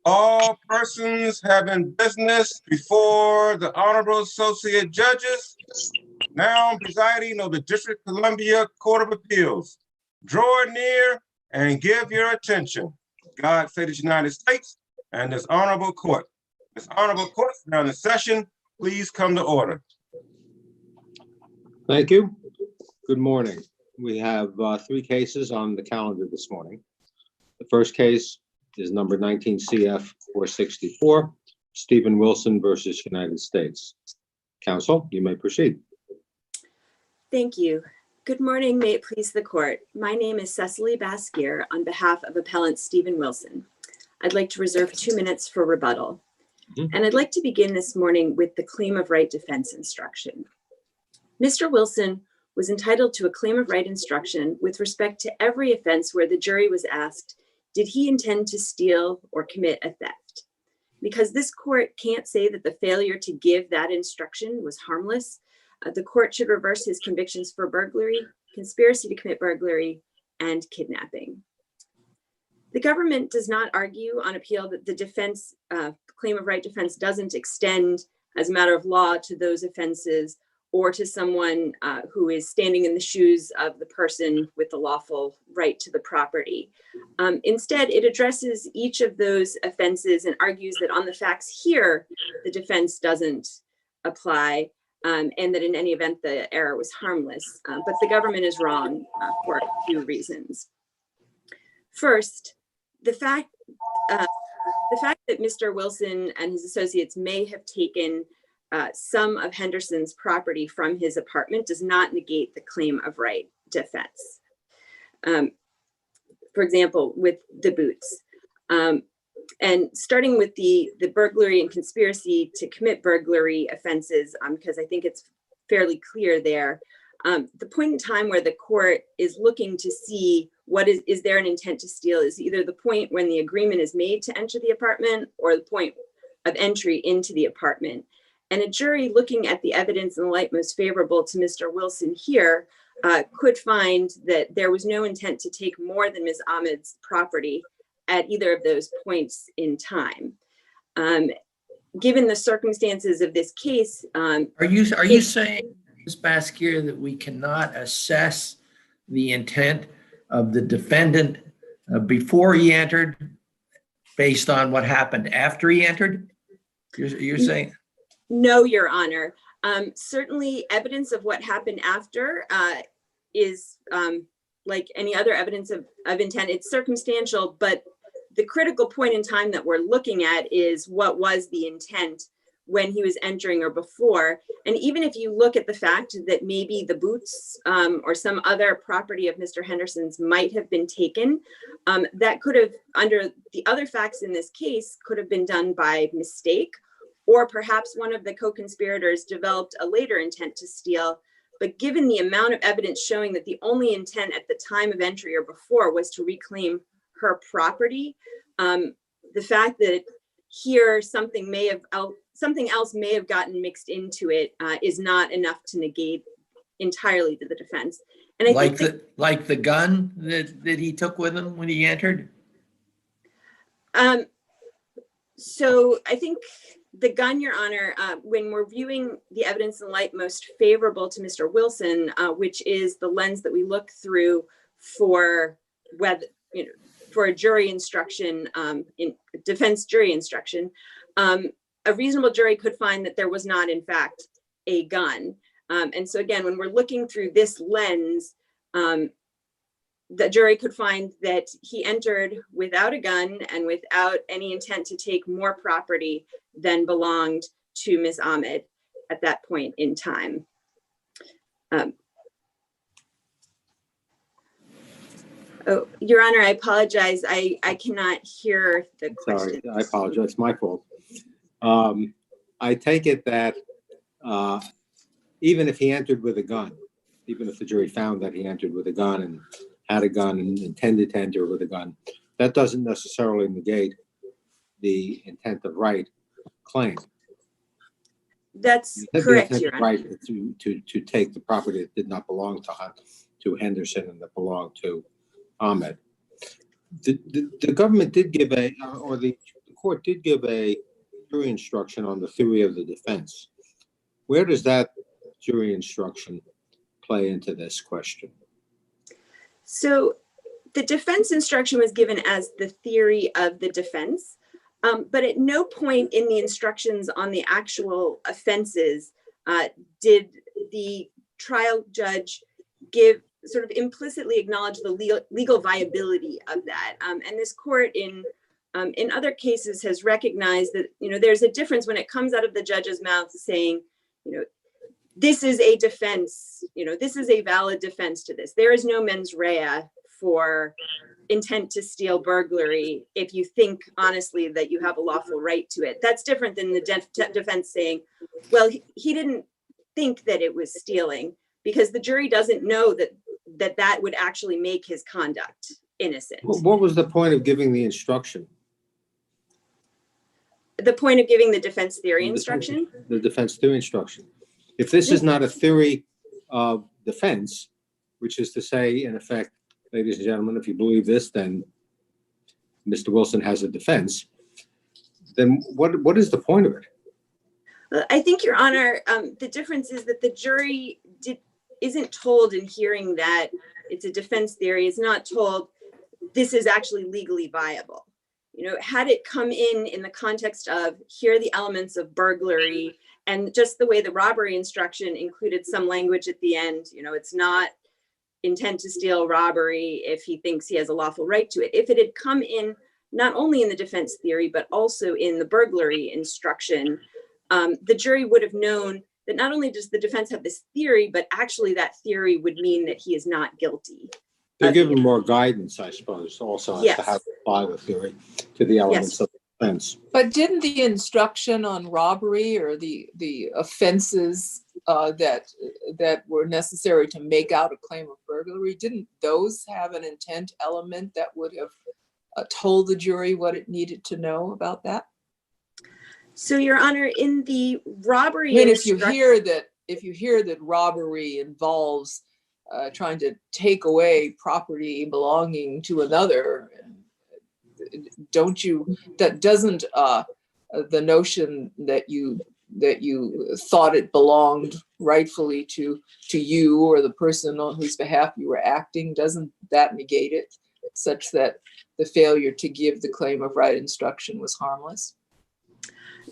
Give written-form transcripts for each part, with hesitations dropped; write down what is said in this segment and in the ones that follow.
All persons having business before the Honorable Associate Judges now presiding of the District of Columbia Court of Appeals. Draw near and give your attention. God save the United States and this honorable court. This honorable court is now in session. Please come to order. Thank you. Good morning. We have three cases on the calendar this morning. The first case is number 19 CF 464, Stephen Wilson versus United States. Counsel, you may proceed. Thank you. Good morning. May it please the court. My name is Cecily Baskier on behalf of appellant Stephen Wilson. I'd like to reserve 2 minutes for rebuttal. And I'd like to begin this morning with the claim of right defense instruction. Mr. Wilson was entitled to a claim of right instruction with respect to every offense where the jury was asked, did he intend to steal or commit a theft? Because this court can't say that the failure to give that instruction was harmless, the court should reverse his convictions for burglary, conspiracy to commit burglary, and kidnapping. The government does not argue on appeal that the defense claim of right defense doesn't extend as a matter of law to those offenses or to someone who is standing in the shoes of the person with the lawful right to the property. Instead, it addresses each of those offenses and argues that on the facts here, the defense doesn't apply and that in any event, the error was harmless. But the government is wrong for a few reasons. First, the fact that Mr. Wilson and his associates may have taken some of Henderson's property from his apartment does not negate the claim of right defense. For example, with the boots. And starting with the burglary and conspiracy to commit burglary offenses, because I think it's fairly clear there, the point in time where the court is looking to see what is there an intent to steal is either the point when the agreement is made to enter the apartment or the point of entry into the apartment. And a jury looking at the evidence in the light most favorable to Mr. Wilson here could find that there was no intent to take more than Ms. Ahmed's property at either of those points in time. Given the circumstances of this case, are you saying, Ms. Baskier, that we cannot assess the intent of the defendant before he entered based on what happened after he entered? You're saying? No, Your Honor. Certainly evidence of what happened after is like any other evidence of intent. It's circumstantial, but the critical point in time that we're looking at is what was the intent when he was entering or before. And even if you look at the fact that maybe the boots or some other property of Mr. Henderson's might have been taken, that could have, under the other facts in this case, could have been done by mistake, or perhaps one of the co-conspirators developed a later intent to steal. But given the amount of evidence showing that the only intent at the time of entry or before was to reclaim her property, the fact that here something else may have gotten mixed into it is not enough to negate entirely to the defense. And I think like the gun that he took with him when he entered. So I think the gun, Your Honor, when we're viewing the evidence in light most favorable to Mr. Wilson, which is the lens that we look through for whether, for a jury instruction, in defense jury instruction, a reasonable jury could find that there was not, in fact, a gun. And so again, when we're looking through this lens, the jury could find that he entered without a gun and without any intent to take more property than belonged to Ms. Ahmed at that point in time. Oh, Your Honor, I apologize. I cannot hear the question. Sorry, I apologize. It's my fault. I take it that even if he entered with a gun, even if the jury found that he entered with a gun and had a gun and intended to enter with a gun, that doesn't necessarily negate the intent of right claim. That's correct, Your Honor. Right to take the property that did not belong to Henderson and that belonged to Ahmed. The government did give or the court did give a jury instruction on the theory of the defense. Where does that jury instruction play into this question? So the defense instruction was given as the theory of the defense, but at no point in the instructions on the actual offenses did the trial judge sort of implicitly acknowledge the legal viability of that. And this court in other cases has recognized that, there's a difference when it comes out of the judge's mouth saying, this is a defense, this is a valid defense to this. There is no mens rea for intent to steal burglary if you think honestly that you have a lawful right to it. That's different than the defense saying, well, he didn't think that it was stealing, because the jury doesn't know that would actually make his conduct innocent. What was the point of giving the instruction? The point of giving the defense theory instruction? The defense theory instruction. If this is not a theory of defense, which is to say, in effect, ladies and gentlemen, if you believe this, then Mr. Wilson has a defense, then what is the point of it? I think, Your Honor, the difference is that the jury isn't told in hearing that it's a defense theory, is not told this is actually legally viable. Had it come in the context of here are the elements of burglary, and just the way the robbery instruction included some language at the end, it's not intent to steal robbery if he thinks he has a lawful right to it. If it had come in not only in the defense theory, but also in the burglary instruction, the jury would have known that not only does the defense have this theory, but actually that theory would mean that he is not guilty. They're given more guidance, I suppose, also as Yes. to how to apply the theory to the elements of defense. But didn't the instruction on robbery or the offenses that were necessary to make out a claim of burglary, didn't those have an intent element that would have told the jury what it needed to know about that? So, Your Honor, in the robbery, I mean, if you hear that robbery involves trying to take away property belonging to another, doesn't the notion that you thought it belonged rightfully to you or the person on whose behalf you were acting, doesn't that negate it, such that the failure to give the claim of right instruction was harmless?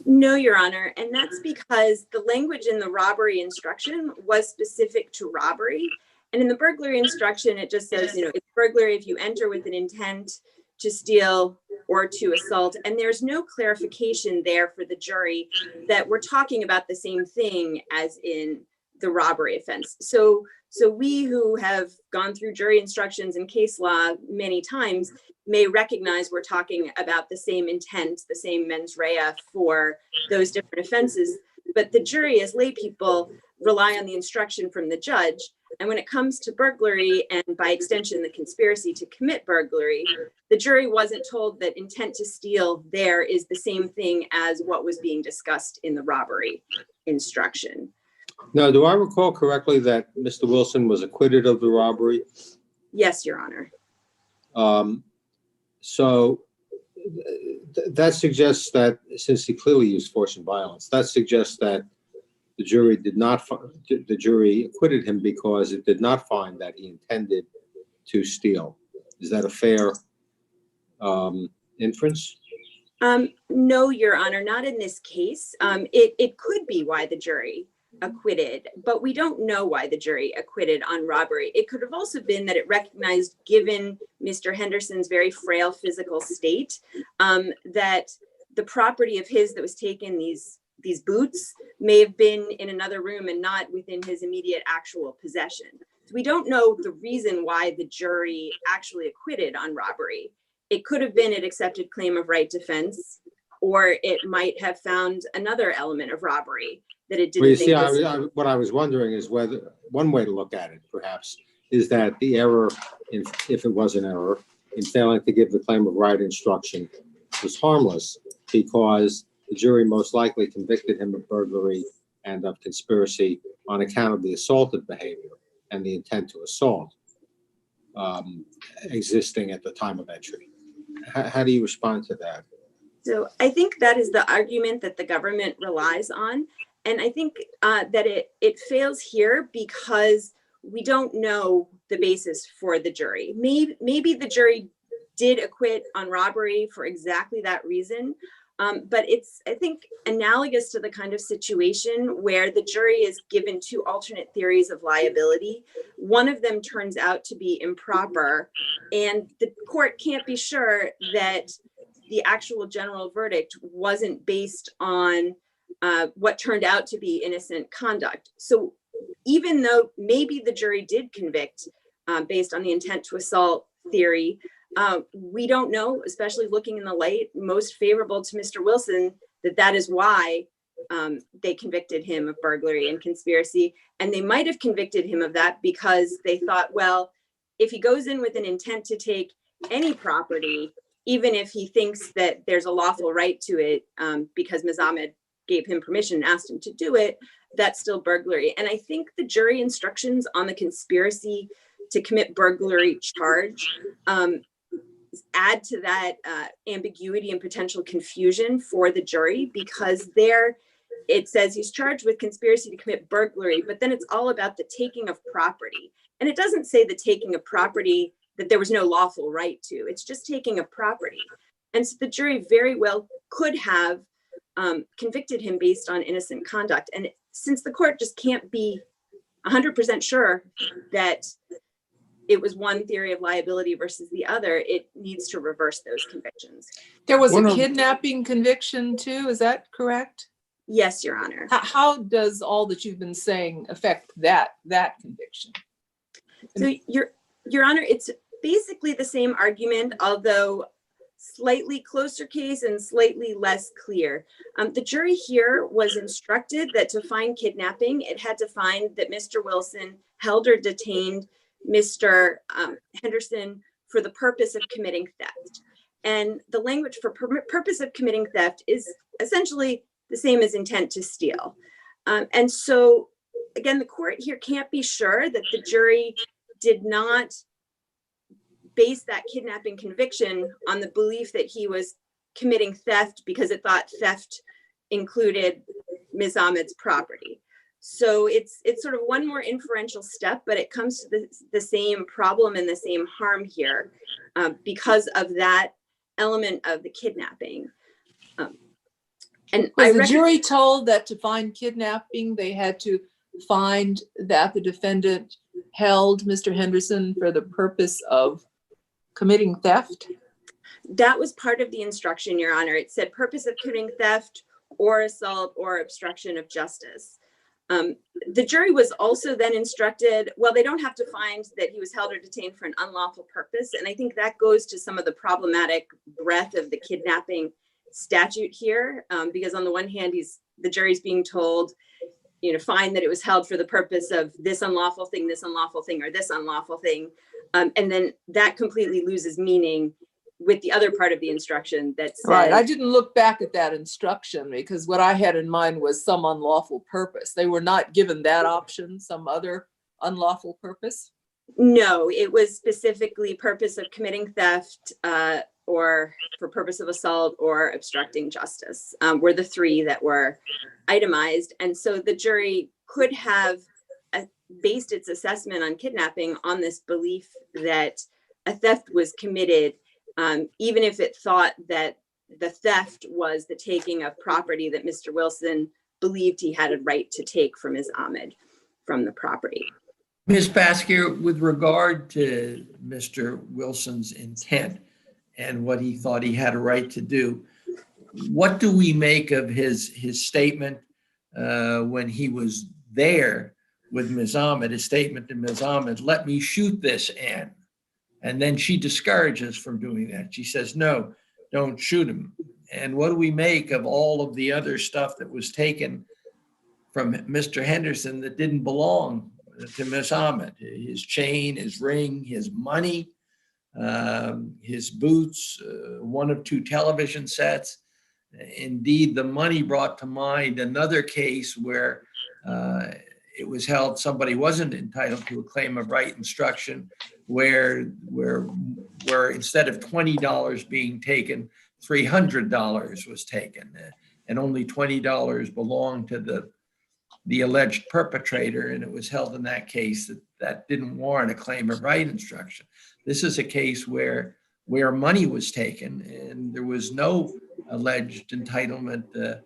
No, Your Honor, and that's because the language in the robbery instruction was specific to robbery. And in the burglary instruction, it just says, it's burglary if you enter with an intent to steal or to assault. And there's no clarification there for the jury that we're talking about the same thing as in the robbery offense. So we who have gone through jury instructions and case law many times may recognize we're talking about the same intent, the same mens rea for those different offenses. But the jury, as lay people, rely on the instruction from the judge. And when it comes to burglary, and by extension, the conspiracy to commit burglary, the jury wasn't told that intent to steal there is the same thing as what was being discussed in the robbery instruction. Now, do I recall correctly that Mr. Wilson was acquitted of the robbery? Yes, Your Honor. So that suggests that, since he clearly used force and violence, that suggests that the jury acquitted him because it did not find that he intended to steal. Is that a fair inference? No, Your Honor, not in this case. It could be why the jury acquitted, but we don't know why the jury acquitted on robbery. It could have also been that it recognized, given Mr. Henderson's very frail physical state, that the property of his that was taken, these boots, may have been in another room and not within his immediate actual possession. So we don't know the reason why the jury actually acquitted on robbery. It could have been an accepted claim of right defense, or it might have found another element of robbery that it didn't think was. What I was wondering is whether, one way to look at it, perhaps, is that the error, if it was an error, in failing to give the claim of right instruction was harmless, because the jury most likely convicted him of burglary and of conspiracy on account of the assaultive behavior and the intent to assault existing at the time of entry. How do you respond to that? So I think that is the argument that the government relies on. And I think that it fails here because we don't know the basis for the jury. Maybe the jury did acquit on robbery for exactly that reason. But it's, I think, analogous to the kind of situation where the jury is given two alternate theories of liability. One of them turns out to be improper, and the court can't be sure that the actual general verdict wasn't based on what turned out to be innocent conduct. So even though maybe the jury did convict based on the intent to assault theory, we don't know, especially looking in the light most favorable to Mr. Wilson, that is why they convicted him of burglary and conspiracy. And they might have convicted him of that because they thought, well, if he goes in with an intent to take any property, even if he thinks that there's a lawful right to it because Ms. Ahmed gave him permission and asked him to do it, that's still burglary. And I think the jury instructions on the conspiracy to commit burglary charge add to that ambiguity and potential confusion for the jury, because there it says he's charged with conspiracy to commit burglary, but then it's all about the taking of property. And it doesn't say the taking of property that there was no lawful right to, it's just taking of property. And so the jury very well could have convicted him based on innocent conduct. And since the court just can't be 100% sure that it was one theory of liability versus the other, it needs to reverse those convictions. There was One a of- kidnapping conviction too, is that correct? Yes, Your Honor. How does all that you've been saying affect that conviction? So Your Honor, it's basically the same argument, although slightly closer case and slightly less clear. The jury here was instructed that to find kidnapping, it had to find that Mr. Wilson held or detained Mr. Henderson for the purpose of committing theft. And the language for purpose of committing theft is essentially the same as intent to steal. And so, again, the court here can't be sure that the jury did not base that kidnapping conviction on the belief that he was committing theft because it thought theft included Ms. Ahmed's property. So it's sort of one more inferential step, but it comes to the same problem and the same harm here because of that element of the kidnapping. And Was the jury told that to find kidnapping, they had to find that the defendant held Mr. Henderson for the purpose of committing theft? That was part of the instruction, Your Honor. It said purpose of committing theft or assault or obstruction of justice. The jury was also then instructed, well, they don't have to find that he was held or detained for an unlawful purpose. And I think that goes to some of the problematic breadth of the kidnapping statute here, because on the one hand, the jury's being told, find that it was held for the purpose of this unlawful thing, or this unlawful thing. And then that completely loses meaning with the other part of the instruction that says, Right. I didn't look back at that instruction because what I had in mind was some unlawful purpose. They were not given that option, some other unlawful purpose? No, it was specifically purpose of committing theft or for purpose of assault or obstructing justice were the three that were itemized. And so the jury could have based its assessment on kidnapping on this belief that a theft was committed, even if it thought that the theft was the taking of property that Mr. Wilson believed he had a right to take from Ms. Ahmed from the property. Ms. Baskier, with regard to Mr. Wilson's intent and what he thought he had a right to do, what do we make of his statement when he was there with Ms. Ahmed, his statement to Ms. Ahmed, let me shoot this Ann. And then she discourages from doing that. She says, no, don't shoot him. And what do we make of all of the other stuff that was taken from Mr. Henderson that didn't belong to Ms. Ahmed? His chain, his ring, his money, his boots, one of two television sets. Indeed, the money brought to mind another case where it was held somebody wasn't entitled to a claim of right instruction, where instead of $20 being taken, $300 was taken, and only $20 belonged to the alleged perpetrator, and it was held in that case that didn't warrant a claim of right instruction. This is a case where money was taken and there was no alleged entitlement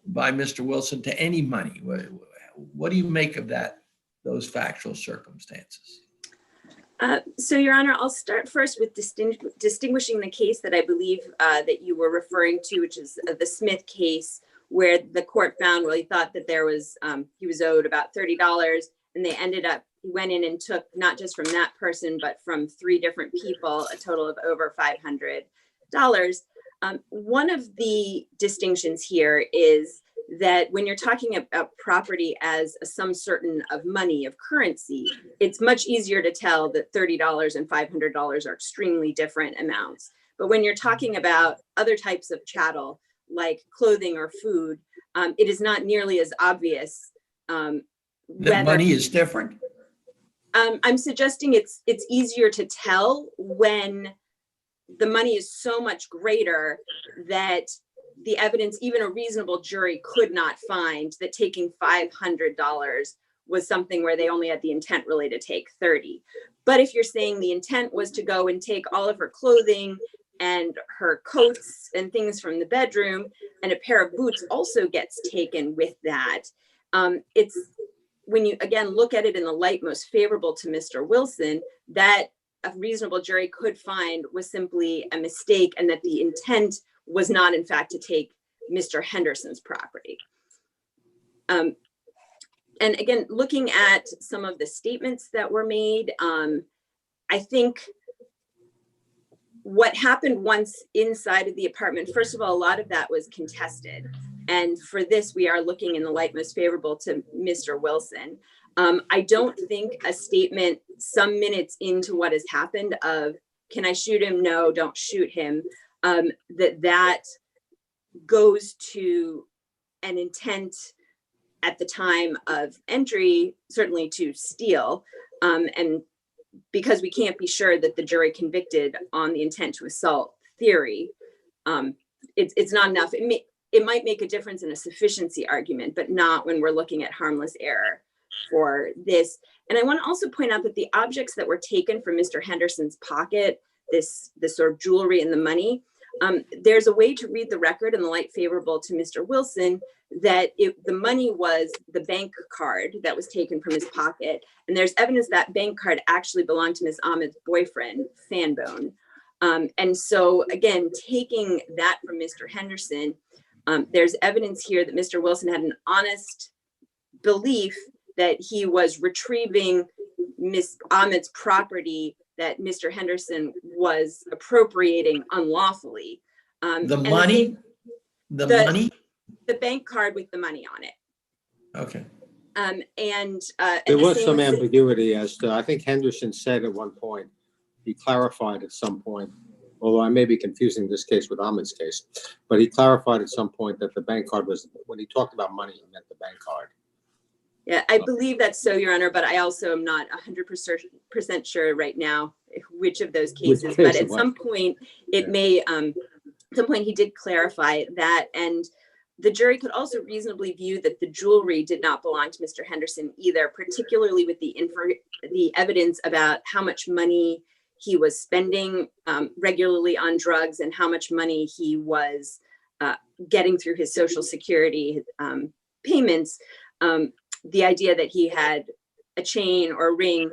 by Mr. Wilson to any money. What do you make of those factual circumstances? So, Your Honor, I'll start first with distinguishing the case that I believe that you were referring to, which is the Smith case, where the court found, well, he thought that there was, he was owed about $30, and they he went in and took not just from that person, but from 3 different people, a total of over $500. One of the distinctions here is that when you're talking about property as a sum certain of money, of currency, it's much easier to tell that $30 and $500 are extremely different amounts. But when you're talking about other types of chattel, like clothing or food, it is not nearly as obvious. That money is different? I'm suggesting it's easier to tell when the money is so much greater that the evidence, even a reasonable jury could not find that taking $500 was something where they only had the intent really to take 30. But if you're saying the intent was to go and take all of her clothing and her coats and things from the bedroom, and a pair of boots also gets taken with that, it's when you again look at it in the light most favorable to Mr. Wilson, that a reasonable jury could find was simply a mistake, and that the intent was not in fact to take Mr. Henderson's property. And again, looking at some of the statements that were made, I think what happened once inside of the apartment, first of all, a lot of that was contested. And for this, we are looking in the light most favorable to Mr. Wilson. I don't think a statement some minutes into what has happened of, can I shoot him? No, don't shoot him. That goes to an intent at the time of entry, certainly to steal. And because we can't be sure that the jury convicted on the intent to assault theory, it's not enough. It might make a difference in a sufficiency argument, but not when we're looking at harmless error for this. And I want to also point out that the objects that were taken from Mr. Henderson's pocket, this sort of jewelry and the money, there's a way to read the record in the light favorable to Mr. Wilson that the money was the bank card that was taken from his pocket. And there's evidence that bank card actually belonged to Ms. Ahmed's boyfriend, Fanbone. And so again, taking that from Mr. Henderson, there's evidence here that Mr. Wilson had an honest belief that he was retrieving Ms. Ahmed's property that Mr. Henderson was appropriating unlawfully. The money? The bank card with the money on it. Okay. There was some ambiguity as to, I think Henderson said at one point, he clarified at some point, although I may be confusing this case with Ahmed's case, but he clarified at some point that the bank card was, when he talked about money, he meant the bank card. Yeah, I believe that's so, Your Honor, but I also am not 100% sure right now which of those cases, but at some point it may, at some point he did clarify that, and the jury could also reasonably view that the jewelry did not belong to Mr. Henderson either, particularly with the evidence about how much money he was spending regularly on drugs and how much money he was getting through his Social Security payments. The idea that he had a chain or a ring,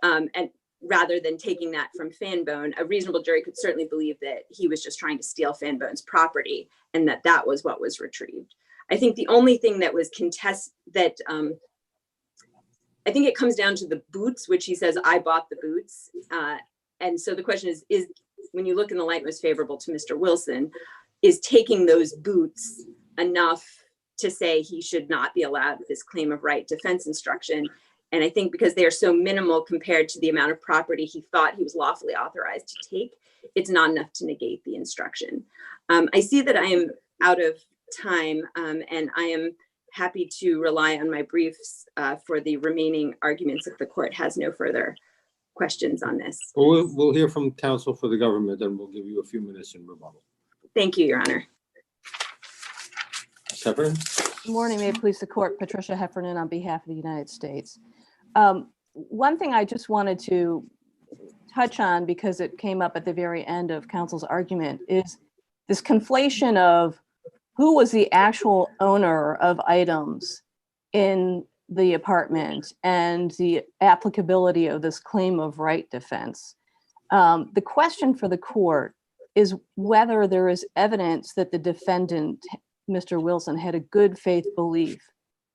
and rather than taking that from Fanbone, a reasonable jury could certainly believe that he was just trying to steal Fanbone's property and that was what was retrieved. I think the only thing that was that I think it comes down to the boots, which he says, I bought the boots. And so the question is when you look in the light most favorable to Mr. Wilson, is taking those boots enough to say he should not be allowed this claim of right defense instruction? And I think because they are so minimal compared to the amount of property he thought he was lawfully authorized to take, it's not enough to negate the instruction. I see that I am out of time, and I am happy to rely on my briefs for the remaining arguments if the court has no further questions on this. Well, we'll hear from counsel for the government, and we'll give you a few minutes in rebuttal. Thank you, Your Honor. Severin? Good morning, may it please the court, Patricia Heffernan on behalf of the United States. One thing I just wanted to touch on, because it came up at the very end of counsel's argument, is this conflation of who was the actual owner of items in the apartment and the applicability of this claim of right defense. The question for the court is whether there is evidence that the defendant, Mr. Wilson, had a good faith belief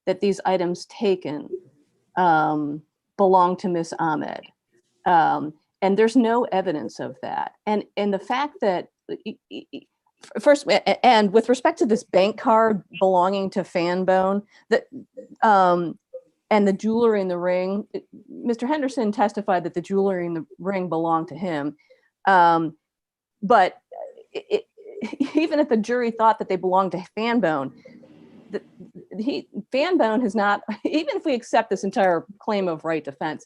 that these items taken belong to Miss Ahmed. And there's no evidence of that. And the fact that, first, and with respect to this bank card belonging to Fanbone, that and the jewelry in the ring, Mr. Henderson testified that the jewelry in the ring belonged to him. But even if the jury thought that they belonged to Fanbone, Fanbone has not, even if we accept this entire claim of right defense,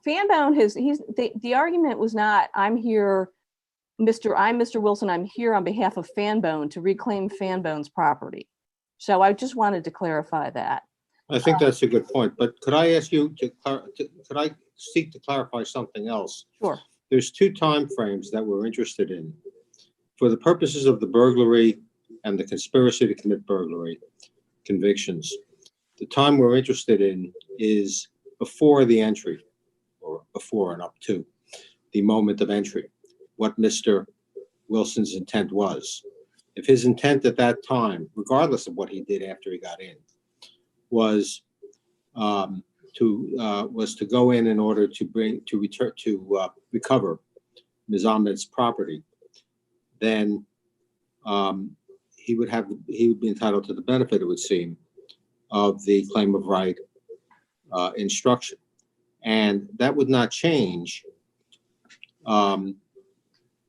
Fanbone the argument was not, I'm Mr. Wilson, I'm here on behalf of Fanbone to reclaim Fanbone's property. So I just wanted to clarify that. I think that's a good point, but could I ask you could I seek to clarify something else? Sure. There's two time frames that we're interested in. For the purposes of the burglary and the conspiracy to commit burglary convictions, the time we're interested in is before the entry, or before and up to the moment of entry, what Mr. Wilson's intent was. If his intent at that time, regardless of what he did after he got in, was to go in order to recover Ms. Ahmed's property, then he would be entitled to the benefit, it would seem, of the claim of right instruction. And that would not change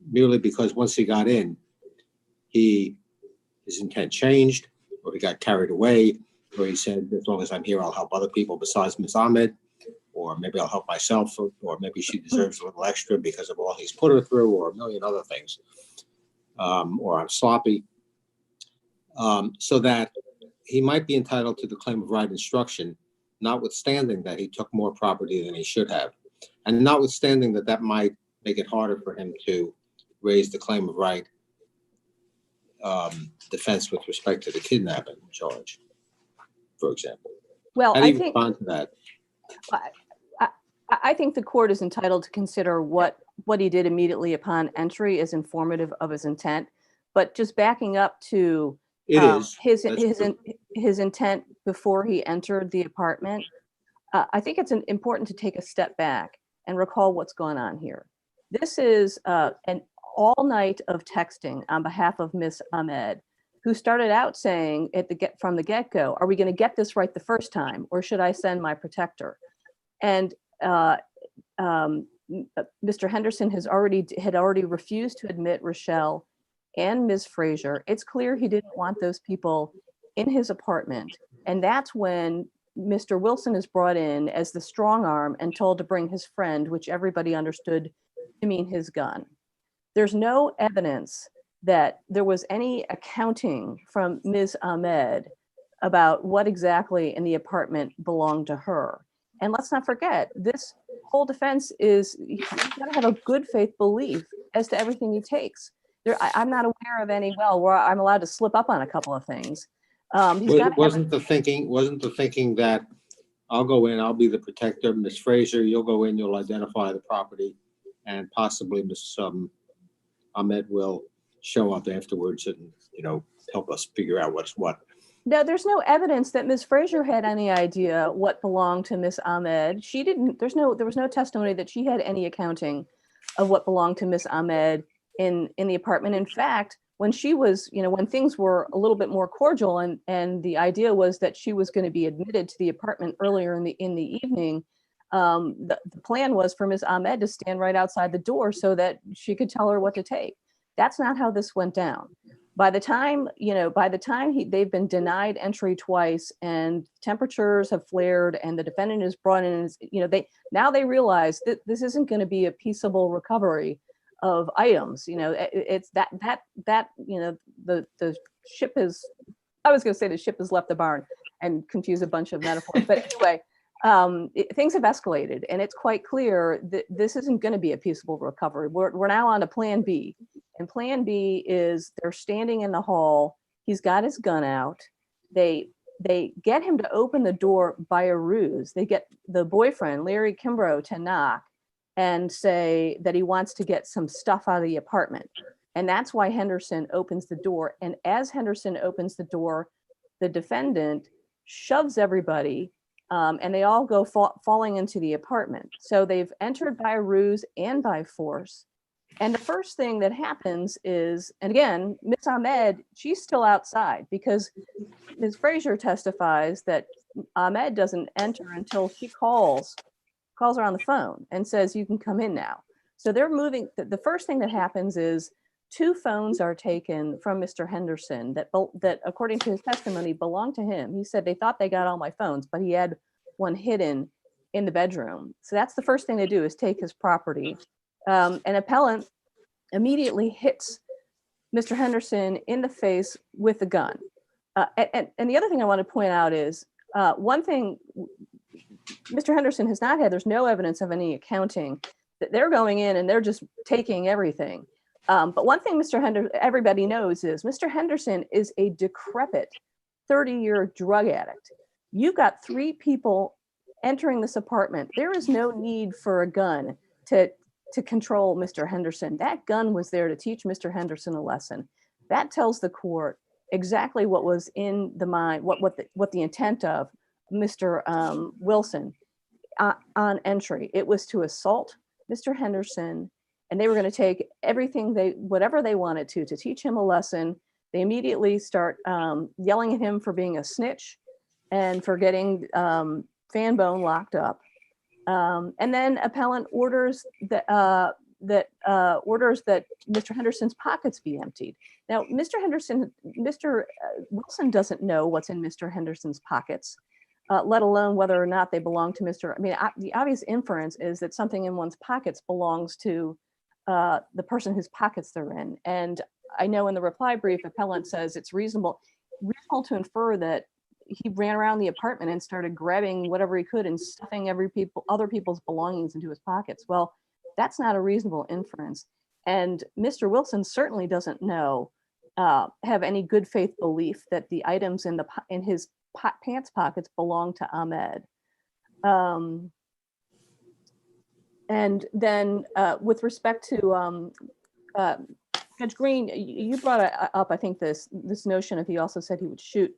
merely because once he got in, his intent changed, or he got carried away, or he said, as long as I'm here, I'll help other people besides Ms. Ahmed, or maybe I'll help myself, or maybe she deserves a little extra because of all he's put her through, or a million other things, or I'm sloppy. So that he might be entitled to the claim of right instruction, notwithstanding that he took more property than he should have, and notwithstanding that might make it harder for him to raise the claim of right defense with respect to the kidnapping charge, for example. Well, How do I you think respond to that? I think the court is entitled to consider what he did immediately upon entry as informative of his intent. But just backing up to It is. his intent before he entered the apartment, I think it's important to take a step back and recall what's going on here. This is an all night of texting on behalf of Miss Ahmed, who started out saying from the get-go, are we going to get this right the first time, or should I send my protector? And Mr. Henderson had already refused to admit Rochelle and Ms. Frazier. It's clear he didn't want those people in his apartment. And that's when Mr. Wilson is brought in as the strong arm and told to bring his friend, which everybody understood to mean his gun. There's no evidence that there was any accounting from Ms. Ahmed about what exactly in the apartment belonged to her. And let's not forget, this whole defense is, you've got to have a good faith belief as to everything he takes. I'm not aware of any, where I'm allowed to slip up on a couple of things. Wasn't the thinking that I'll go in, I'll be the protector, Ms. Frazier, you'll go in, you'll identify the property, and possibly Ms. Ahmed will show up afterwards and, help us figure out what's what. No, there's no evidence that Ms. Frazier had any idea what belonged to Ms. Ahmed. She didn't, there was no testimony that she had any accounting of what belonged to Ms. Ahmed in the apartment. In fact, when she was, when things were a little bit more cordial and the idea was that she was going to be admitted to the apartment earlier in the evening, the plan was for Ms. Ahmed to stand right outside the door so that she could tell her what to take. That's not how this went down. By the time they've been denied entry twice and temperatures have flared and the defendant is brought in, they realize that this isn't going to be a peaceable recovery of items. It's that the ship is, I was going to say the ship has left the barn and confuse a bunch of metaphors, but anyway, things have escalated, and it's quite clear that this isn't going to be a peaceable recovery. We're now on to Plan B, and Plan B is they're standing in the hall. He's got his gun out. They get him to open the door by a ruse. They get the boyfriend, Larry Kimbrough, to knock and say that he wants to get some stuff out of the apartment. And that's why Henderson opens the door. And as Henderson opens the door, the defendant shoves everybody, and they all go falling into the apartment. So they've entered by a ruse and by force. And the first thing that happens is, and again, Miss Ahmed, she's still outside because Ms. Frazier testifies that Ahmed doesn't enter until she calls her on the phone and says, you can come in now. So they're moving. The first thing that happens is 2 phones are taken from Mr. Henderson that according to his testimony belonged to him. He said they thought they got all my phones, but he had one hidden in the bedroom. So that's the first thing they do, is take his property. An appellant immediately hits Mr. Henderson in the face with a gun. And the other thing I want to point out is one thing Mr. Henderson has not had, there's no evidence of any accounting, that they're going in and they're just taking everything. But one thing everybody knows is Mr. Henderson is a decrepit 30-year drug addict. You've got 3 people entering this apartment. There is no need for a gun to control Mr. Henderson. That gun was there to teach Mr. Henderson a lesson. That tells the court exactly what was in the mind, what the intent of Mr. Wilson on entry. It was to assault Mr. Henderson, and they were going to take everything whatever they wanted to teach him a lesson. They immediately start yelling at him for being a snitch and for getting Fanbone locked up. And then appellant orders that Mr. Henderson's pockets be emptied. Now, Mr. Wilson doesn't know what's in Mr. Henderson's pockets, let alone whether or not they belong to Mr. I mean, the obvious inference is that something in one's pockets belongs to the person whose pockets they're in. And I know in the reply brief, appellant says it's reasonable to infer that he ran around the apartment and started grabbing whatever he could and stuffing other people's belongings into his pockets. Well, that's not a reasonable inference. And Mr. Wilson certainly doesn't have any good faith belief that the items in his pants pockets belong to Ahmed. And then with respect to Judge Green, you brought up, I think, this notion of, he also said he would shoot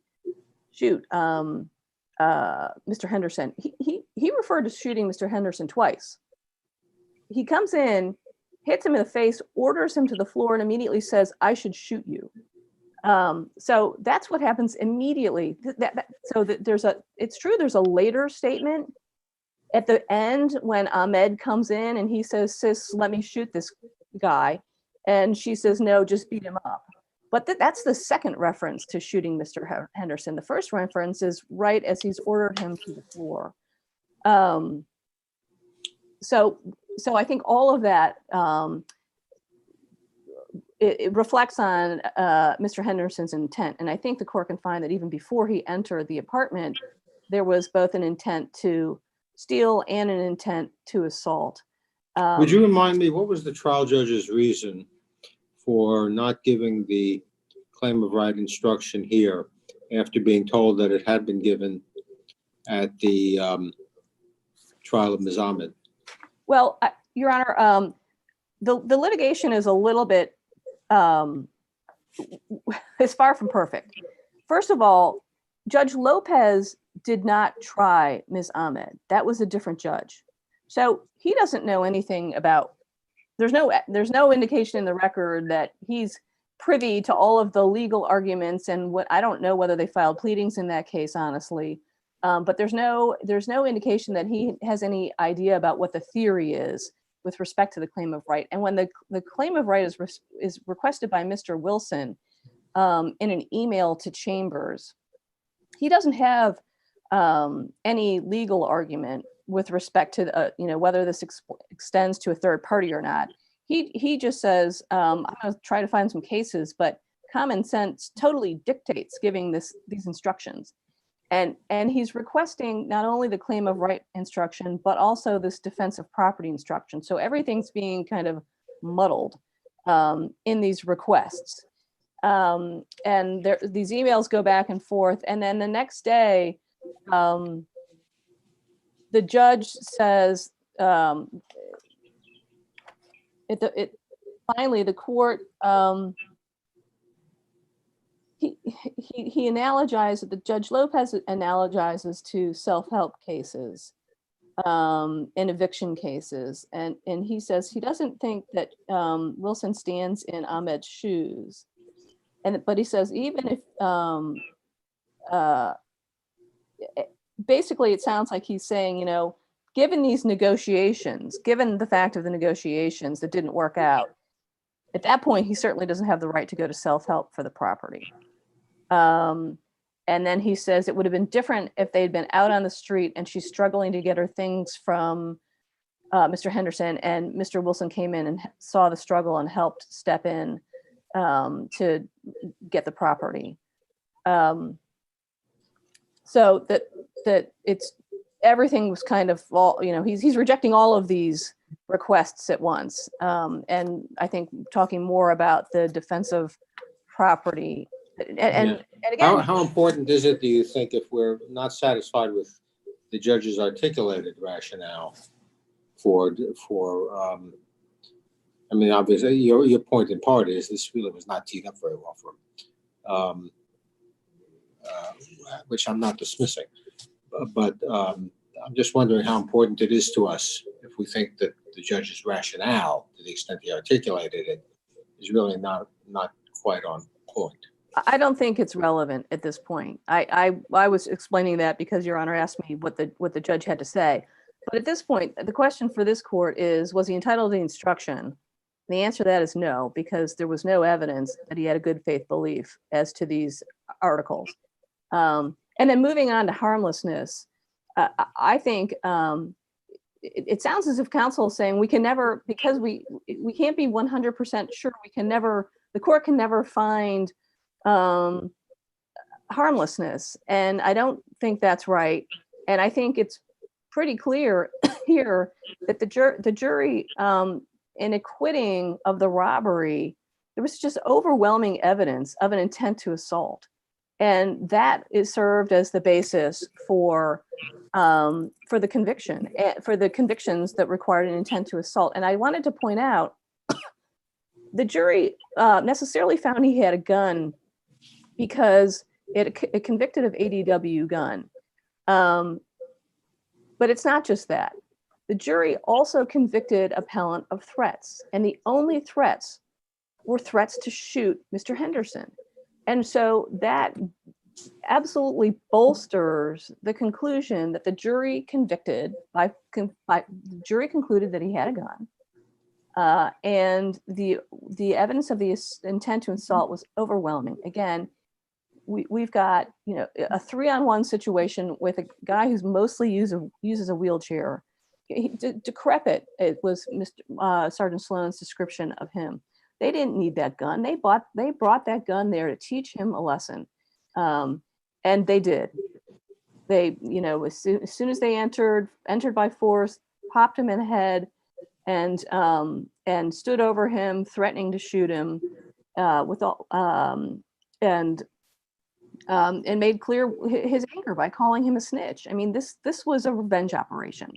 Mr. Henderson. He referred to shooting Mr. Henderson twice. He comes in, hits him in the face, orders him to the floor, and immediately says, "I should shoot you." So that's what happens immediately. It's true. There's a later statement at the end when Ahmed comes in and he says, "Sis, let me shoot this guy," and she says, "No, just beat him up." But that's the second reference to shooting Mr. Henderson. The first reference is right as he's ordered him to the floor. So I think all of that, it reflects on Mr. Henderson's intent. And I think the court can find that even before he entered the apartment, there was both an intent to steal and an intent to assault. Would you remind me, what was the trial judge's reason for not giving the claim of right instruction here after being told that it had been given at the trial of Ms. Ahmed? Well, Your Honor, the litigation is a little bit, it's far from perfect. First of all, Judge Lopez did not try Ms. Ahmed. That was a different judge. So he doesn't know anything about, there's no indication in the record that he's privy to all of the legal arguments, and I don't know whether they filed pleadings in that case, honestly. But there's no indication that he has any idea about what the theory is with respect to the claim of right. And when the claim of right is requested by Mr. Wilson in an email to Chambers, he doesn't have any legal argument with respect to whether this extends to a third party or not. he just says, I'm going to try to find some cases, but common sense totally dictates giving these instructions. And he's requesting not only the claim of right instruction, but also this defensive property instruction. So everything's being kind of muddled in these requests. And these emails go back and forth. And then the next day, the judge says, finally the court, he analogizes, the Judge Lopez analogizes to self-help cases and eviction cases. And he says he doesn't think that Wilson stands in Ahmed's shoes. But he says, even if, basically it sounds like he's saying, given these negotiations, given the fact of the negotiations that didn't work out, at that point, he certainly doesn't have the right to go to self-help for the property. And then he says it would have been different if they'd been out on the street and she's struggling to get her things from Mr. Henderson, and Mr. Wilson came in and saw the struggle and helped step in to get the property. So that it's, everything was kind of all, he's rejecting all of these requests at once. And I think talking more about the defensive property and again, How important is it, do you think, if we're not satisfied with the judge's articulated rationale for I mean, obviously, your point in part is this really was not teed up very well for him, which I'm not dismissing. But I'm just wondering how important it is to us if we think that the judge's rationale, to the extent he articulated it, is really not quite on point. I don't think it's relevant at this point. I was explaining that because Your Honor asked me what the judge had to say. But at this point, the question for this court is, was he entitled to the instruction? The answer to that is no, because there was no evidence that he had a good faith belief as to these articles. And then moving on to harmlessness, I think it sounds as if counsel is saying we can never, because we can't be 100% sure, the court can never find harmlessness. And I don't think that's right. And I think it's pretty clear here that the jury, in acquitting of the robbery, there was just overwhelming evidence of an intent to assault. And that is served as the basis for the conviction, for the convictions that required an intent to assault. And I wanted to point out, the jury necessarily found he had a gun because it convicted of ADW gun. But it's not just that. The jury also convicted appellant of threats, and the only threats were threats to shoot Mr. Henderson. And so that absolutely bolsters the conclusion that the jury concluded that he had a gun. And the evidence of the intent to assault was overwhelming. Again, we've got a 3-on-1 situation with a guy who's mostly uses a wheelchair. Decrepit. It was Mr. Sergeant Sloan's description of him. They didn't need that gun. They brought that gun there to teach him a lesson, and they did. They, as soon as they entered by force, popped him in the head, and stood over him, threatening to shoot him, and made clear his anger by calling him a snitch. I mean, this was a revenge operation.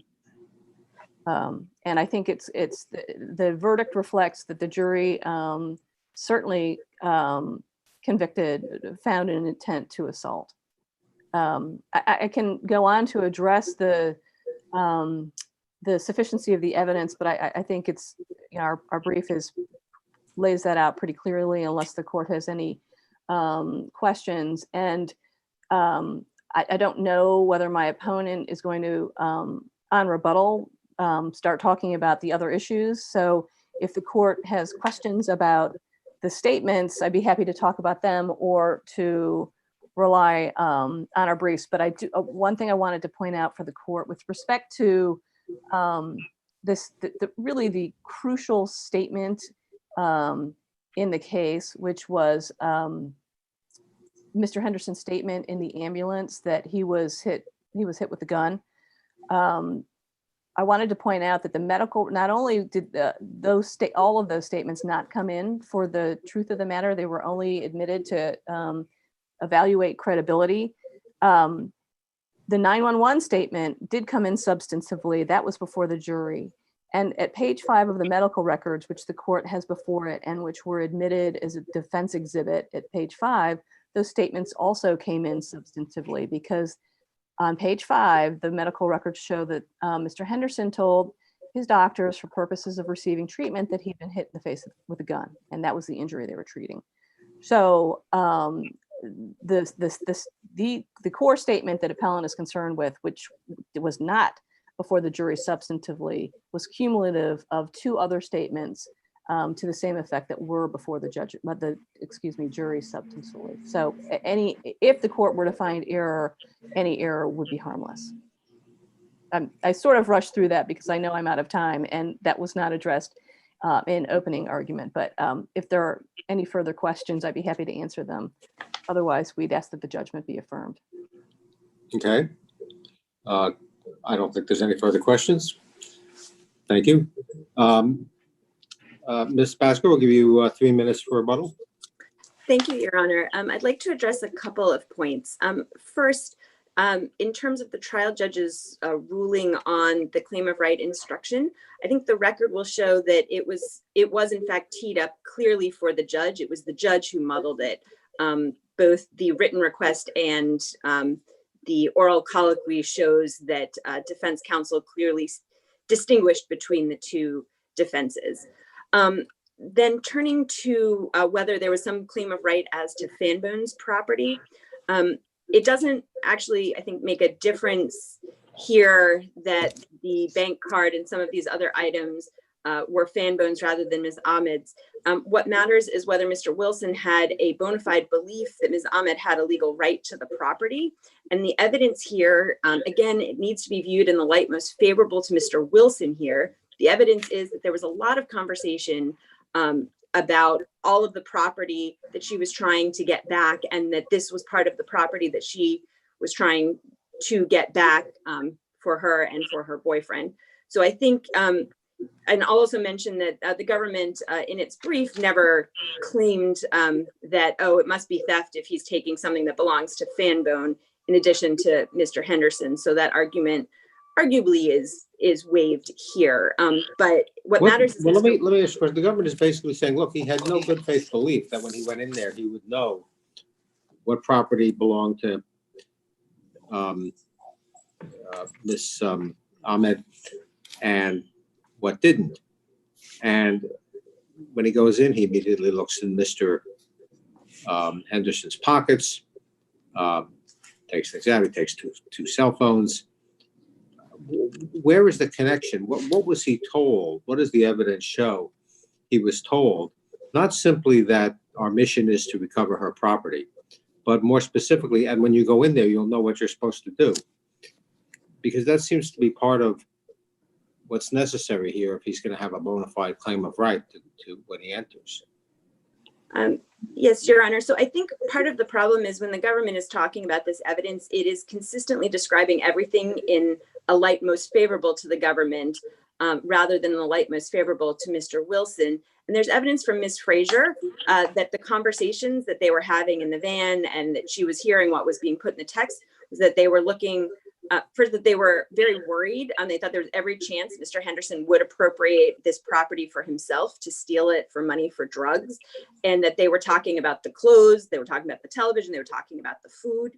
And I think it's the verdict reflects that the jury certainly convicted, found an intent to assault. I can go on to address the sufficiency of the evidence, but I think it's our brief lays that out pretty clearly, unless the court has any questions. And I don't know whether my opponent is going to on rebuttal start talking about the other issues. So if the court has questions about the statements, I'd be happy to talk about them or to rely on our briefs. But I do one thing I wanted to point out for the court with respect to really the crucial statement in the case, which was Mr. Henderson's statement in the ambulance that he was hit with a gun. I wanted to point out that the medical, not only did all of those statements not come in for the truth of the matter, they were only admitted to evaluate credibility. The 911 statement did come in substantively. That was before the jury. And at page 5 of the medical records, which the court has before it and which were admitted as a defense exhibit at page 5, those statements also came in substantively, because on page 5, the medical records show that Mr. Henderson told his doctors, for purposes of receiving treatment, that he'd been hit in the face with a gun, and that was the injury they were treating. So the core statement that appellant is concerned with, which was not before the jury substantively, was cumulative of 2 other statements to the same effect that were before the jury substantively. So if the court were to find error, any error would be harmless. I sort of rushed through that because I know I'm out of time, and that was not addressed in opening argument. But if there are any further questions, I'd be happy to answer them. Otherwise, we'd ask that the judgment be affirmed. Okay. I don't think there's any further questions. Thank you. Ms. Basker, we'll give you 3 minutes for rebuttal. Thank you, Your Honor. I'd like to address a couple of points. First, in terms of the trial judge's ruling on the claim of right instruction, I think the record will show that it was in fact teed up clearly for the judge. It was the judge who muddled it. Both the written request and the oral colloquy shows that defense counsel clearly distinguished between the 2 defenses. Then turning to whether there was some claim of right as to Fanbone's property, it doesn't actually, I think, make a difference here that the bank card and some of these other items were Fanbone's rather than Ms. Ahmed's. What matters is whether Mr. Wilson had a bona fide belief that Ms. Ahmed had a legal right to the property. And the evidence here, again, it needs to be viewed in the light most favorable to Mr. Wilson here. The evidence is that there was a lot of conversation about all of the property that she was trying to get back, and that this was part of the property that she was trying to get back for her and for her boyfriend. So I think, and I'll also mention that the government in its brief never claimed that, oh, it must be theft if he's taking something that belongs to Fanbone in addition to Mr. Henderson. So that argument arguably is waived here. But what matters is— Well, let me ask, the government is basically saying, look, he had no good faith belief that when he went in there, he would know what property belonged to Miss Ahmed and what didn't. And when he goes in, he immediately looks in Mr. Henderson's pockets, takes things out. He takes two cell phones. Where is the connection? What was he told? What does the evidence show? He was told not simply that our mission is to recover her property, but more specifically, and when you go in there, you'll know what you're supposed to do. Because that seems to be part of what's necessary here if he's going to have a bona fide claim of right to when he enters. Yes, Your Honor. So I think part of the problem is when the government is talking about this evidence, it is consistently describing everything in a light most favorable to the government rather than the light most favorable to Mr. Wilson. And there's evidence from Ms. Frazier that the conversations that they were having in the van and that she was hearing what was being put in the text was that they were looking first, that they were very worried. They thought there was every chance Mr. Henderson would appropriate this property for himself to steal it for money for drugs, and that they were talking about the clothes, they were talking about the television, they were talking about the food.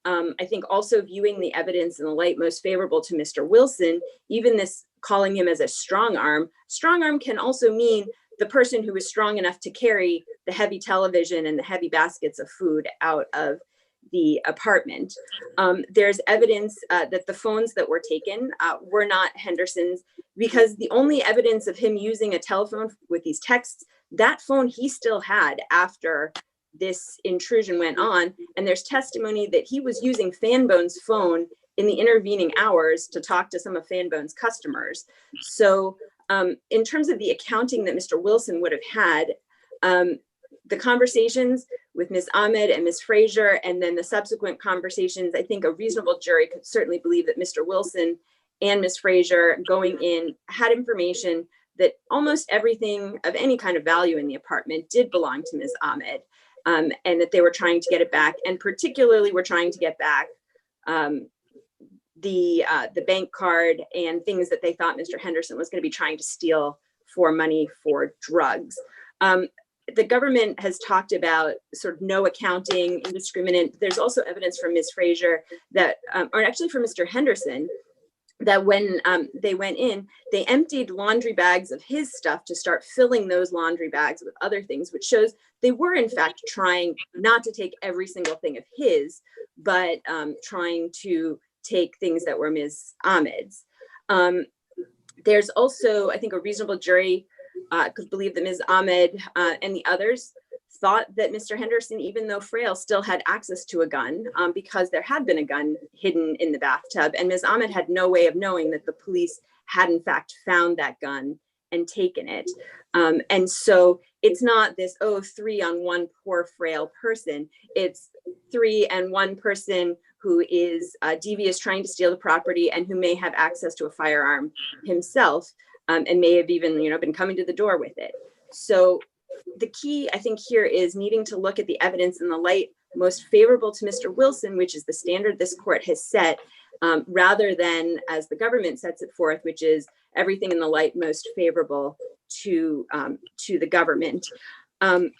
I think also viewing the evidence in the light most favorable to Mr. Wilson, even this calling him as a strong arm can also mean the person who is strong enough to carry the heavy television and the heavy baskets of food out of the apartment. There's evidence that the phones that were taken were not Henderson's, because the only evidence of him using a telephone with these texts, that phone he still had after this intrusion went on. And there's testimony that he was using Fanbone's phone in the intervening hours to talk to some of Fanbone's customers. So in terms of the accounting that Mr. Wilson would have had, the conversations with Ms. Ahmed and Ms. Frazier, and then the subsequent conversations, I think a reasonable jury could certainly believe that Mr. Wilson and Ms. Frazier going in had information that almost everything of any kind of value in the apartment did belong to Ms. Ahmed, and that they were trying to get it back, and particularly were trying to get back the bank card and things that they thought Mr. Henderson was going to be trying to steal for money for drugs. The government has talked about sort of no accounting, indiscriminate. There's also evidence from Ms. Frazier that, or actually from Mr. Henderson, that when they went in, they emptied laundry bags of his stuff to start filling those laundry bags with other things, which shows they were in fact trying not to take every single thing of his, but trying to take things that were Ms. Ahmed's. There's also, I think, a reasonable jury could believe that Ms. Ahmed and the others thought that Mr. Henderson, even though frail, still had access to a gun because there had been a gun hidden in the bathtub, and Ms. Ahmed had no way of knowing that the police had in fact found that gun and taken it. And so it's not this, oh, 3 on 1 poor frail person. It's 3 and 1 person who is devious, trying to steal the property, and who may have access to a firearm himself, and may have even, been coming to the door with it. So the key, I think, here is needing to look at the evidence in the light most favorable to Mr. Wilson, which is the standard this court has set, rather than as the government sets it forth, which is everything in the light most favorable to the government. On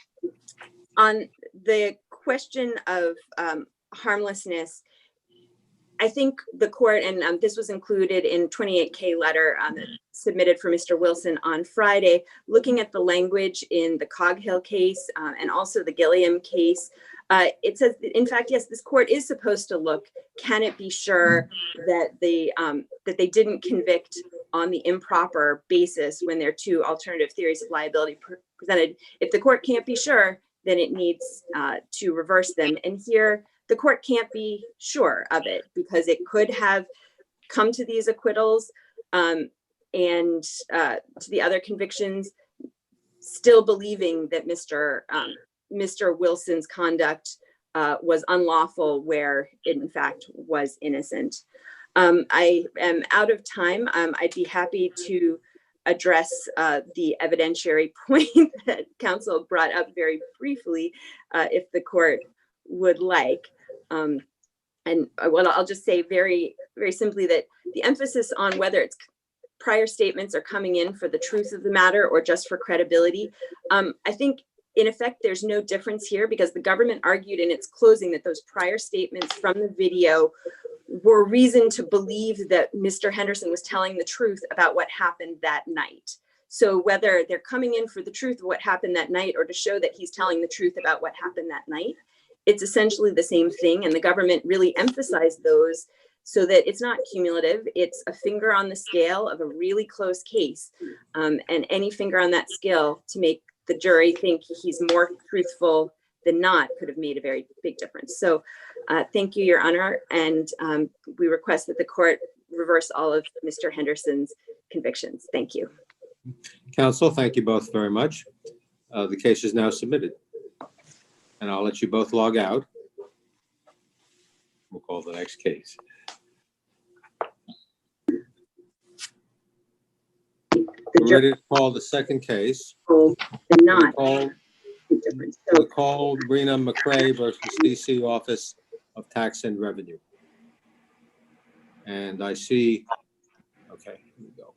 the question of harmlessness, I think the court, and this was included in 28K letter submitted for Mr. Wilson on Friday, looking at the language in the Coghill case and also the Gilliam case, it says, in fact, yes, this court is supposed to look, can it be sure that they didn't convict on the improper basis when there are 2 alternative theories of liability presented? If the court can't be sure, then it needs to reverse them. And here, the court can't be sure of it because it could have come to these acquittals and to the other convictions, still believing that Mr. Wilson's conduct was unlawful where it in fact was innocent. I am out of time. I'd be happy to address the evidentiary point that counsel brought up very briefly if the court would like. And I'll just say very, very simply that the emphasis on whether it's prior statements are coming in for the truth of the matter or just for credibility, I think in effect, there's no difference here because the government argued in its closing that those prior statements from the video were reason to believe that Mr. Henderson was telling the truth about what happened that night. So whether they're coming in for the truth of what happened that night or to show that he's telling the truth about what happened that night, it's essentially the same thing. And the government really emphasized those so that it's not cumulative. It's a finger on the scale of a really close case. And any finger on that scale to make the jury think he's more truthful than not could have made a very big difference. So thank you, Your Honor. And we request that the court reverse all of Mr. Henderson's convictions. Thank you. Counsel, thank you both very much. The case is now submitted. And I'll let you both log out. We'll call the next case. We're ready to call the second case. And not difference. We'll call Rena McCray versus DC Office of Tax and Revenue. And I see, okay, here we go.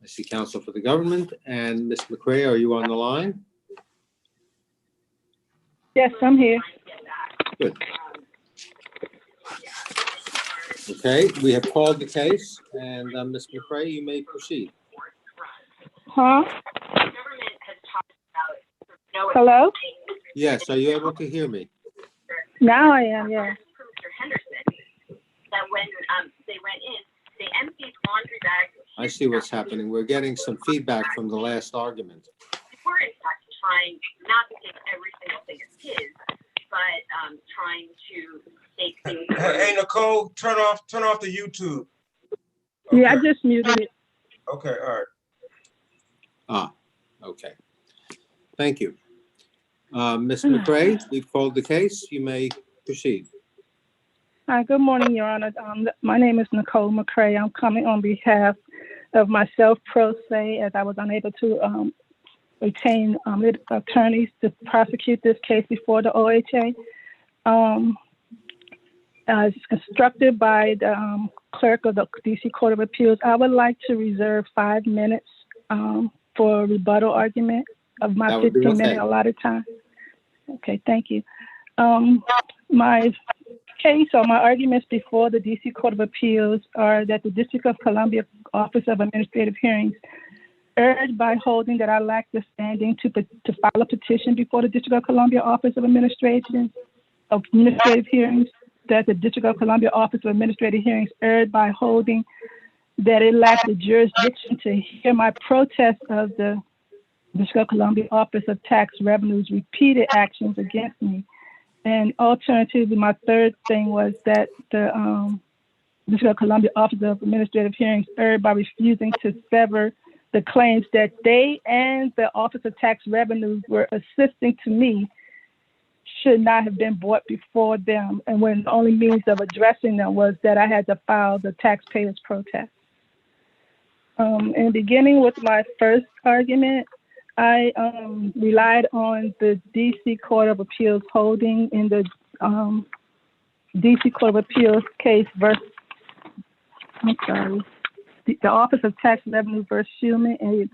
I see counsel for the government. And Ms. McCray, are you on the line? Yes, I'm here. Good. Okay, we have called the case, and Ms. McCray, you may proceed. Huh? Hello? Yes, are you able to hear me? Now I am, yeah. That when they went in, they emptied laundry bags. I see what's happening. We're getting some feedback from the last argument. They were in fact trying not to take every single thing as his, but trying to Hey, Nicole, turn off the YouTube. Yeah, I Okay. just muted it. Okay, all right. Okay. Thank you. Ms. McCray, we've called the case. You may proceed. Hi, good morning, Your Honor. My name is Nicole McCray. I'm coming on behalf of myself, pro se, as I was unable to retain attorneys to prosecute this case before the OHA. As instructed by the clerk of the DC Court of Appeals, I would like to reserve 5 minutes for rebuttal argument of my That would be 15-minute okay. allotted time. Okay, thank you. My case or my arguments before the DC Court of Appeals are that the District of Columbia Office of Administrative Hearings erred by holding that I lack the standing to file a petition before the District of Columbia Office of Administrative Hearings, that the District of Columbia Office of Administrative Hearings erred by holding that it lacked the jurisdiction to hear my protest of the District of Columbia Office of Tax Revenue's repeated actions against me. And alternatively, my third thing was that the District of Columbia Office of Administrative Hearings erred by refusing to sever the claims that they and the Office of Tax Revenue were assisting to me should not have been brought before them, and when the only means of addressing them was that I had to file the taxpayers' protest. And beginning with my first argument, I relied on the DC Court of Appeals holding in the DC Court of Appeals case versus, the Office of Tax Revenue versus Schuman, and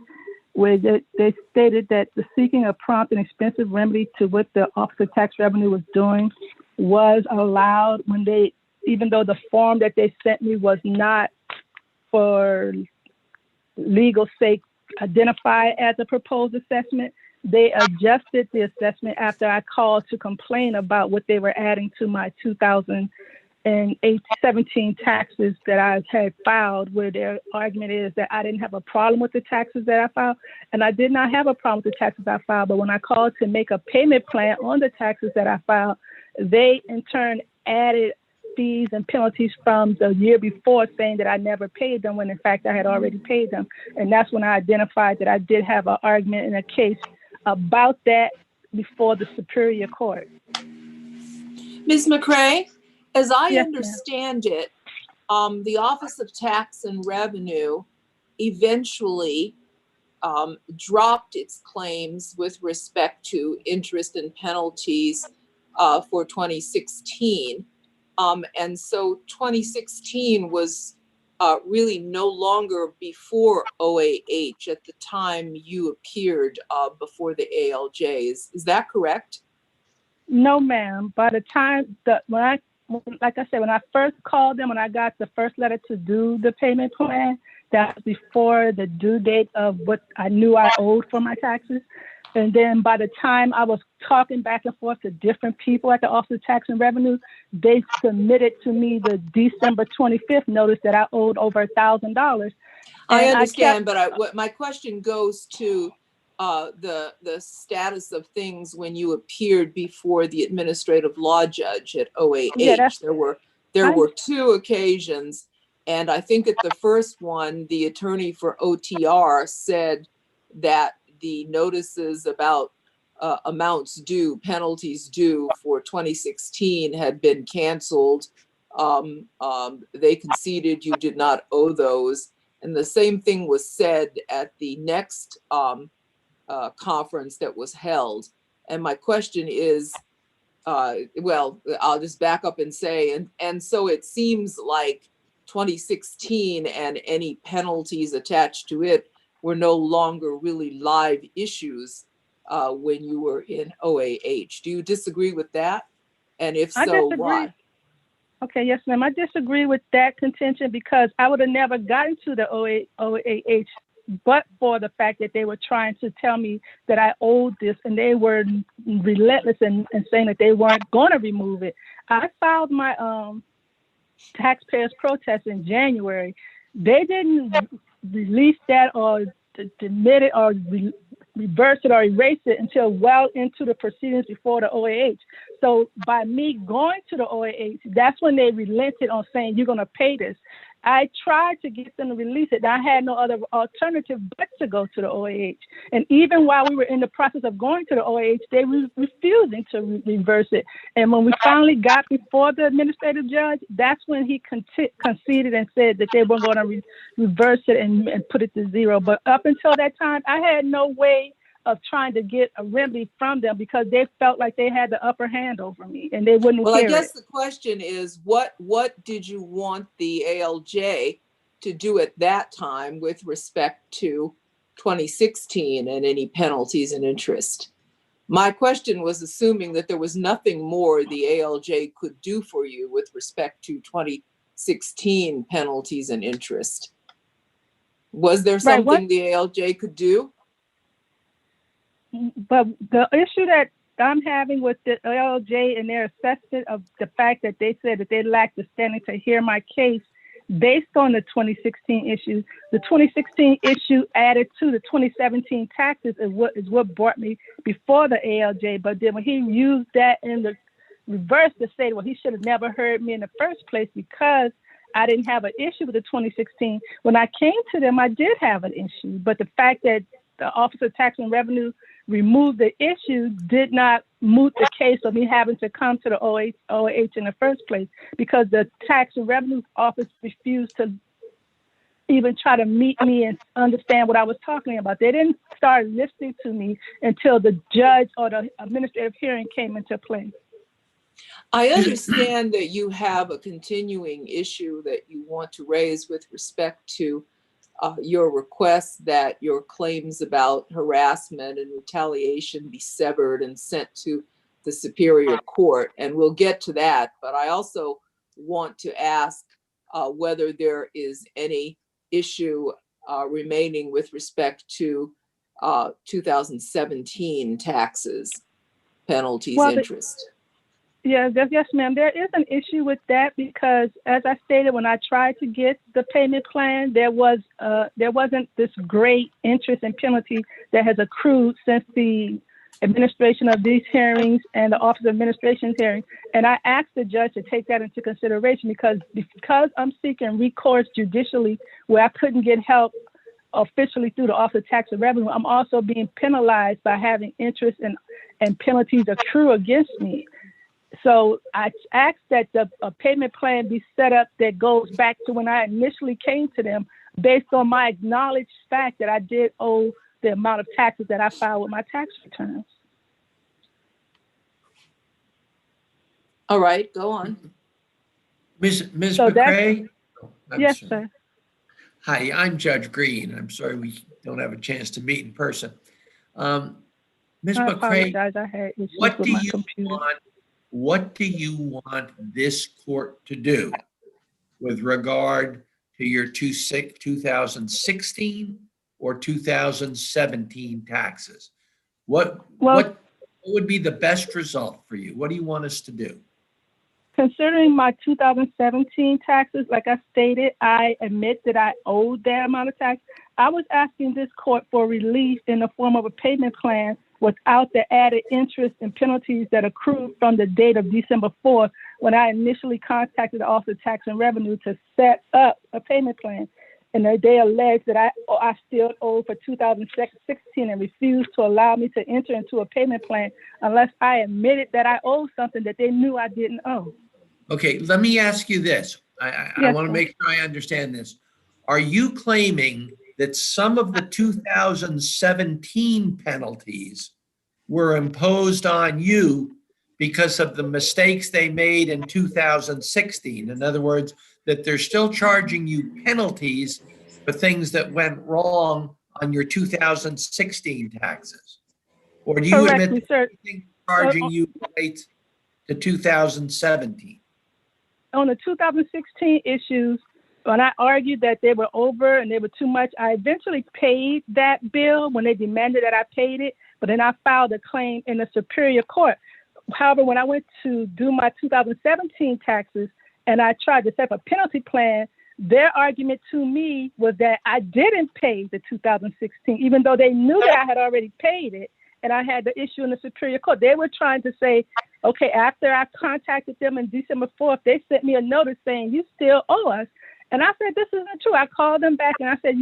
where they stated that the seeking a prompt and expensive remedy to what the Office of Tax Revenue was doing was allowed when even though the form that they sent me was not for legal sake identified as a proposed assessment, they adjusted the assessment after I called to complain about what they were adding to my 2017 taxes that I had filed, where their argument is that I didn't have a problem with the taxes that I filed. And I did not have a problem with the taxes I filed, but when I called to make a payment plan on the taxes that I filed, they in turn added fees and penalties from the year before, saying that I never paid them, when in fact I had already paid them. And that's when I identified that I did have an argument in a case about that before the Superior Court. Ms. McCray, as I Yes, ma'am. understand it, the Office of Tax and Revenue eventually dropped its claims with respect to interest and penalties for 2016. And so 2016 was really no longer before OAH at the time you appeared before the ALJs. Is that correct? No, ma'am. By the time when I first called them, when I got the first letter to do the payment plan, that was before the due date of what I knew I owed for my taxes. And then by the time I was talking back and forth to different people at the Office of Tax and Revenue, they submitted to me the December 25th notice that I owed over $1,000. I understand, but my question goes to the status of things when you appeared before the administrative law judge at OAH. Yeah, there were two occasions, and I think at the first one, the attorney for OTR said that the notices about amounts due, penalties due for 2016 had been canceled. They conceded you did not owe those. And the same thing was said at the next conference that was held. And my question is, well, I'll just back up and say, and so it seems like 2016 and any penalties attached to it were no longer really live issues when you were in OAH. Do you disagree with that? And if so, why? Okay, yes, ma'am. I disagree with that contention because I would have never gotten to the OAH but for the fact that they were trying to tell me that I owed this, and they were relentless in saying that they weren't going to remove it. I filed my taxpayers protest in January. They didn't release that or admit it or reverse it or erase it until well into the proceedings before the OAH. So by me going to the OAH, that's when they relented on saying, you're going to pay this. I tried to get them to release it. I had no other alternative but to go to the OAH. And even while we were in the process of going to the OAH, they were refusing to reverse it. And when we finally got before the administrative judge, that's when he conceded and said that they were going to reverse it and put it to zero. But up until that time, I had no way of trying to get a remedy from them because they felt like they had the upper hand over me and they wouldn't Well, I hear guess it. the question is, what did you want the ALJ to do at that time with respect to 2016 and any penalties and interest? My question was assuming that there was nothing more the ALJ could do for you with respect to 2016 penalties and interest. Was there something the ALJ could do? But the issue that I'm having with the ALJ and their assessment of the fact that they said that they lacked the standing to hear my case based on the 2016 issue, the 2016 issue added to the 2017 taxes is what brought me before the ALJ. But then when he used that in the reverse to say, well, he should have never heard me in the first place because I didn't have an issue with the 2016. When I came to them, I did have an issue. But the fact that the Office of Tax and Revenue removed the issue did not moot the case of me having to come to the OAH in the first place because the Tax and Revenue Office refused to even try to meet me and understand what I was talking about. They didn't start listening to me until the judge or the administrative hearing came into play. I understand that you have a continuing issue that you want to raise with respect to your request that your claims about harassment and retaliation be severed and sent to the Superior Court, and we'll get to that. But I also want to ask whether there is any issue remaining with respect to 2017 taxes, penalties, interest. Yes, ma'am. There is an issue with that because, as I stated, when I tried to get the payment plan, there wasn't this great interest and penalty that has accrued since the administration of these hearings and the Office of Administration's hearing. And I asked the judge to take that into consideration because I'm seeking recourse judicially where I couldn't get help officially through the Office of Tax and Revenue. I'm also being penalized by having interest and penalties accrue against me. So I asked that a payment plan be set up that goes back to when I initially came to them based on my acknowledged fact that I did owe the amount of taxes that I filed with my tax returns. All right, go on. Ms. McCray? Yes, sir. Hi, I'm Judge Green. I'm sorry we don't have a chance to meet in person. Ms. I McCray, apologize. I had issues with my computer. What do you want this court to do with regard to your 2016 or 2017 taxes? What would be the best result for you? What do you want us to do? Considering my 2017 taxes, like I stated, I admit that I owed that amount of tax. I was asking this court for relief in the form of a payment plan without the added interest and penalties that accrued from the date of December 4th, when I initially contacted the Office of Tax and Revenue to set up a payment plan. And they alleged that I still owe for 2016 and refused to allow me to enter into a payment plan unless I admitted that I owed something that they knew I didn't owe. Okay, let me ask you this. I want to make sure I understand this. Are you claiming that some of the 2017 penalties were imposed on you because of the mistakes they made in 2016? In other words, that they're still charging you penalties for things that went wrong on your 2016 taxes? Or do you admit that everything charging you relates to 2017? On the 2016 issues, when I argued that they were over and they were too much, I eventually paid that bill when they demanded that I paid it, but then I filed a claim in the Superior Court. However, when I went to do my 2017 taxes and I tried to set up a penalty plan, their argument to me was that I didn't pay the 2016, even though they knew that I had already paid it and I had the issue in the Superior Court. They were trying to say, okay, after I contacted them on December 4th, they sent me a notice saying, you still owe us. And I said, this isn't true. I called them back and I said,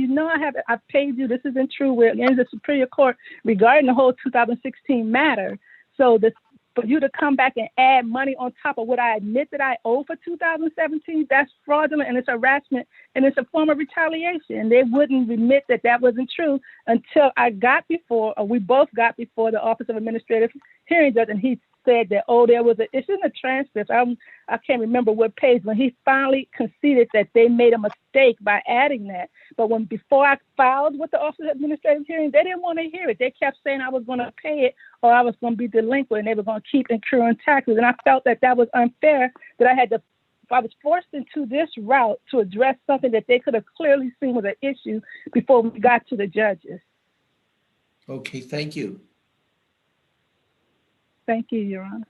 I've paid you. This isn't true. We're in the Superior Court regarding the whole 2016 matter. So for you to come back and add money on top of what I admit that I owe for 2017, that's fraudulent and it's harassment and it's a form of retaliation. And they wouldn't admit that that wasn't true until we both got before the Office of Administrative Hearing Judge, and he said that, it's in the transcript. I can't remember what page, when he finally conceded that they made a mistake by adding that. But before I filed with the Office of Administrative Hearing, they didn't want to hear it. They kept saying I was going to pay it or I was going to be delinquent and they were going to keep incurring taxes. And I felt that was unfair, that I was forced into this route to address something that they could have clearly seen was an issue before we got to the judges. Okay, thank you. Thank you, Your Honor.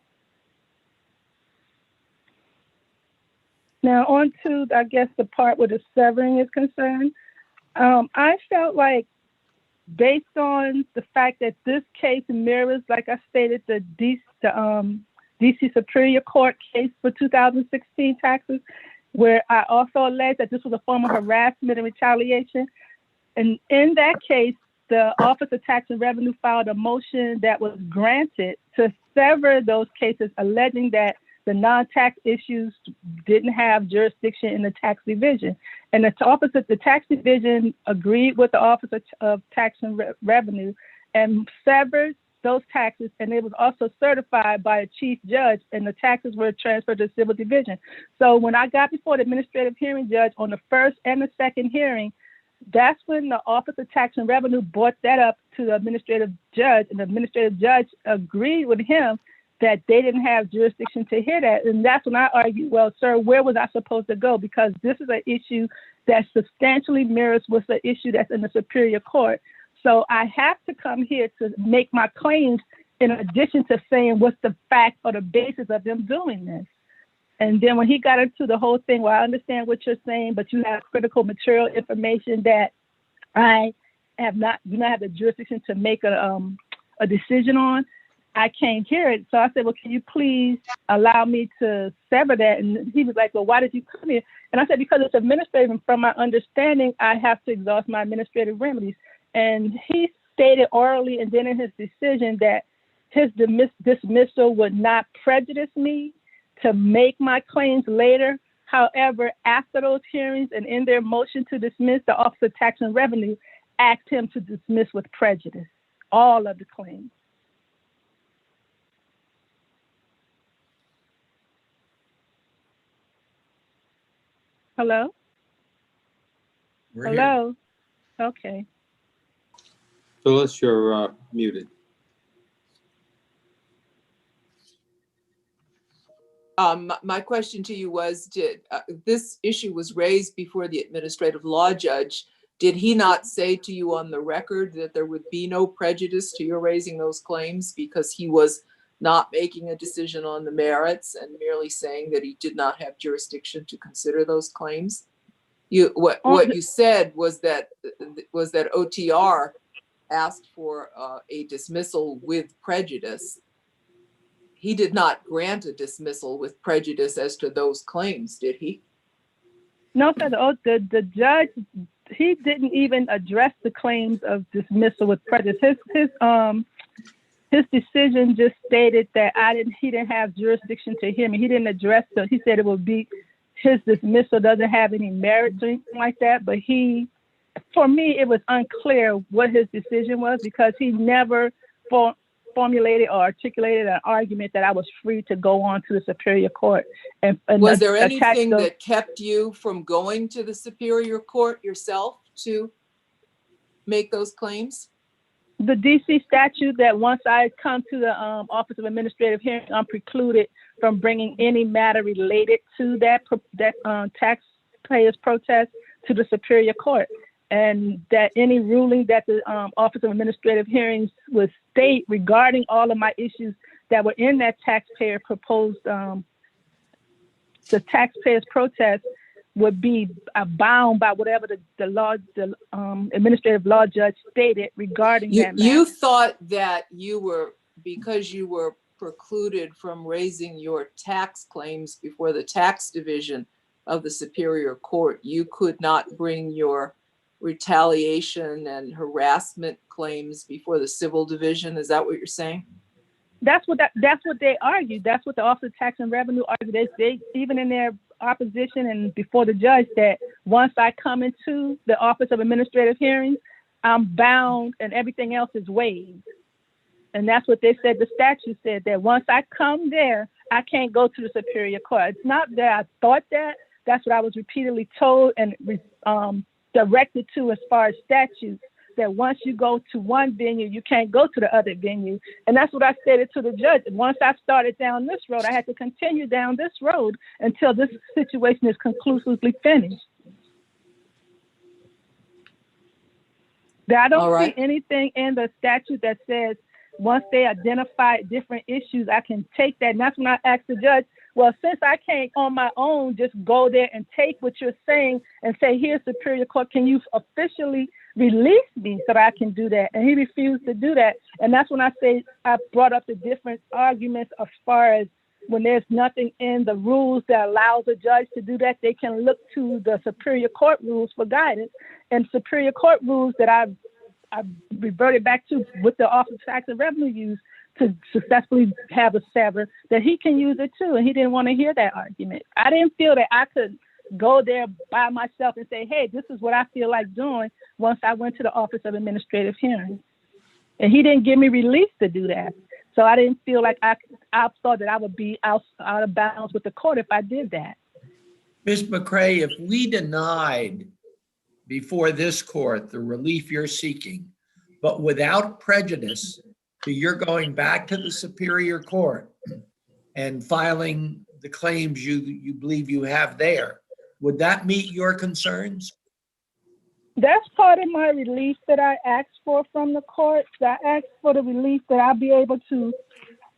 Now on to, I guess, the part where the severing is concerned. I felt like, based on the fact that this case mirrors, like I stated, the DC Superior Court case for 2016 taxes, where I also alleged that this was a form of harassment and retaliation. And in that case, the Office of Tax and Revenue filed a motion that was granted to sever those cases, alleging that the non-tax issues didn't have jurisdiction in the tax division. And the tax division agreed with the Office of Tax and Revenue and severed those taxes, and it was also certified by a chief judge, and the taxes were transferred to the civil division. So when I got before the administrative hearing judge on the first and the second hearing, that's when the Office of Tax and Revenue brought that up to the administrative judge, and the administrative judge agreed with him that they didn't have jurisdiction to hear that. And that's when I argued, well, sir, where was I supposed to go? Because this is an issue that substantially mirrors what's the issue that's in the Superior Court. So I have to come here to make my claims in addition to saying what's the fact or the basis of them doing this. And then when he got into the whole thing, well, I understand what you're saying, but you have critical material information that I have not, do not have the jurisdiction to make a decision on. I can't hear it. So I said, well, can you please allow me to sever that? And he was like, well, why did you come here? And I said, because it's administrative, and from my understanding, I have to exhaust my administrative remedies. And he stated orally and then in his decision that his dismissal would not prejudice me to make my claims later. However, after those hearings and in their motion to dismiss, the Office of Tax and Revenue asked him to dismiss with prejudice all of the claims. Hello? We're here. Hello? Okay. Phyllis, you're muted. My question to you was, did this issue was raised before the administrative law judge? Did he not say to you on the record that there would be no prejudice to your raising those claims because he was not making a decision on the merits and merely saying that he did not have jurisdiction to consider those claims? What you said was that OTR asked for a dismissal with prejudice. He did not grant a dismissal with prejudice as to those claims, did he? No, sir. The judge, he didn't even address the claims of dismissal with prejudice. His decision just stated that he didn't have jurisdiction to hear me. He didn't address it. He said it would be, his dismissal doesn't have any merit or anything like that. But for me, it was unclear what his decision was because he never formulated or articulated an argument that I was free to go on to the Superior Court. And was there anything that kept you from going to the Superior Court yourself to make those claims? The DC statute that once I come to the Office of Administrative Hearing, I'm precluded from bringing any matter related to that taxpayers protest to the Superior Court. And that any ruling that the Office of Administrative Hearings would state regarding all of my issues that were in that taxpayer proposed, the taxpayers protest would be bound by whatever the law, administrative law judge stated regarding that matter. You thought that because you were precluded from raising your tax claims before the tax division of the Superior Court, you could not bring your retaliation and harassment claims before the civil division. Is that what you're saying? That's what they argued. That's what the Office of Tax and Revenue argued. They even in their opposition and before the judge, that once I come into the Office of Administrative Hearings, I'm bound and everything else is waived. And that's what they said. The statute said that once I come there, I can't go to the Superior Court. It's not that I thought that. That's what I was repeatedly told and directed to as far as statutes, that once you go to one venue, you can't go to the other venue. And that's what I stated to the judge. Once I started down this road, I had to continue down this road until this situation is conclusively finished. I don't see anything in the statute that says once they identify different issues, I can take that. And that's when I asked the judge, well, since I can't on my own just go there and take what you're saying and say, here's Superior Court, can you officially release me so that I can do that? And he refused to do that. And that's when I brought up the different arguments as far as when there's nothing in the rules that allows a judge to do that, they can look to the Superior Court rules for guidance. And Superior Court rules that I've reverted back to with the Office of Tax and Revenue use to successfully have a sever, that he can use it too. And he didn't want to hear that argument. I didn't feel that I could go there by myself and say, hey, this is what I feel like doing once I went to the Office of Administrative Hearings. And he didn't give me release to do that. So I didn't feel like I thought that I would be out of bounds with the court if I did that. Ms. McCray, if we denied before this court the relief you're seeking, but without prejudice to your going back to the Superior Court and filing the claims you believe you have there, would that meet your concerns? That's part of my relief that I asked for from the court. I asked for the relief that I'll be able to,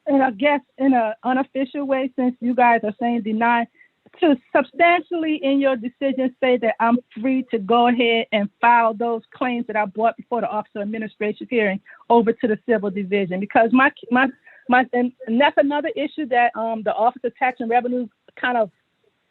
and I guess in an unofficial way, since you guys are saying deny, to substantially in your decision say that I'm free to go ahead and file those claims that I brought before the Office of Administrative Hearing over to the Civil Division. Because and that's another issue that the Office of Tax and Revenue kind of,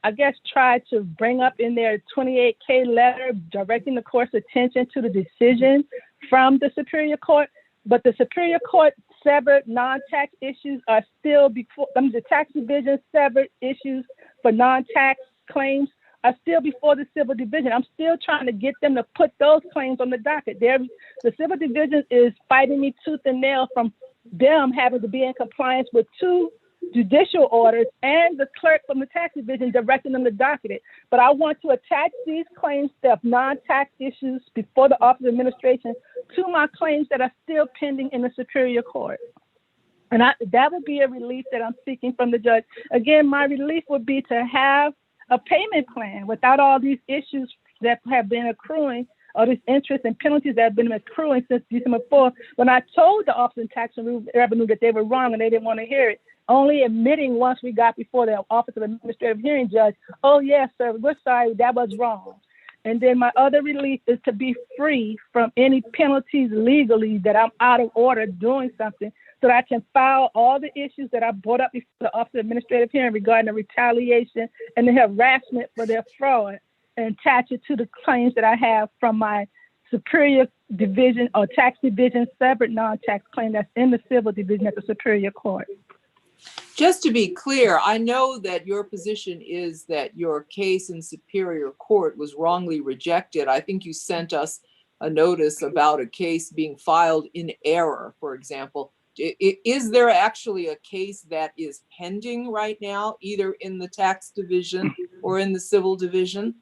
I guess, tried to bring up in their 28K letter directing the court's attention to the decision from the Superior Court. But the Superior Court severed non-tax issues are still before, the tax division severed issues for non-tax claims are still before the Civil Division. I'm still trying to get them to put those claims on the docket. The Civil Division is fighting me tooth and nail from them having to be in compliance with 2 judicial orders and the clerk from the tax division directing them to docket it. But I want to attach these claims of non-tax issues before the Office of Administration to my claims that are still pending in the Superior Court. And that would be a relief that I'm seeking from the judge. Again, my relief would be to have a payment plan without all these issues that have been accruing, or this interest and penalties that have been accruing since December 4th. When I told the Office of Tax and Revenue that they were wrong and they didn't want to hear it, only admitting once we got before the Office of Administrative Hearing judge, oh yes, sir, we're sorry, that was wrong. And then my other relief is to be free from any penalties legally that I'm out of order doing something, so that I can file all the issues that I brought up before the Office of Administrative Hearing regarding the retaliation and the harassment for their fraud, and attach it to the claims that I have from my Superior Division or Tax Division separate non-tax claim that's in the Civil Division at the Superior Court. Just to be clear, I know that your position is that your case in Superior Court was wrongly rejected. I think you sent us a notice about a case being filed in error, for example. Is there actually a case that is pending right now, either in the Tax Division or in the Civil Division?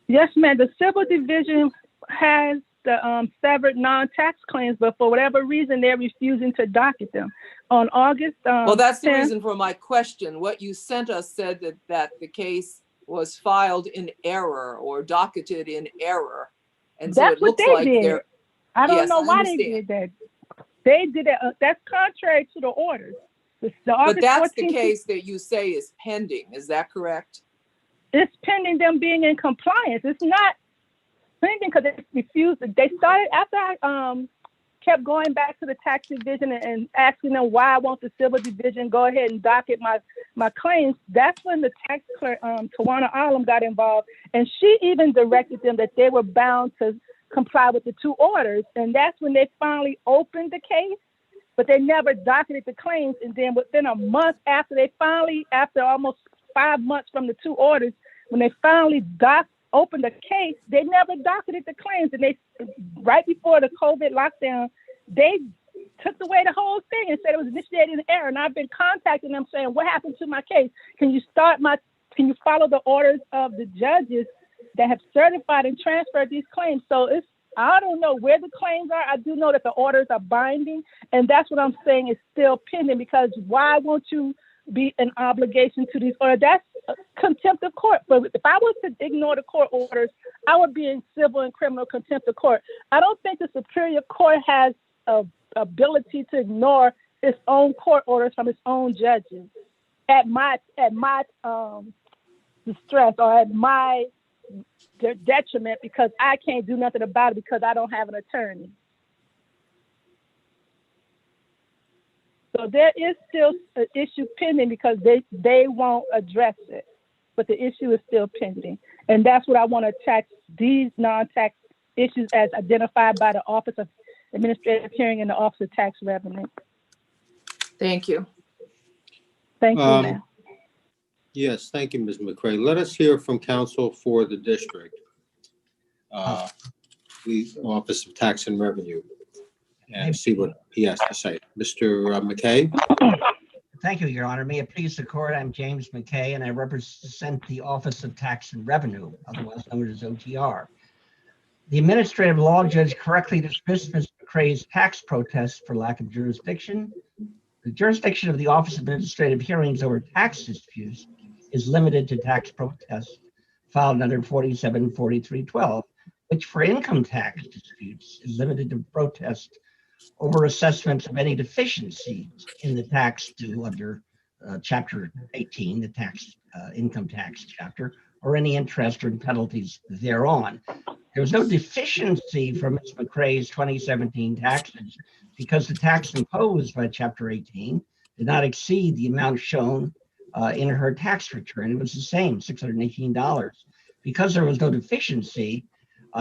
Yes, ma'am. The Civil Division has the severed non-tax claims, but for whatever reason, they're refusing to docket them. On August well, that's the 10th, reason for my question. What you sent us said that the case was filed in error or docketed in error. And so that's it looks what they like did. they're... I don't Yes, know I why they understand. did that. They did it. That's contrary to the orders. The But August that's the 14th case that you say is pending. Is that correct? it's pending them being in compliance. It's not pending because they refused. They started after I kept going back to the tax division and asking them why won't the civil division go ahead and docket my claims. That's when the tax clerk, Tawana Alam, got involved, and she even directed them that they were bound to comply with the 2 orders. And that's when they finally opened the case, but they never docketed the claims. And then within a month after after almost 5 months from the 2 orders, when they finally opened the case, they never docketed the claims. And they, right before the COVID lockdown, they took away the whole thing and said it was initiated in error. And I've been contacting them saying, what happened to my case? Can you follow the orders of the judges that have certified and transferred these claims? So I don't know where the claims are. I do know that the orders are binding, and that's what I'm saying is still pending, because why won't you be an obligation to these orders? That's contempt of court. But if I was to ignore the court orders, I would be in civil and criminal contempt of court. I don't think the Superior Court has a ability to ignore its own court orders from its own judges at my distress or at my detriment, because I can't do nothing about it because I don't have an attorney. So there is still an issue pending because they won't address it, but the issue is still pending. And that's what I want to tax these non-tax issues as identified by the Office of Administrative Hearing and the Office of Tax Revenue. Thank you. Thank you, ma'am. Yes, thank you, Ms. McCray. Let us hear from counsel for the district, the Office of Tax and Revenue, and see what he has to say. Mr. McKay? Thank you, Your Honor. May it please the court, I'm James McKay, and I represent the Office of Tax and Revenue, otherwise known as OTR. The administrative law judge correctly dismissed Ms. McCray's tax protest for lack of jurisdiction. The jurisdiction of the Office of Administrative Hearings over tax disputes is limited to tax protests filed under 474312, which for income tax disputes is limited to protest over assessments of any deficiencies in the tax due under Chapter 18, the income tax chapter, or any interest or penalties thereon. There was no deficiency from Ms. McCray's 2017 taxes because the tax imposed by Chapter 18 did not exceed the amount shown in her tax return. It was the same, $618. Because there was no deficiency,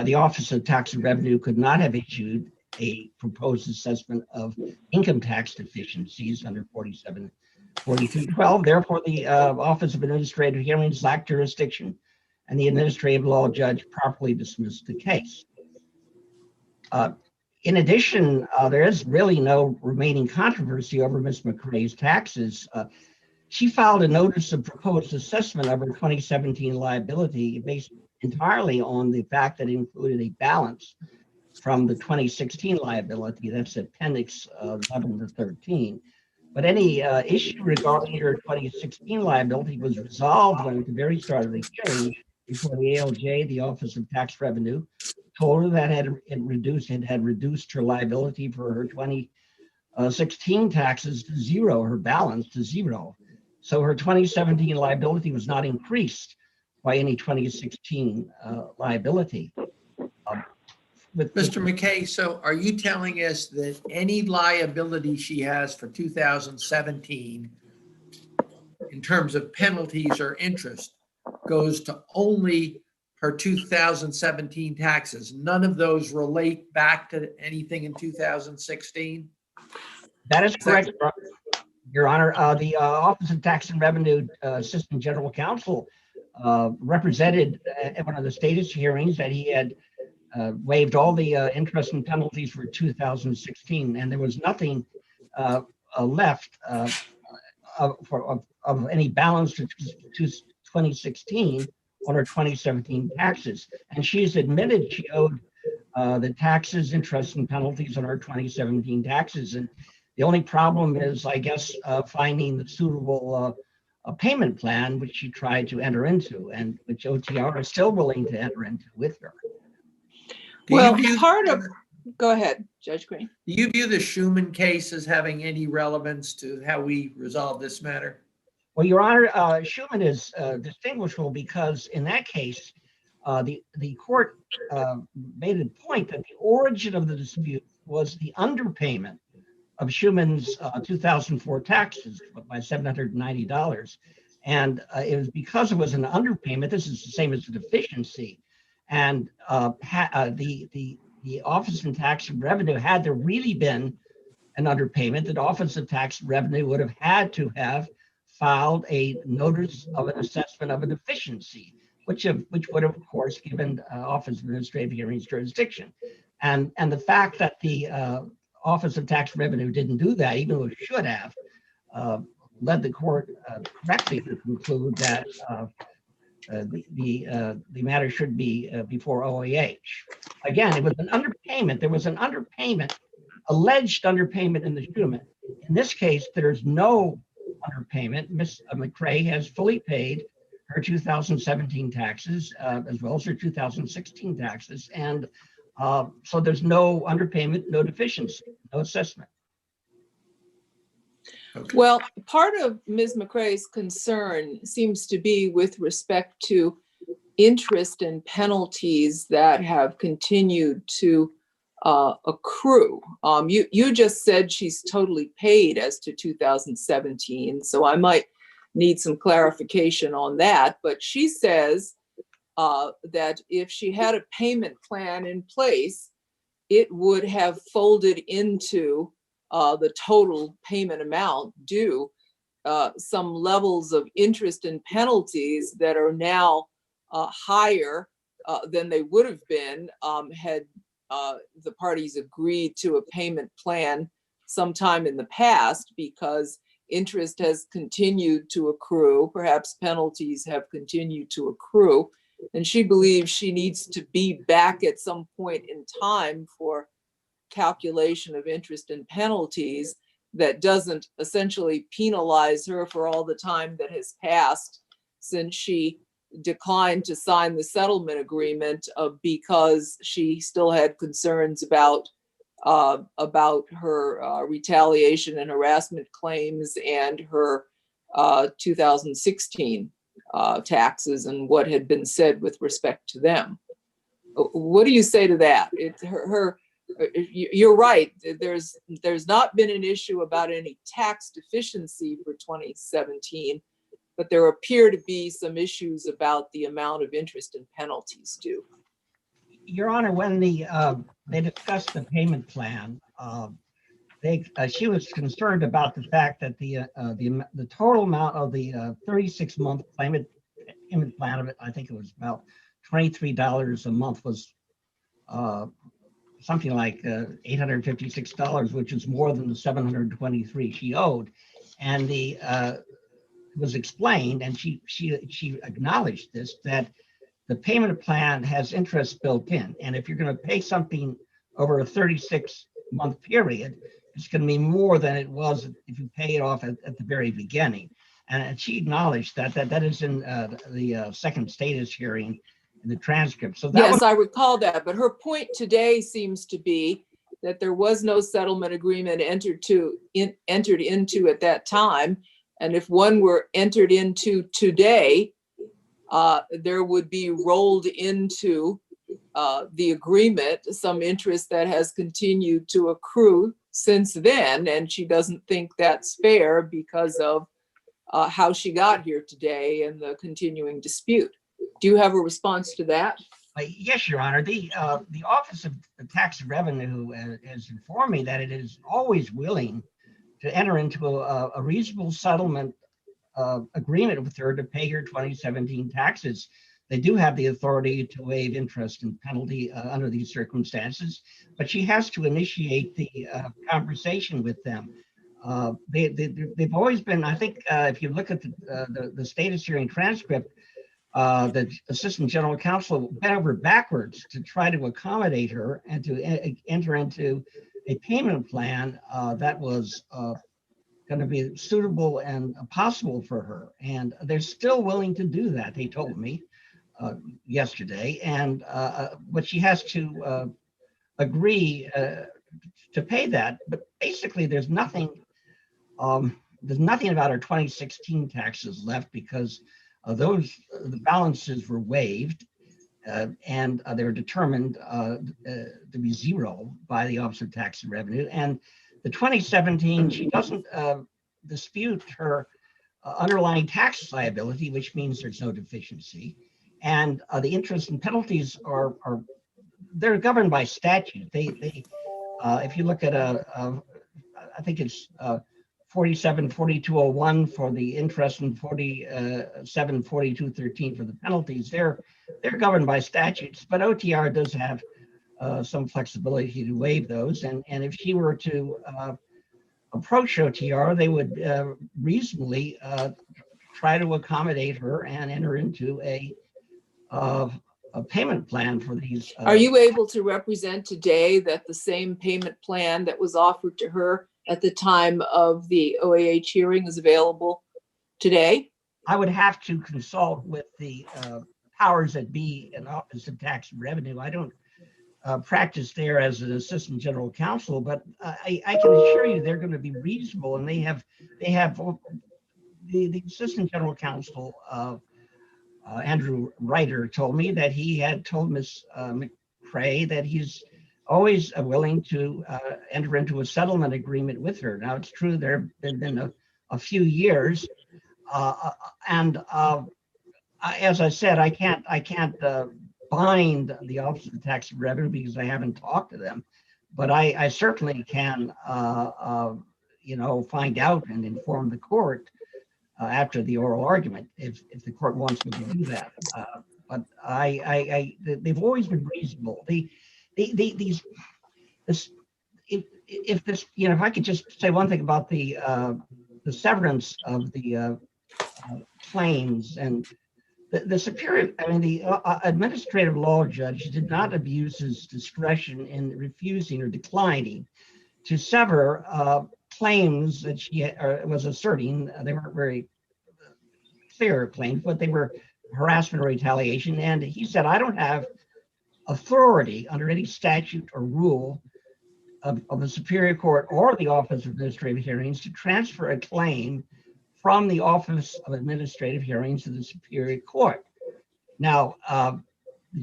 the Office of Tax and Revenue could not have issued a proposed assessment of income tax deficiencies under 474312. Therefore, the Office of Administrative Hearings lacked jurisdiction, and the administrative law judge properly dismissed the case. In addition, there is really no remaining controversy over Ms. McCray's taxes. She filed a notice of proposed assessment of her 2017 liability based entirely on the fact that it included a balance from the 2016 liability. That's Appendix 11 to 13. But any issue regarding her 2016 liability was resolved when at the very start of the hearing before the ALJ, the Office of Tax Revenue, told her that it had reduced her liability for her 2016 taxes to zero, her balance to zero. So her 2017 liability was not increased by any 2016 liability. Mr. McKay, so are you telling us that any liability she has for 2017 in terms of penalties or interest goes to only her 2017 taxes? None of those relate back to anything in 2016? That is correct, Your Honor. The Office of Tax and Revenue Assistant General Counsel represented at one of the status hearings that he had waived all the interest and penalties for 2016, and there was nothing left of any balance to 2016 on her 2017 taxes. And she's admitted she owed the taxes, interest, and penalties on her 2017 taxes. And the only problem is, I guess, finding the suitable payment plan, which she tried to enter into, and which OTR is still willing to enter into with her. Well, go ahead, Judge Green. Do you view the Schuman case as having any relevance to how we resolve this matter? Well, Your Honor, Schumann is distinguishable because in that case, the court made a point that the origin of the dispute was the underpayment of Schumann's 2004 taxes by $790. And it was because it was an underpayment. This is the same as a deficiency. And the Office of Tax and Revenue, had there really been an underpayment, the Office of Tax and Revenue would have had to have filed a notice of an assessment of a deficiency, which would have, of course, given Office of Administrative Hearings jurisdiction. And the fact that the Office of Tax and Revenue didn't do that, even though it should have, led the court correctly to conclude that the matter should be before OAH. Again, it was an underpayment. There was an underpayment, alleged underpayment in the Schumann. In this case, there's no underpayment. Ms. McCray has fully paid her 2017 taxes as well as her 2016 taxes. And so there's no underpayment, no deficiency, no assessment. Okay. Well, part of Ms. McCrae's concern seems to be with respect to interest and penalties that have continued to accrue. You just said she's totally paid as to 2017, so I might need some clarification on that. But she says that if she had a payment plan in place, it would have folded into the total payment amount due some levels of interest and penalties that are now higher than they would have been had the parties agreed to a payment plan sometime in the past, because interest has continued to accrue, perhaps penalties have continued to accrue, and she believes she needs to be back at some point in time for calculation of interest and penalties that doesn't essentially penalize her for all the time that has passed since she declined to sign the settlement agreement because she still had concerns about her retaliation and harassment claims and her 2016 taxes and what had been said with respect to them. What do you say to that? You're right. There's not been an issue about any tax deficiency for 2017, but there appear to be some issues about the amount of interest and penalties due. Your Honor, when they discussed the payment plan, she was concerned about the fact that the total amount of the 36-month payment plan of it, I think it was about $23 a month, was something like $856, which is more than the $723 she owed. And it was explained, and she acknowledged this, that the payment plan has interest built in. And if you're going to pay something over a 36-month period, it's going to be more than it was if you pay it off at the very beginning. And she acknowledged that is in the second status hearing in the transcript. So that yes, I recall that. But her point today seems to be that there was no settlement agreement entered into at that time. And if one were entered into today, there would be rolled into the agreement some interest that has continued to accrue since then. And she doesn't think that's fair because of how she got here today and the continuing dispute. Do you have a response to that? Yes, Your Honor. The Office of Tax and Revenue has informed me that it is always willing to enter into a reasonable settlement agreement with her to pay her 2017 taxes. They do have the authority to waive interest and penalty under these circumstances, but she has to initiate the conversation with them. They've always been, I think, if you look at the status hearing transcript, the Assistant General Counsel bent over backwards to try to accommodate her and to enter into a payment plan that was going to be suitable and possible for her. And they're still willing to do that, they told me yesterday. And but she has to agree to pay that. But basically, there's nothing there's nothing about her 2016 taxes left because the balances were waived and they were determined to be zero by the Office of Tax and Revenue. And the 2017, she doesn't dispute her underlying tax liability, which means there's no deficiency. And the interest and penalties they're governed by statute. If you look at I think it's 474201 for the interest and 474213 for the penalties, they're governed by statutes, but OTR does have some flexibility to waive those. And if she were to approach OTR, they would reasonably try to accommodate her and enter into a payment plan for these. Are you able to represent today that the same payment plan that was offered to her at the time of the OAH hearing is available today? I would have to consult with the powers that be in Office of Tax and Revenue. I don't practice there as an assistant general counsel, but I can assure you they're going to be reasonable, and they have the assistant general counsel Andrew Ryder told me that he had told Ms. McCray that he's always willing to enter into a settlement agreement with her. Now, it's true there have been a few years, and as I said, I can't bind the Office of Tax and Revenue because I haven't talked to them, but I certainly can, find out and inform the court after the oral argument if the court wants me to do that. But they've always been reasonable. If I could just say one thing about the severance of the claims and the superior, the administrative law judge did not abuse his discretion in refusing or declining to sever claims that she was asserting. They weren't very clear claims, but they were harassment or retaliation. And he said, I don't have authority under any statute or rule of the Superior Court or the Office of Administrative Hearings to transfer a claim from the Office of Administrative Hearings to the Superior Court. Now,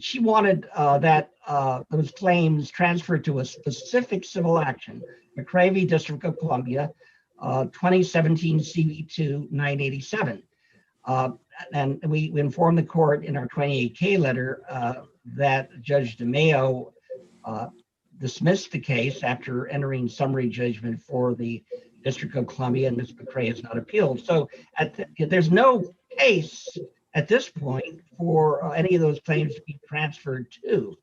she wanted those claims transferred to a specific civil action, McCray v. District of Columbia, 2017 CV2 987. And we informed the court in our 28K letter that Judge DeMayo dismissed the case after entering summary judgment for the District of Columbia, and Ms. McCray has not appealed. So there's no case at this point for any of those claims to be transferred to.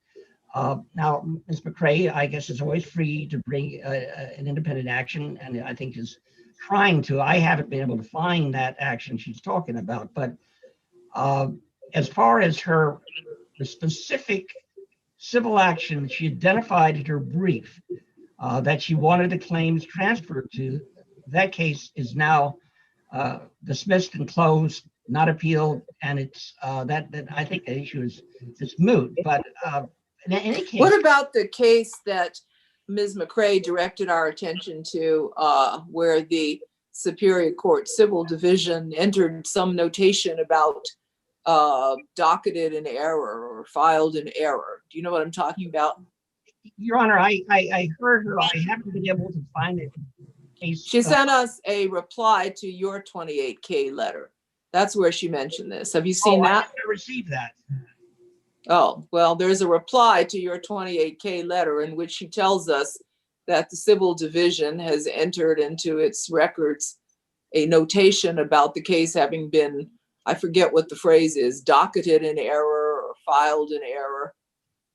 Now, Ms. McCray, I guess, is always free to bring an independent action, and I think is trying to. I haven't been able to find that action she's talking about, but as far as the specific civil action she identified in her brief that she wanted the claims transferred to, that case is now dismissed and closed, not appealed, and it's that I think the issue is moot. But in any case, what about the case that Ms. McCray directed our attention to, where the Superior Court Civil Division entered some notation about docketed in error or filed in error? Do you know what I'm talking about? Your Honor, I heard her. I haven't been able to find it. She sent us a reply to your 28K letter. That's where she mentioned this. Have you seen that? I received that. Oh, well, there's a reply to your 28K letter in which she tells us that the Civil Division has entered into its records a notation about the case having been, I forget what the phrase is, docketed in error or filed in error.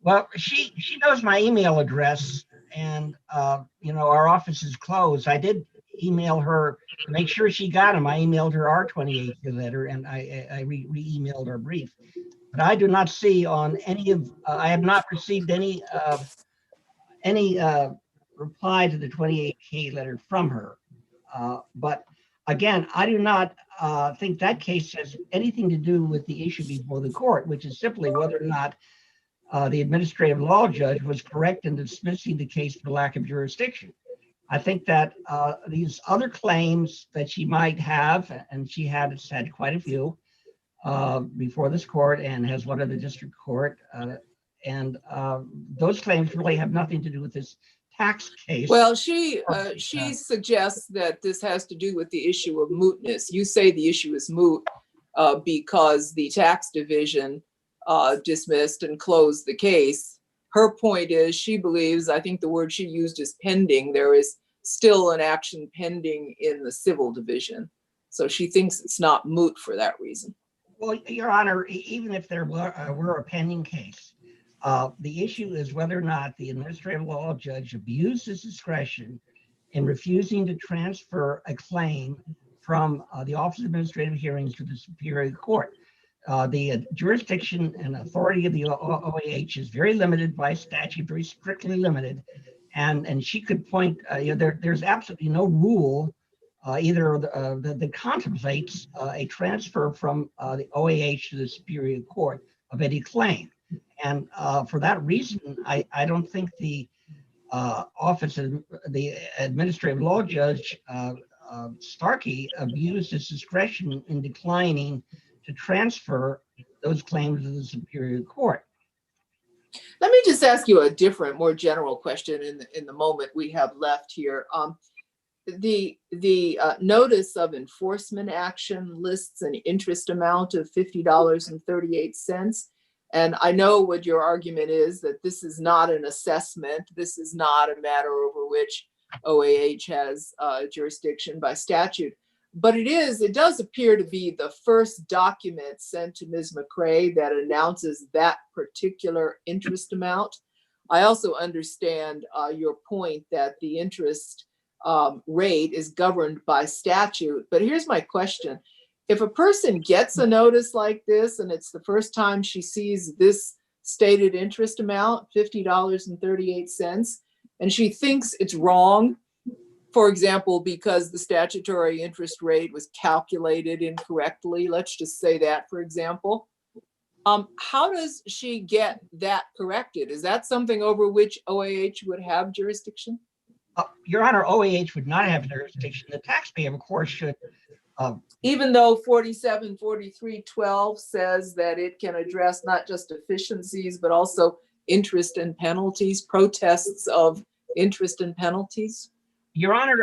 Well, she knows my email address, and our office is closed. I did email her to make sure she got them. I emailed her our 28K letter, and I re-emailed her brief. But I do not see on any of. I have not received any reply to the 28K letter from her. But again, I do not think that case has anything to do with the issue before the court, which is simply whether or not the administrative law judge was correct in dismissing the case for lack of jurisdiction. I think that these other claims that she might have, and she had said quite a few before this court and has one at the district court, and those claims really have nothing to do with this tax case. Well, she suggests that this has to do with the issue of mootness. You say the issue is moot because the tax division dismissed and closed the case. Her point is she believes, I think the word she used is pending. There is still an action pending in the civil division. So she thinks it's not moot for that reason. Well, Your Honor, even if there were a pending case, the issue is whether or not the administrative law judge abused his discretion in refusing to transfer a claim from the Office of Administrative Hearings to the Superior Court. The jurisdiction and authority of the OAH is very limited by statute, very strictly limited. And she could point, there's absolutely no rule either that contemplates a transfer from the OAH to the Superior Court of any claim. And for that reason, I don't think the Office of the Administrative Law Judge, Starkey, abused his discretion in declining to transfer those claims to the Superior Court. Let me just ask you a different, more general question in the moment we have left here. The notice of enforcement action lists an interest amount of $50.38. And I know what your argument is, that this is not an assessment. This is not a matter over which OAH has jurisdiction by statute. But it does appear to be the first document sent to Ms. McCray that announces that particular interest amount. I also understand your point that the interest rate is governed by statute. But here's my question. If a person gets a notice like this, and it's the first time she sees this stated interest amount, $50.38, and she thinks it's wrong, for example, because the statutory interest rate was calculated incorrectly, let's just say that, for example, how does she get that corrected? Is that something over which OAH would have jurisdiction? Your Honor, OAH would not have jurisdiction. The taxpayer, of course, should. Even though 474312 says that it can address not just deficiencies, but also interest and penalties, protests of interest and penalties? Your Honor,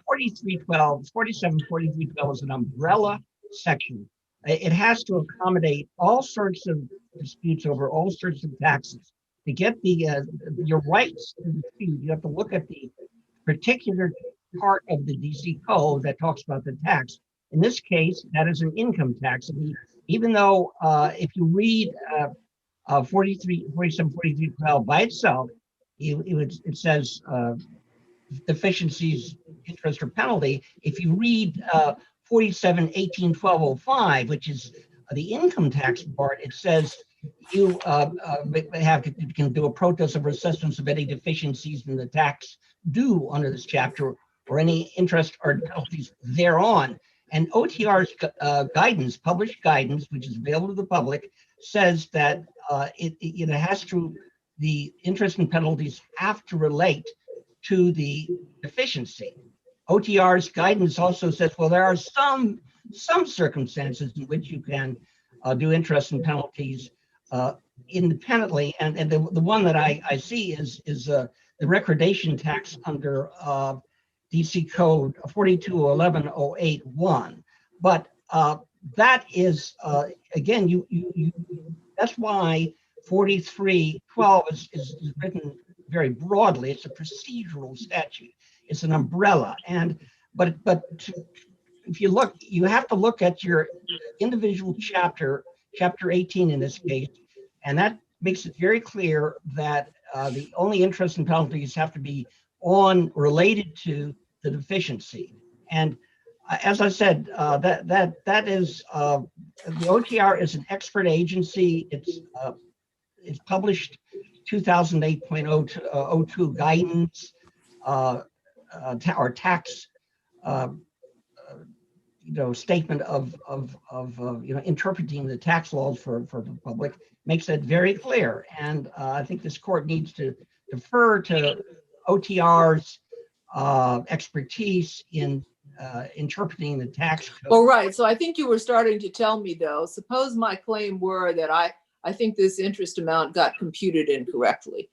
474312 is an umbrella section. It has to accommodate all sorts of disputes over all sorts of taxes. To get your rights to dispute, you have to look at the particular part of the DC code that talks about the tax. In this case, that is an income tax. Even though if you read 474312 by itself, it says deficiencies, interest, or penalty. If you read 47181205, which is the income tax part, it says you can do a protest of assessments of any deficiencies in the tax due under this chapter or any interest or penalties thereon. And OTR's guidance, published guidance, which is available to the public, says that it has to, the interest and penalties have to relate to the deficiency. OTR's guidance also says, well, there are some circumstances in which you can do interest and penalties independently. And the one that I see is the recordation tax under DC code 4211081. But that is, again, that's why 4312 is written very broadly. It's a procedural statute. It's an umbrella. But if you look, you have to look at your individual chapter 18 in this case, and that makes it very clear that the only interest and penalties have to be related to the deficiency. And as I said, that is the OTR is an expert agency. It's published 2008.02 guidance or tax statement of interpreting the tax laws for the public, makes that very clear. And I think this court needs to defer to OTR's expertise in interpreting the tax code. Oh, right. So I think you were starting to tell me though, suppose my claim were that I think this interest amount got computed incorrectly.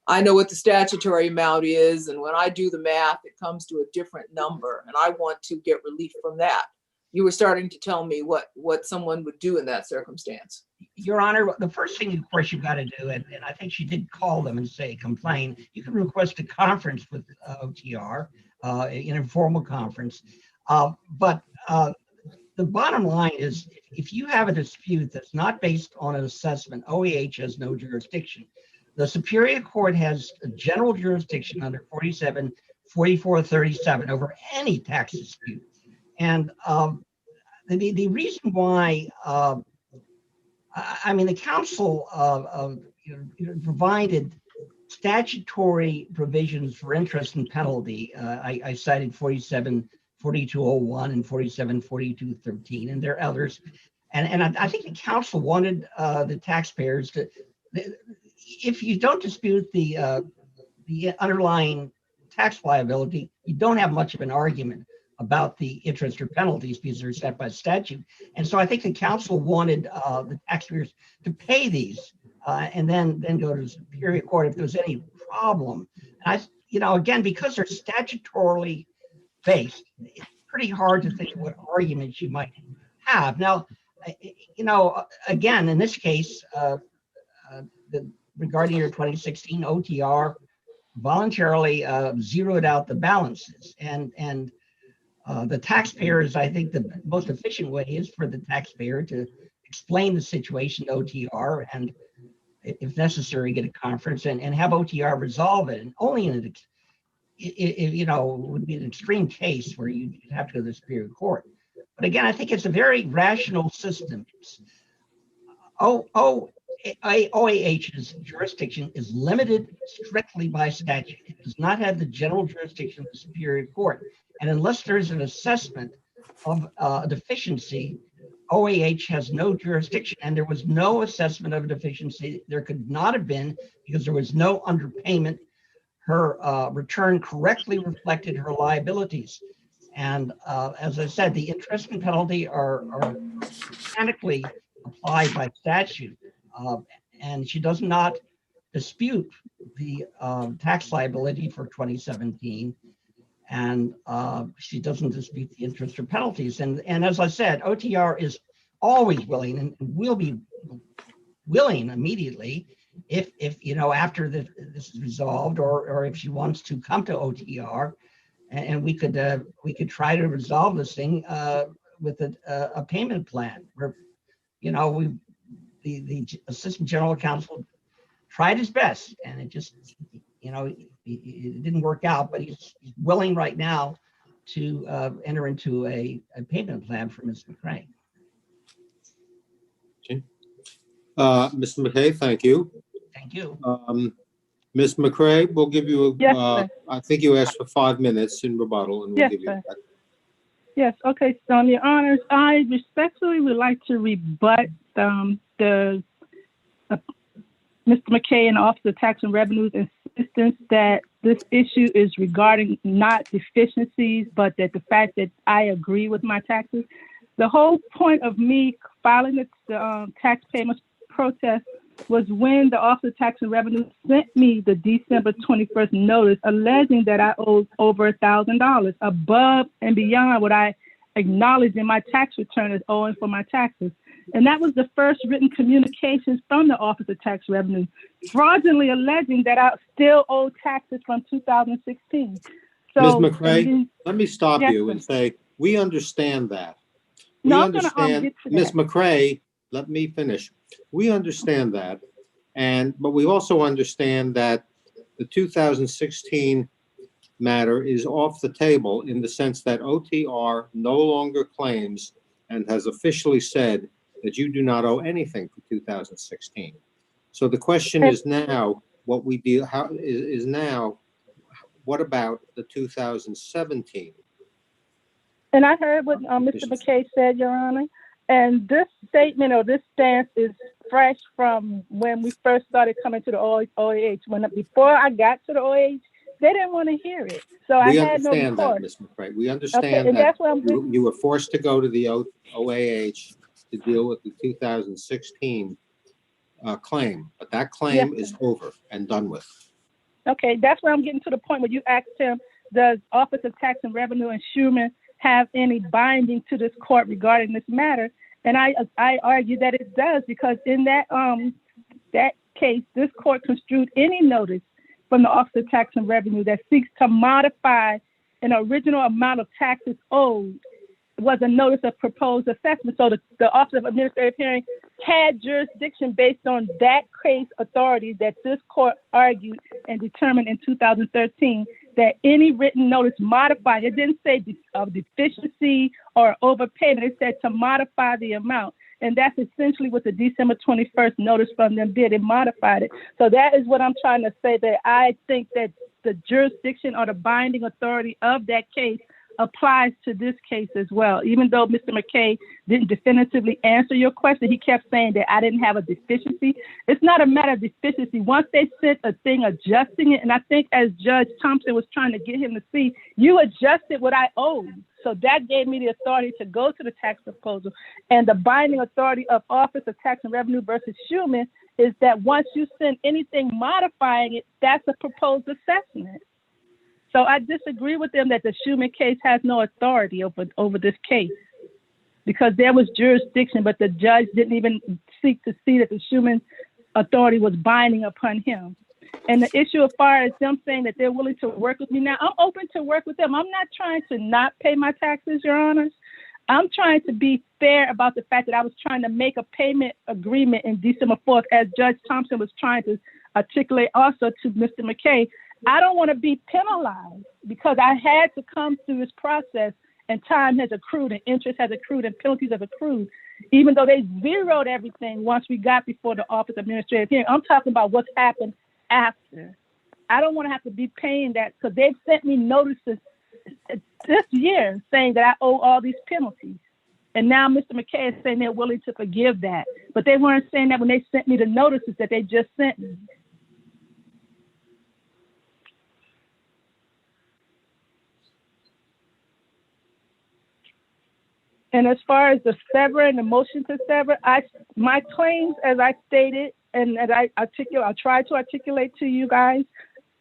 I know what the statutory amount is, and when I do the math, it comes to a different number, and I want to get relief from that. You were starting to tell me what someone would do in that circumstance. Your Honor, the first thing, of course, you've got to do, and I think she did call them and say, complain, you can request a conference with OTR, an informal conference. But the bottom line is, if you have a dispute that's not based on an assessment, OAH has no jurisdiction. The Superior Court has a general jurisdiction under 4437 over any tax dispute. And the reason why, I mean, the council provided statutory provisions for interest and penalty. I cited 474201 and 474213, and there are others. And I think the council wanted the taxpayers to, if you don't dispute the underlying tax liability, you don't have much of an argument about the interest or penalties because they're set by statute. And so I think the council wanted the taxpayers to pay these and then go to the Superior Court if there was any problem. And again, because they're statutorily based, it's pretty hard to think what arguments you might have. Now, again, in this case, regarding your 2016 OTR voluntarily zeroed out the balances, and the taxpayers, I think the most efficient way is for the taxpayer to explain the situation to OTR, and if necessary, get a conference and have OTR resolve it. And only in it would be an extreme case where you'd have to go to the Superior Court. But again, I think it's a very rational system. OAH's jurisdiction is limited strictly by statute. It does not have the general jurisdiction of the Superior Court. And unless there's an assessment of a deficiency, OAH has no jurisdiction. And there was no assessment of a deficiency. There could not have been because there was no underpayment. Her return correctly reflected her liabilities. And as I said, the interest and penalty are mechanically applied by statute. And she does not dispute the tax liability for 2017. And she doesn't dispute the interest or penalties. And as I said, OTR is always willing and will be willing immediately if after this is resolved, or if she wants to come to OTR, and we could try to resolve this thing with a payment plan where the Assistant General Counsel tried his best, and it just it didn't work out, but he's willing right now to enter into a payment plan for Ms. McCray. Okay. Mr. McKay, thank you. Thank you. Ms. McCray, we'll give you, Yes, sir. I think you asked for 5 minutes in rebuttal, and we'll Yes, give you sir. that. Yes, okay, so Your Honors, I respectfully would like to rebut Mr. McKay and the Office of Tax and Revenue's insistence that this issue is regarding not deficiencies, but that the fact that I agree with my taxes. The whole point of me filing the tax payments protest was when the Office of Tax and Revenue sent me the December 21st notice alleging that I owed over $1,000 above and beyond what I acknowledged in my tax return as owing for my taxes. And that was the first written communications from the Office of Tax Revenue, fraudulently alleging that I still owe taxes from 2016. So, Ms. McCray, let me stop Yes, you sir. and say, we understand that. We No, I'm gonna, understand, get to Ms. that. McCray, let me finish. We understand that, but we also understand that the 2016 matter is off the table in the sense that OTR no longer claims and has officially said that you do not owe anything for 2016. So the question is now, what about the 2017? And I heard what Mr. McKay said, Your Honor. And this statement or this stance is fresh from when we first started coming to the OAH. Before I got to the OAH, they didn't want to hear it. So I We had no understand that, recourse. Ms. McCray. We Okay, understand and that that's what I'm you were forced to go to the OAH to deal with the 2016 claim, but that claim Yes, is over and done with. Okay, that's where I'm getting to the point where you asked him, does Office of Tax and Revenue and Schuman have any binding to this court regarding this matter? And I argue that it does, because in that case, this court construed any notice from the Office of Tax and Revenue that seeks to modify an original amount of taxes owed was a notice of proposed assessment. So the Office of Administrative Hearing had jurisdiction based on that case authority that this court argued and determined in 2013 that any written notice modifying, it didn't say of deficiency or overpayment, it said to modify the amount. And that's essentially what the December 21st notice from them did. It modified it. So that is what I'm trying to say, that I think that the jurisdiction or the binding authority of that case applies to this case as well. Even though Mr. McKay didn't definitively answer your question, he kept saying that I didn't have a deficiency. It's not a matter of deficiency. Once they sent a thing adjusting it, and I think as Judge Thompson was trying to get him to see, you adjusted what I owed. So that gave me the authority to go to the tax proposal. And the binding authority of Office of Tax and Revenue versus Schuman is that once you send anything modifying it, that's a proposed assessment. So I disagree with them that the Schuman case has no authority over this case, because there was jurisdiction, but the judge didn't even seek to see that the Schuman authority was binding upon him. And the issue as far as them saying that they're willing to work with me now, I'm open to work with them. I'm not trying to not pay my taxes, Your Honors. I'm trying to be fair about the fact that I was trying to make a payment agreement in December 4th, as Judge Thompson was trying to articulate also to Mr. McKay. I don't want to be penalized because I had to come through this process, and time has accrued and interest has accrued and penalties have accrued, even though they zeroed everything once we got before the Office of Administrative Hearing. I'm talking about what's happened after. I don't want to have to be paying that, because they've sent me notices this year saying that I owe all these penalties. And now Mr. McKay is saying they're willing to forgive that. But they weren't saying that when they sent me the notices that they just sent me. And as far as the sever and the motion to sever, my claims, as I stated and as I tried to articulate to you guys,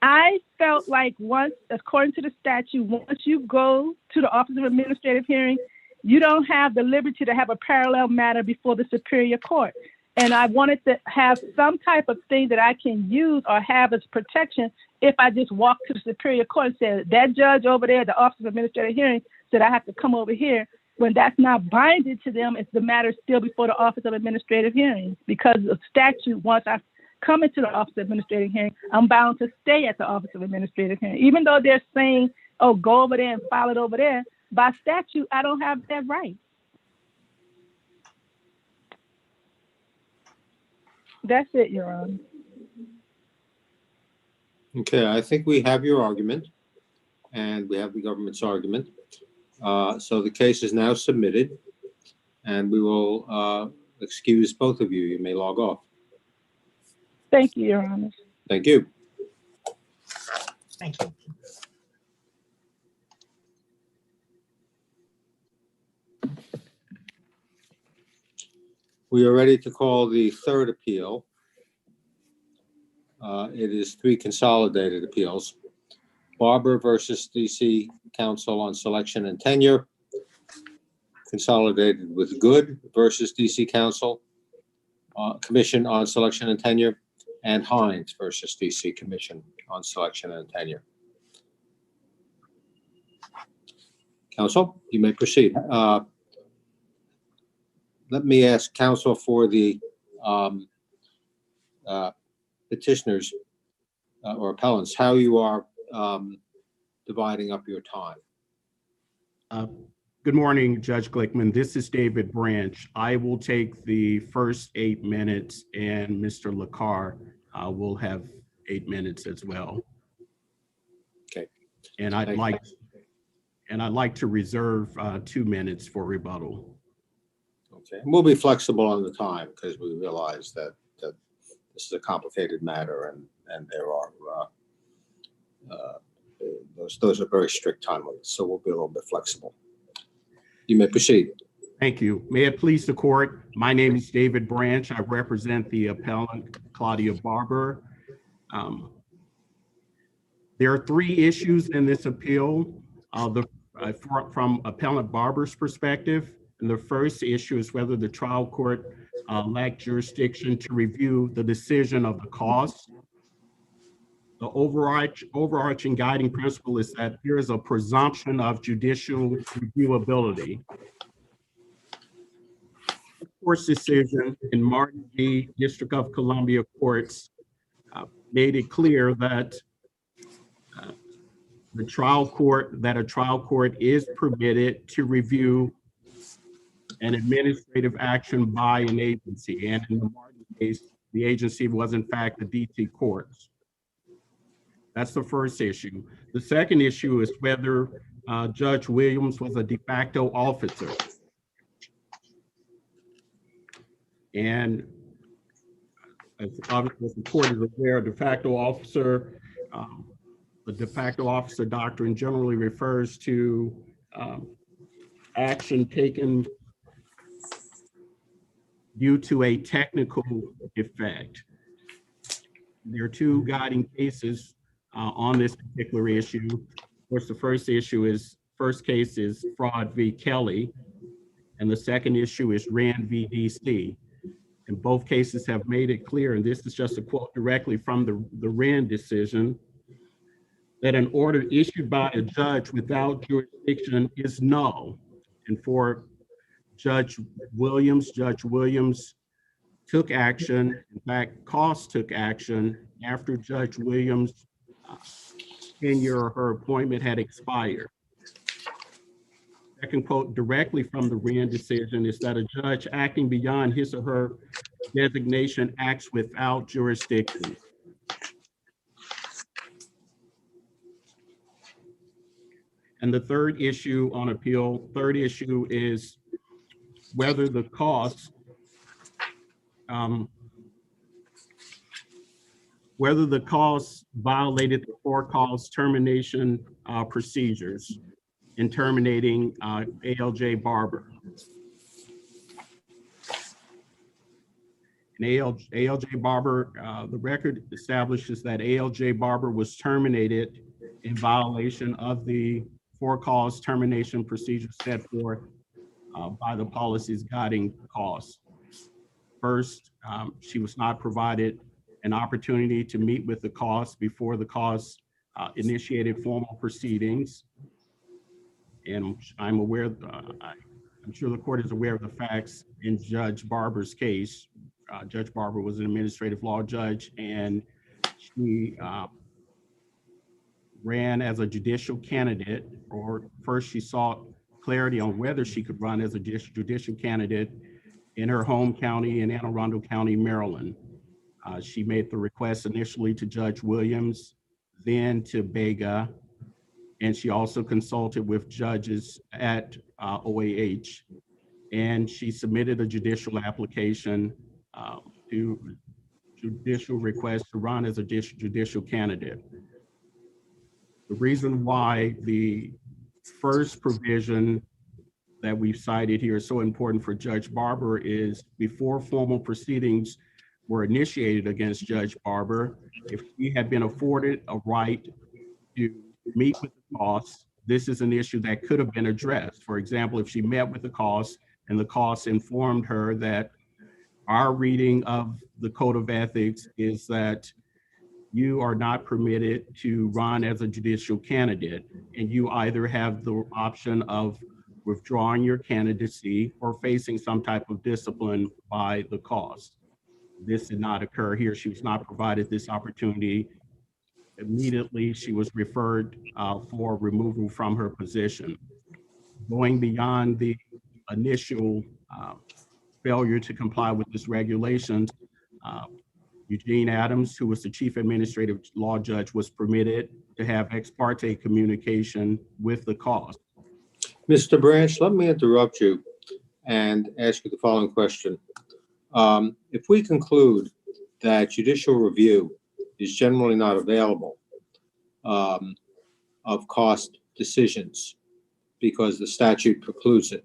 I felt like once, according to the statute, once you go to the Office of Administrative Hearing, you don't have the liberty to have a parallel matter before the Superior Court. And I wanted to have some type of thing that I can use or have as protection if I just walk to the Superior Court and say, that judge over there at the Office of Administrative Hearing said I have to come over here. When that's not binding to them, it's the matter still before the Office of Administrative Hearings, because of statute, once I come into the Office of Administrative Hearing, I'm bound to stay at the Office of Administrative Hearing. Even though they're saying, oh, go over there and file it over there, by statute, I don't have that right. That's it, Your Honor. Okay, I think we have your argument, and we have the government's argument. So the case is now submitted, and we will excuse both of you. You may log off. Thank you, Your Honor. Thank you. Thank you. We are ready to call the third appeal. It is 3 consolidated appeals. Barber versus DC Council on Selection and Tenure, consolidated with Good versus DC Council Commission on Selection and Tenure, and Hines versus DC Commission on Selection and Tenure. Council, you may proceed. Let me ask counsel for the petitioners or appellants how you are dividing up your time. Good morning, Judge Glickman. This is David Branch. I will take the first 8 minutes, and Mr. LaCar will have 8 minutes as well. Okay. And I'd like to reserve 2 minutes for rebuttal. Okay, and we'll be flexible on the time because we realize that this is a complicated matter, and there are those are very strict time limits, so we'll be a little bit flexible. You may proceed. Thank you. May it please the court, my name is David Branch. I represent the appellant Claudia Barber. There are three issues in this appeal from appellant Barber's perspective. And the first issue is whether the trial court lacked jurisdiction to review the decision of the cause. The overarching guiding principle is that there is a presumption of judicial reviewability. The court's decision in Martin v. District of Columbia courts made it clear that a trial court is permitted to review an administrative action by an agency. And in the Martin case, the agency was in fact the DC courts. That's the first issue. The second issue is whether Judge Williams was a de facto officer. And as the court is aware, de facto officer, the de facto officer doctrine generally refers to action taken due to a technical effect. There are two guiding cases on this particular issue. Of course, the first case is Fraud v. Kelly, and the second issue is Rand v. DC. And both cases have made it clear, and this is just a quote directly from the Rand decision, that an order issued by a judge without jurisdiction is null. And for Judge Williams took action. In fact, Cost took action after Judge Williams' tenure or her appointment had expired. Second quote directly from the Rand decision is that a judge acting beyond his or her designation acts without jurisdiction. And the third issue on appeal, is whether the cause violated the for-cause termination procedures in terminating ALJ Barber. And ALJ Barber, the record establishes that ALJ Barber was terminated in violation of the for-cause termination procedures set forth by the policies guiding cause. First, she was not provided an opportunity to meet with the cause before the cause initiated formal proceedings. And I'm aware, I'm sure the court is aware of the facts in Judge Barber's case. Judge Barber was an administrative law judge, and she ran as a judicial candidate, or first she sought clarity on whether she could run as a judicial candidate in her home county in Anne Arundel County, Maryland. She made the request initially to Judge Williams, then to Bega, and she also consulted with judges at OAH, and she submitted a judicial application to judicial request to run as a judicial candidate. The reason why the first provision that we've cited here is so important for Judge Barber is before formal proceedings were initiated against Judge Barber, if she had been afforded a right to meet with the cause, this is an issue that could have been addressed. For example, if she met with the cause and the cause informed her that our reading of the Code of Ethics is that you are not permitted to run as a judicial candidate, and you either have the option of withdrawing your candidacy or facing some type of discipline by the cause. This did not occur here. She was not provided this opportunity. Immediately, she was referred for removal from her position. Going beyond the initial failure to comply with this regulations, Eugene Adams, who was the chief administrative law judge, was permitted to have ex parte communication with the cause. Mr. Branch, let me interrupt you and ask you the following question. If we conclude that judicial review is generally not available, of cost decisions because the statute precludes it.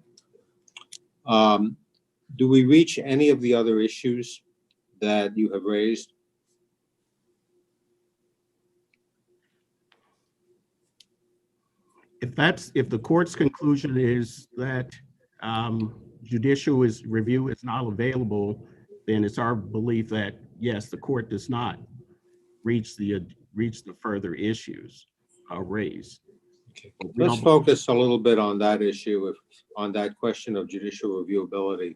Do we reach any of the other issues that you have raised? If the court's conclusion is that judicial review is not available, then it's our belief that, yes, the court does not reach the further issues raised. Let's focus a little bit on that issue, on that question of judicial reviewability,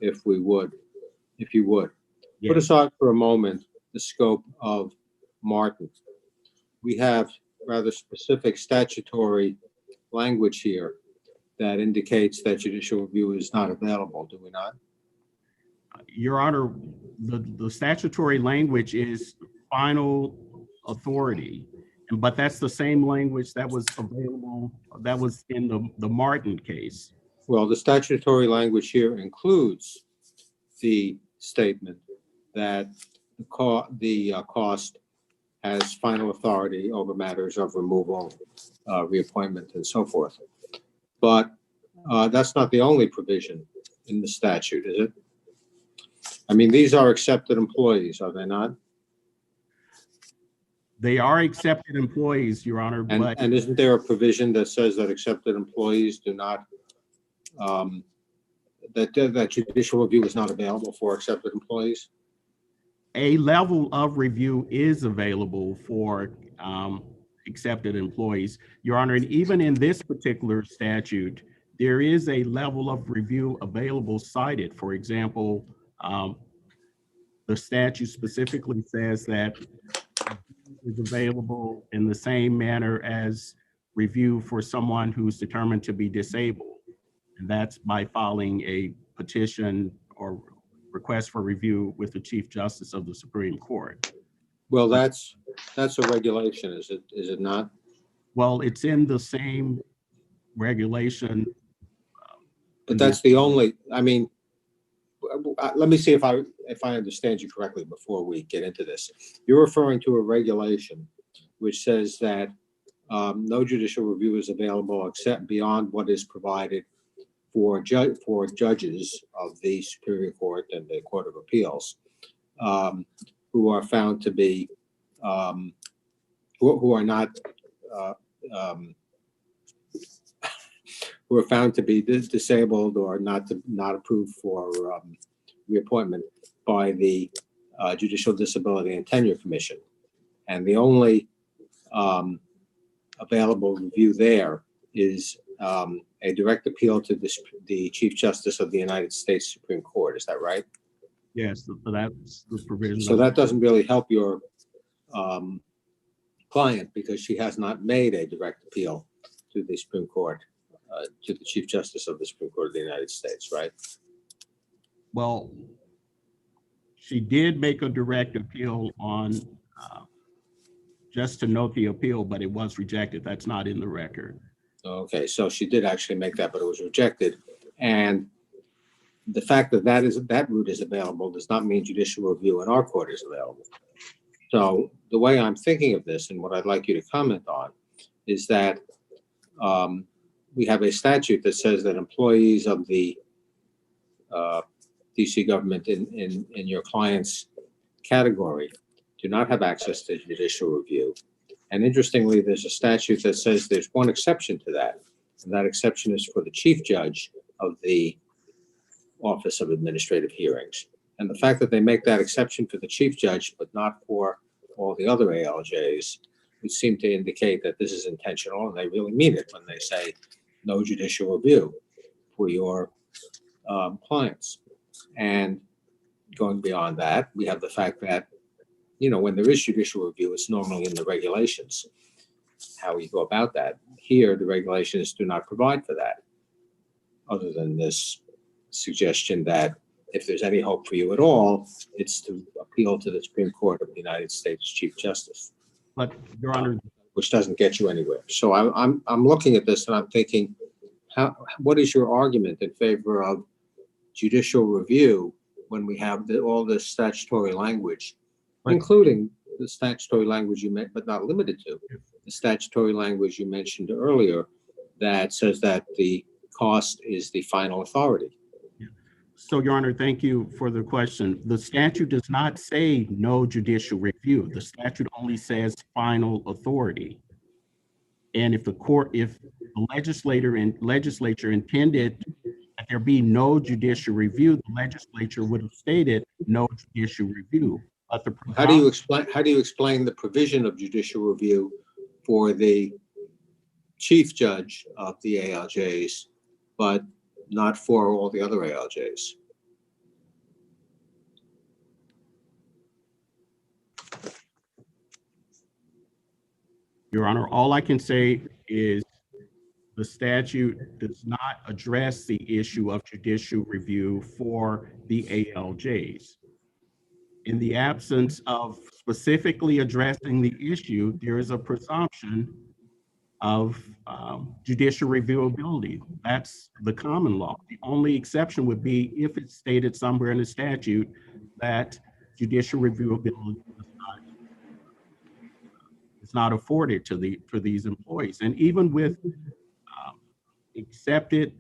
if you would. Put aside for a moment the scope of Martin. We have rather specific statutory language here that indicates that judicial review is not available, do we not? Your Honor, the statutory language is final authority, but that's the same language that was available, that was in the Martin case. Well, the statutory language here includes the statement that the cost has final authority over matters of removal, reappointment, and so forth. But that's not the only provision in the statute, is it? I mean, these are accepted employees, are they not? They are accepted employees, Your Honor, but And isn't there a provision that says that accepted employees do not, that judicial review is not available for accepted employees? a level of review is available for accepted employees, Your Honor. And even in this particular statute, there is a level of review available cited. For example, the statute specifically says that is available in the same manner as review for someone who's determined to be disabled. And that's by filing a petition or request for review with the Chief Justice of the Supreme Court. Well, that's a regulation, is it not? Well, it's in the same regulation. But that's the only, I mean, let me see if I understand you correctly before we get into this. You're referring to a regulation which says that no judicial review is available except beyond what is provided for judges of the Superior Court and the Court of Appeals who are found to be who are not who are found to be disabled or not approved for reappointment by the Judicial Disability and Tenure Commission. And the only available review there is a direct appeal to the Chief Justice of the United States Supreme Court. Is that right? Yes, so that's the provision. So that doesn't really help your client because she has not made a direct appeal to the Supreme Court, to the Chief Justice of the Supreme Court of the United States, right? Well, she did make a direct appeal on, just to note the appeal, but it was rejected. That's not in the record. Okay, so she did actually make that, but it was rejected. And the fact that that route is available does not mean judicial review in our court is available. So the way I'm thinking of this and what I'd like you to comment on is that we have a statute that says that employees of the DC government in your client's category do not have access to judicial review. And interestingly, there's a statute that says there's one exception to that. And that exception is for the chief judge of the Office of Administrative Hearings. And the fact that they make that exception for the chief judge, but not for all the other ALJs, would seem to indicate that this is intentional and they really mean it when they say no judicial review for your clients. And going beyond that, we have the fact that, you know, when there is judicial review, it's normally in the regulations, how we go about that. Here, the regulations do not provide for that, other than this suggestion that if there's any hope for you at all, it's to appeal to the Supreme Court of the United States Chief Justice. But, Your Honor, which doesn't get you anywhere. So I'm looking at this and I'm thinking, what is your argument in favor of judicial review when we have all this statutory language, including the statutory language you meant, but not limited to, the statutory language you mentioned earlier that says that the cost is the final authority. So, Your Honor, thank you for the question. The statute does not say no judicial review. The statute only says final authority. And if the legislature intended that there be no judicial review, the legislature would have stated no judicial review. But the How do you explain the provision of judicial review for the chief judge of the ALJs, but not for all the other ALJs? Your Honor, all I can say is the statute does not address the issue of judicial review for the ALJs. In the absence of specifically addressing the issue, there is a presumption of judicial reviewability. That's the common law. The only exception would be if it's stated somewhere in the statute that judicial reviewability is not afforded to for these employees. And even with accepted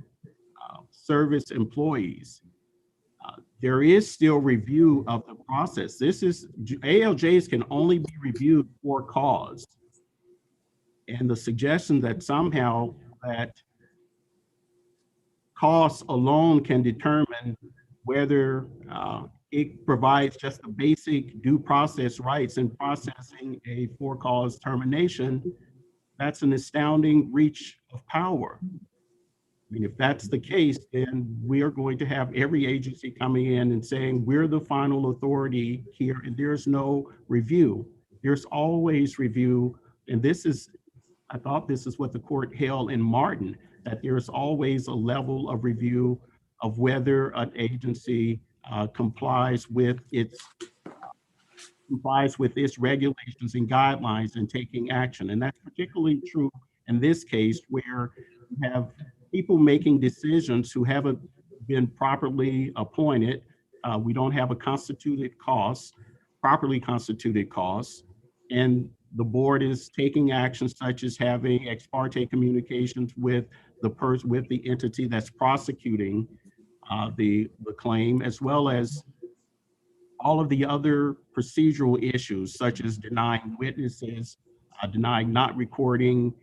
service employees, there is still review of the process. ALJs can only be reviewed for cause. And the suggestion that somehow that costs alone can determine whether it provides just the basic due process rights in processing a for-cause termination, that's an astounding reach of power. I mean, if that's the case, then we are going to have every agency coming in and saying, we're the final authority here, and there's no review. There's always review, and I thought this is what the court held in Martin, that there's always a level of review of whether an agency complies with its regulations and guidelines and taking action. And that's particularly true in this case where you have people making decisions who haven't been properly appointed. We don't have a properly constituted cause. And the board is taking actions such as having ex parte communications with the entity that's prosecuting the claim, as well as all of the other procedural issues, such as denying witnesses, denying not recording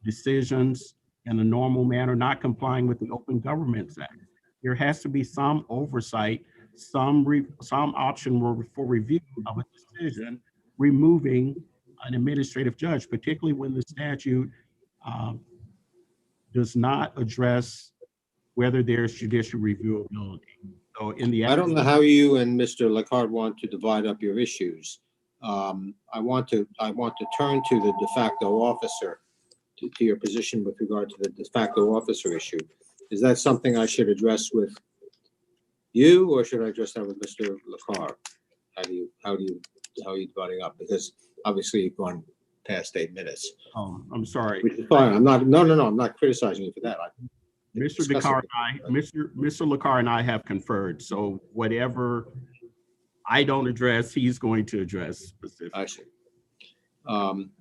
decisions in a normal manner, not complying with the Open Governments Act. There has to be some oversight, some option for review of a decision, removing an administrative judge, particularly when the statute does not address whether there's judicial reviewability. So I don't know how you and Mr. Lacard want to divide up your issues. I want to turn to the de facto officer, to your position with regard to the de facto officer issue. Is that something I should address with you, or should I address that with Mr. Lacard? How are you dividing up? Because obviously you've gone past 8 minutes. Oh, I'm sorry. Which is fine. I'm not criticizing you for that. Mr. Lacard and I have conferred. So whatever I don't address, he's going to address specifically. I see.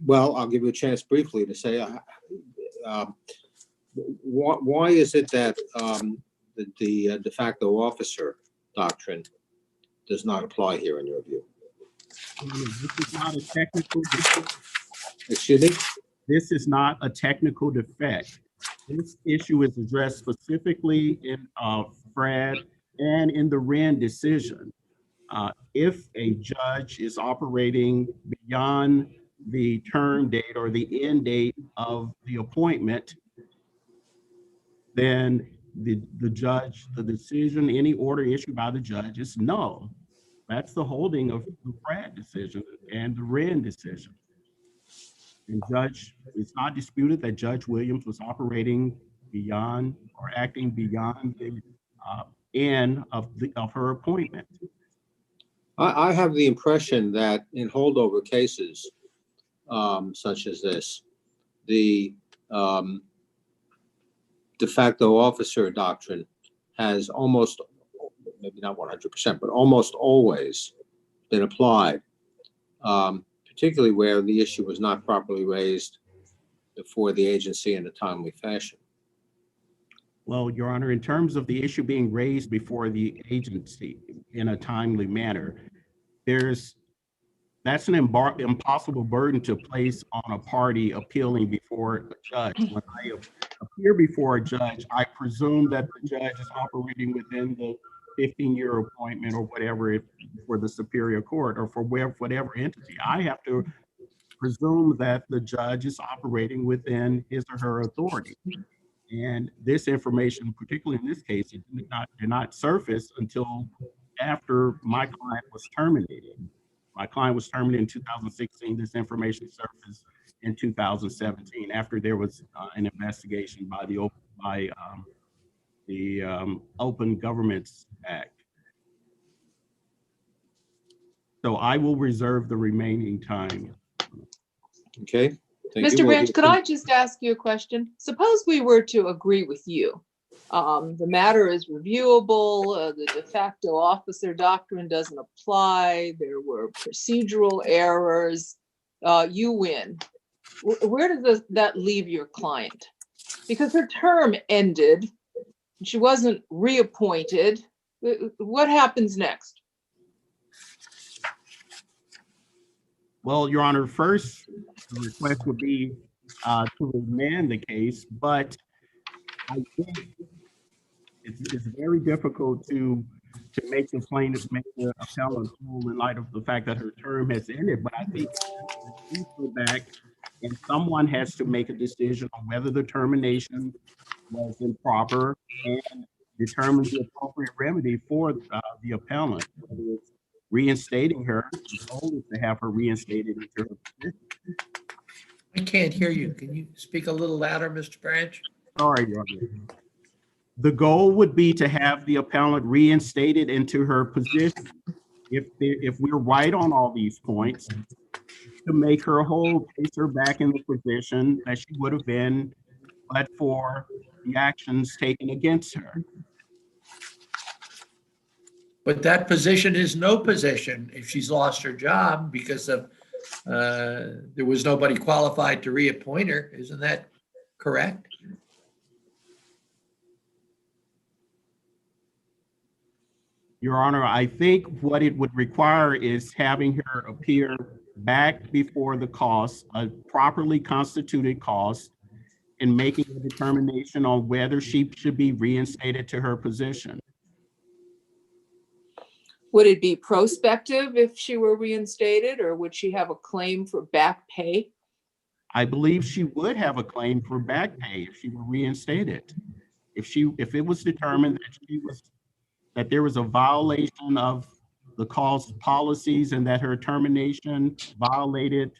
Well, I'll give you a chance briefly to say, why is it that the de facto officer doctrine does not apply here in your view? This is not a technical defect. Excuse me? This is not a technical defect. This issue is addressed specifically in FRAD and in the Wren decision. If a judge is operating beyond the term date or the end date of the appointment, then the decision, any order issued by the judge is null. That's the holding of the FRAD decision and the Wren decision. And it's not disputed that Judge Williams was operating beyond or acting beyond the end of her appointment. I have the impression that in holdover cases such as this, the de facto officer doctrine has almost, maybe not 100%, but almost always been applied particularly where the issue was not properly raised before the agency in a timely fashion. Well, Your Honor, in terms of the issue being raised before the agency in a timely manner, that's an impossible burden to place on a party appealing before a judge. When I appear before a judge, I presume that the judge is operating within the 15-year appointment or whatever for the Superior Court or for whatever entity. I have to presume that the judge is operating within his or her authority. And this information, particularly in this case, it did not surface until after my client was terminated. My client was terminated in 2016. This information surfaced in 2017 after there was an investigation by the Open Governments Act. So I will reserve the remaining time. Okay. Thank you. Mr. Branch, could I just ask you a question? Suppose we were to agree with you. The matter is reviewable, the de facto officer doctrine doesn't apply, there were procedural errors, you win. Where does that leave your client? Because her term ended, she wasn't reappointed. What happens next? Well, Your Honor, first, the request would be to remand the case, but I think it's very difficult to make the plaintiff make the appellant whole in light of the fact that her term has ended. But I think we go back and someone has to make a decision on whether the termination was improper and determine the appropriate remedy for the appellant. Whether it's reinstating her, the goal is to have her reinstated into her position. I can't hear you. Can you speak a little louder, Mr. Branch? Sorry, Your Honor. The goal would be to have the appellant reinstated into her position. If we're right on all these points, to make her whole, place her back in the position that she would have been, but for the actions taken against her. But that position is no position if she's lost her job because of there was nobody qualified to reappoint her. Isn't that correct? Your Honor, I think what it would require is having her appear back before the cause, a properly constituted cause, and making a determination on whether she should be reinstated to her position. Would it be prospective if she were reinstated, or would she have a claim for back pay? I believe she would have a claim for back pay if she were reinstated. If it was determined that there was a violation of the call's policies and that her termination violated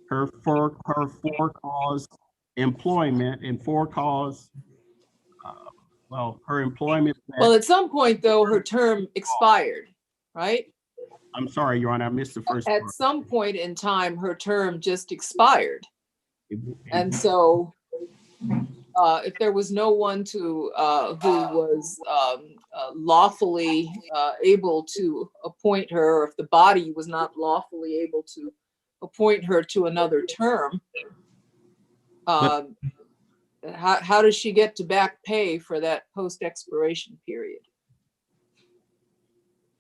her for-cause employment and for-cause, her employment. Well, at some point though, her term expired, right? I'm sorry, Your Honor, I missed the first part. At some point in time, her term just expired. And so if there was no one who was lawfully able to appoint her, or if the body was not lawfully able to appoint her to another term, how does she get to back pay for that post-expiration period?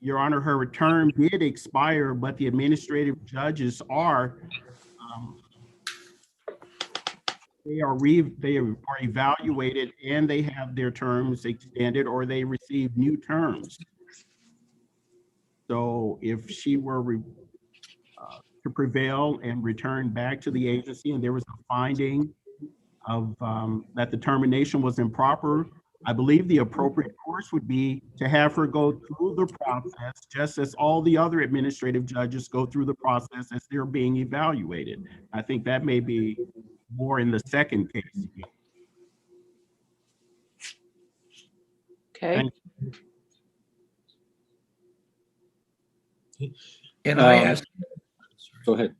Your Honor, her term did expire, but the administrative judges are they are evaluated and they have their terms extended or they receive new terms. So if she were to prevail and return back to the agency and there was a finding of that the termination was improper, I believe the appropriate course would be to have her go through the process, just as all the other administrative judges go through the process as they're being evaluated. I think that may be more in the second case. Okay. Can I ask? Go ahead.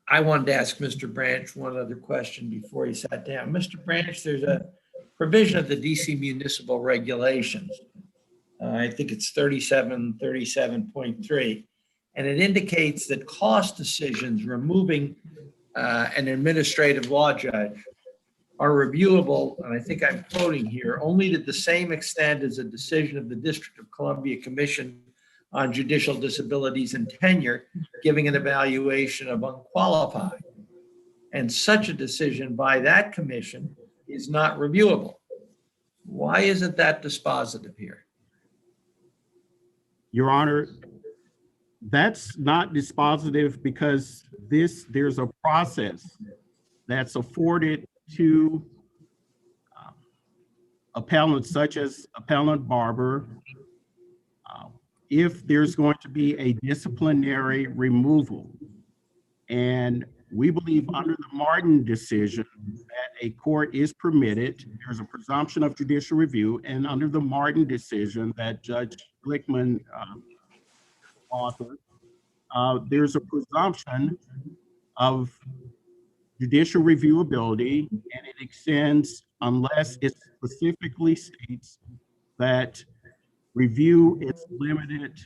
I wanted to ask Mr. Branch one other question before he sat down. Mr. Branch, there's a provision of the DC municipal regulations. I think it's 3737.3. and it indicates that cost decisions removing an administrative law judge are reviewable, and I think I'm quoting here, only to the same extent as a decision of the District of Columbia Commission on Judicial Disabilities and Tenure, giving an evaluation of unqualified. And such a decision by that commission is not reviewable. Why isn't that dispositive here? Your Honor, that's not dispositive because there's a process that's afforded to appellants such as Appellant Barber if there's going to be a disciplinary removal. And we believe under the Martin decision that a court is permitted, there's a presumption of judicial review, and under the Martin decision that Judge Glickman authored, there's a presumption of judicial reviewability, and it extends unless it specifically states that review is limited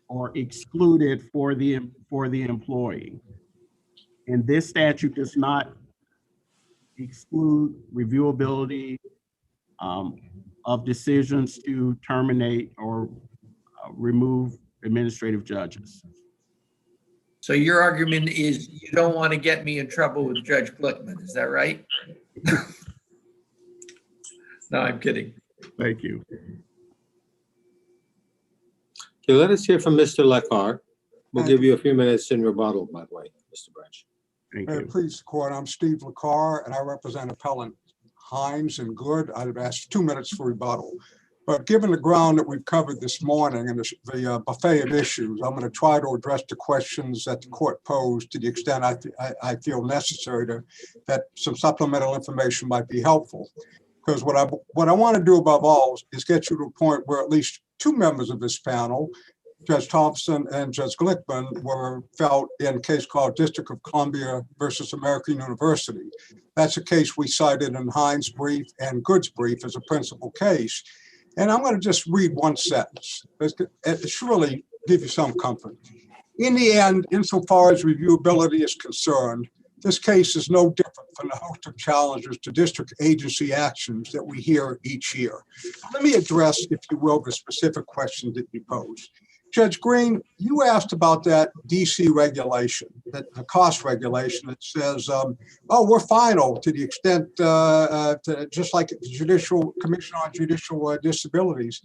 or excluded for the employee. And this statute does not exclude reviewability of decisions to terminate or remove administrative judges. So your argument is you don't want to get me in trouble with Judge Glickman, is that right? No, I'm kidding. Thank you. Okay, let us hear from Mr. Lekar. We'll give you a few minutes in rebuttal, by the way, Mr. Branch. Thank May it you. please the court, I'm Steve Lekar, and I represent Appellant Hines and Good. I'd have asked 2 minutes for rebuttal. But given the ground that we've covered this morning and the buffet of issues, I'm going to try to address the questions that the court posed to the extent I feel necessary that some supplemental information might be helpful. Because what I want to do above all is get you to a point where at least 2 members of this panel, Judge Thompson and Judge Glickman, were felt in a case called District of Columbia versus American University. That's a case we cited in Hines' brief and Good's brief as a principal case. And I'm going to just read one sentence. It should really give you some comfort. In the end, insofar as reviewability is concerned, this case is no different from the host of challenges to district agency actions that we hear each year. Let me address, if you will, the specific question that you posed. Judge Green, you asked about that DC regulation, the cost regulation that says, oh, we're final to the extent, just like the Judicial Commission on Judicial Disabilities.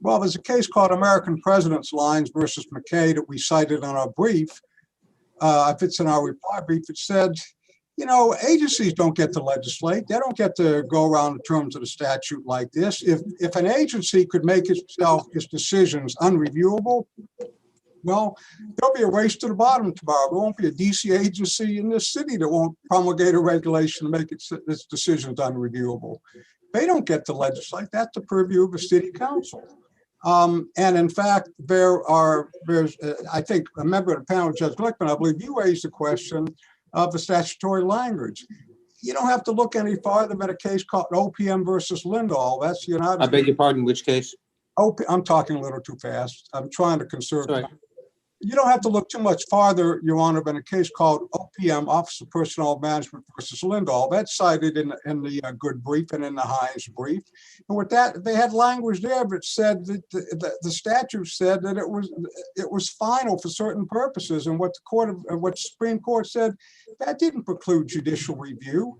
Well, there's a case called American Presidents Lines versus McKay that we cited in our brief. If it's in our reply brief, it said, you know, agencies don't get to legislate. They don't get to go around the terms of the statute like this. If an agency could make its decisions unreviewable, well, there'll be a race to the bottom tomorrow. There won't be a DC agency in this city that won't promulgate a regulation to make its decisions unreviewable. They don't get to legislate. That's the purview of a city council. And in fact, there's, I think, a member of the panel, Judge Glickman, I believe you raised the question of the statutory language. You don't have to look any farther than a case called OPM versus Lindahl. That's the United I beg your pardon, which case? I'm talking a little too fast. I'm trying to conserve Sorry. time. You don't have to look too much farther, Your Honor, than a case called OPM, Office of Personnel Management versus Lindahl. That's cited in the Good brief and in the Hines brief. And with that, they had language there that said that the statute said that it was final for certain purposes. And what the Supreme Court said, that didn't preclude judicial review.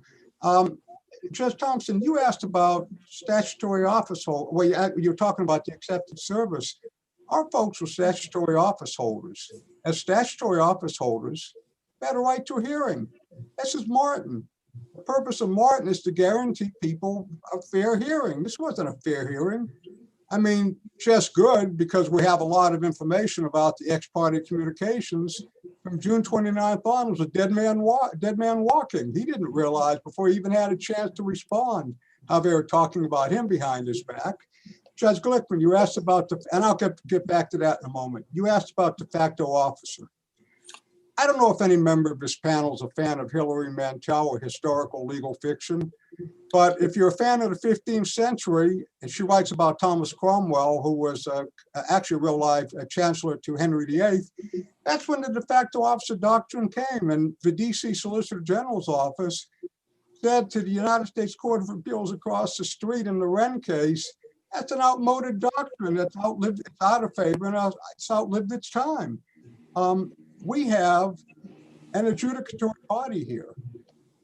Judge Thompson, you asked about statutory office holder. Well, you're talking about the accepted service. Our folks were statutory office holders. As statutory office holders, they had a right to a hearing. This is Martin. The purpose of Martin is to guarantee people a fair hearing. This wasn't a fair hearing. I mean, just good because we have a lot of information about the ex parte communications. From June 29th on, was a dead man walking. He didn't realize before he even had a chance to respond how they were talking about him behind his back. Judge Glickman, you asked about and I'll get back to that in a moment. You asked about de facto officer. I don't know if any member of this panel is a fan of Hilary Mantel or historical legal fiction, But if you're a fan of the 15th century, and she writes about Thomas Cromwell, who was actually a real life chancellor to Henry VIII, that's when the de facto officer doctrine came. And the DC Solicitor General's office said to the United States Court of Appeals across the street in the Wren case, that's an outmoded doctrine. It's outlived, it's out of favor, and it's outlived its time. We have an adjudicatory body here.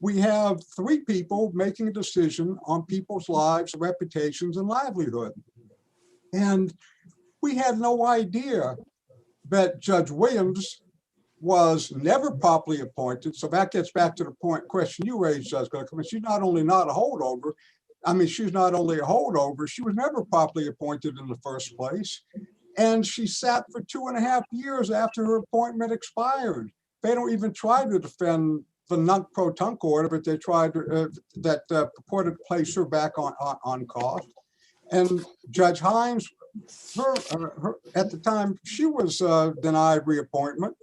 We have three people making a decision on people's lives, reputations, and livelihood. And we had no idea that Judge Williams was never properly appointed. So that gets back to the question you raised, Judge Glickman. She's not only not a holdover, she's not only a holdover, she was never properly appointed in the first place. And she sat for 2.5 years after her appointment expired. They don't even try to defend the nunc-pro-tunc order, but they tried that purported to place her back on cost. And Judge Hines, at the time, she was denied reappointment.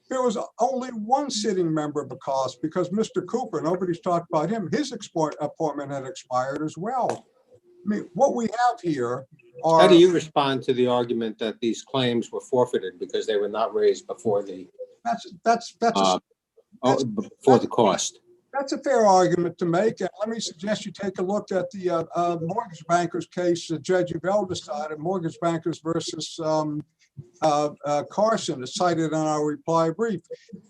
There was only one sitting member of the cost because Mr. Cooper, nobody's talked about him, his appointment had expired as well. What we have here are— How do you respond to the argument that these claims were forfeited because they were not raised before the before the cost? That's a fair argument to make. And let me suggest you take a look at the mortgage bankers case that Judge Ubell decided, mortgage bankers versus Carson, is cited in our reply brief.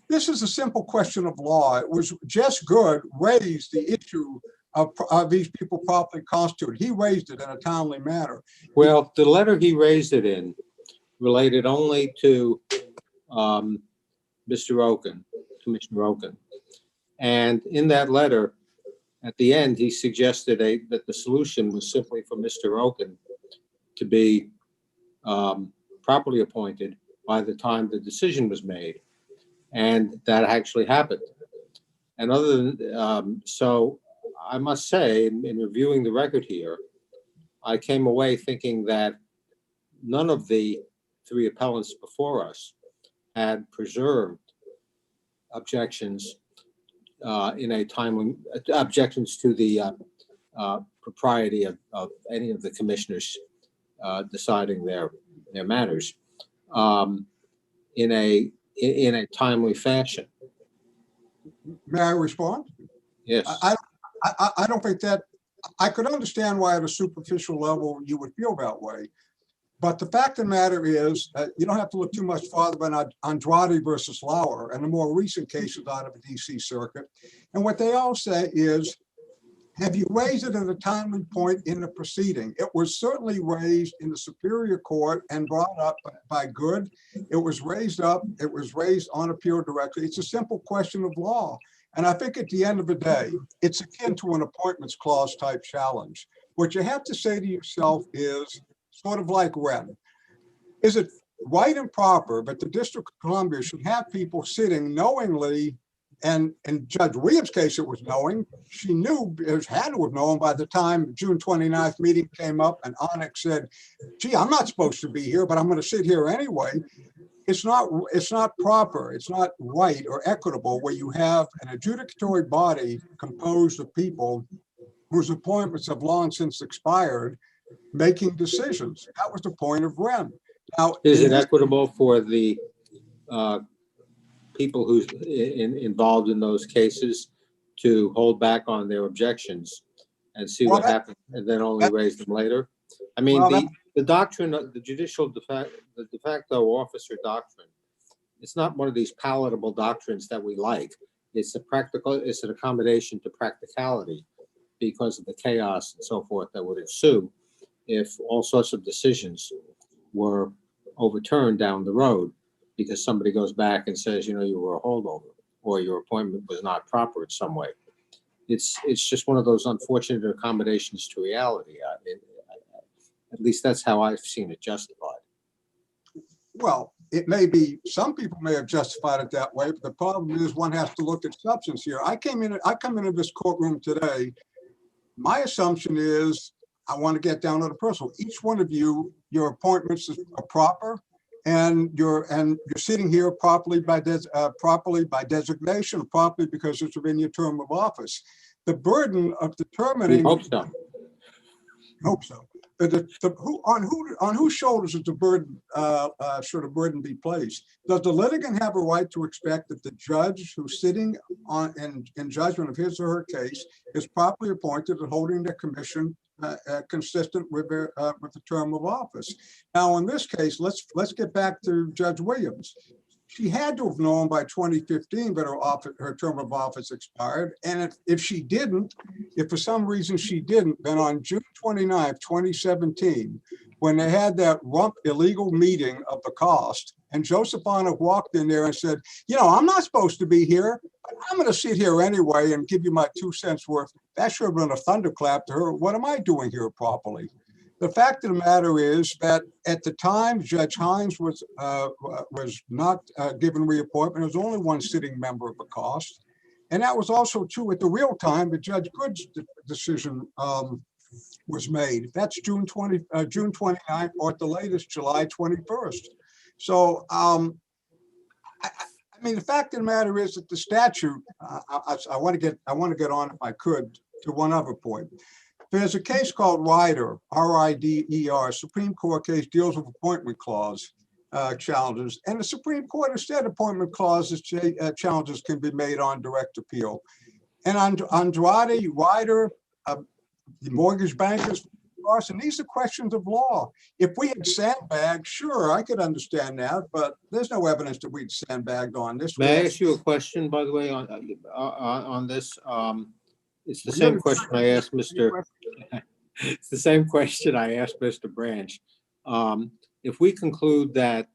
This is a simple question of law. It was Jess Good raised the issue of these people properly constituted. He raised it in a timely manner. Well, the letter he raised it in related only to Mr. Oken, Commissioner Oken. And in that letter, at the end, he suggested that the solution was simply for Mr. Oken to be properly appointed by the time the decision was made. And that actually happened. And other than, so I must say, in reviewing the record here, I came away thinking that none of the three appellants before us had preserved objections in a timely, objections to the propriety of any of the commissioners deciding their matters in a timely fashion. May I respond? Yes. I don't think that, I could understand why at a superficial level you would feel that way. But the fact of the matter is, you don't have to look too much farther than Andrade versus Lauer and the more recent cases out of the DC circuit. And what they all say is, have you raised it at a timely point in the proceeding? It was certainly raised in the Superior Court and brought up by Good. It was raised on appeal directly. It's a simple question of law. And I think at the end of the day, it's akin to an appointments clause type challenge. What you have to say to yourself is sort of like Wren. Is it right and proper that the District of Columbia should have people sitting knowingly, and in Judge Williams' case, it was knowing, she knew, had to have known by the time June 29th meeting came up and Onyx said, gee, I'm not supposed to be here, but I'm going to sit here anyway. It's not proper, it's not right or equitable where you have an adjudicatory body composed of people whose appointments have long since expired, making decisions. That was the point of Wren. Now, is it equitable for the people who's involved in those cases to hold back on their objections and see what happens and then only raise them later? I mean, the doctrine of the the de facto officer doctrine, it's not one of these palatable doctrines that we like. It's it's an accommodation to practicality because of the chaos and so forth that would ensue if all sorts of decisions were overturned down the road because somebody goes back and says, you know, you were a holdover or your appointment was not proper in some way. It's just one of those unfortunate accommodations to reality. At least that's how I've seen it justified. Well, it may be, some people may have justified it that way, but the problem is one has to look at substance here. I come into this courtroom today. My assumption is I want to get down to the personal. Each one of you, your appointments are proper, and you're sitting here properly by designation, properly because it's within your term of office. the burden of We determining. hope so. Hope so. But on whose shoulders is the burden, should a burden be placed? Does the litigant have a right to expect that the judge who's sitting in judgment of his or her case is properly appointed and holding the commission consistent with the term of office? Now, in this case, let's get back to Judge Williams. She had to have known by 2015 that her term of office expired. And if she didn't, if for some reason she didn't, then on June 29th, 2017, when they had that rump illegal meeting of the cost, and Joseph Arnold walked in there and said, you know, I'm not supposed to be here, but I'm going to sit here anyway and give you my 2 cents worth. That should have been a thunderclap to her. What am I doing here properly? The fact of the matter is that at the time, Judge Hines was not given reappointment. There was only one sitting member of the cost. And that was also true at the real time that Judge Good's decision was made. That's June 29th, or at the latest, July 21st. So, I mean, the fact of the matter is that the statute, I want to get on, if I could, to one other point. There's a case called Rider, R-I-D-E-R, Supreme Court case, deals with appointment clause challenges. And the Supreme Court has said appointment clauses challenges can be made on direct appeal. And on Andrade, Rider, the mortgage bankers, and these are questions of law. If we had sandbagged, sure, I could understand that, but there's no evidence that we'd sandbagged on this. May I ask you a question, by the way, on this? It's the same question I asked Mr. It's the same question I asked Mr. Branch. If we conclude that,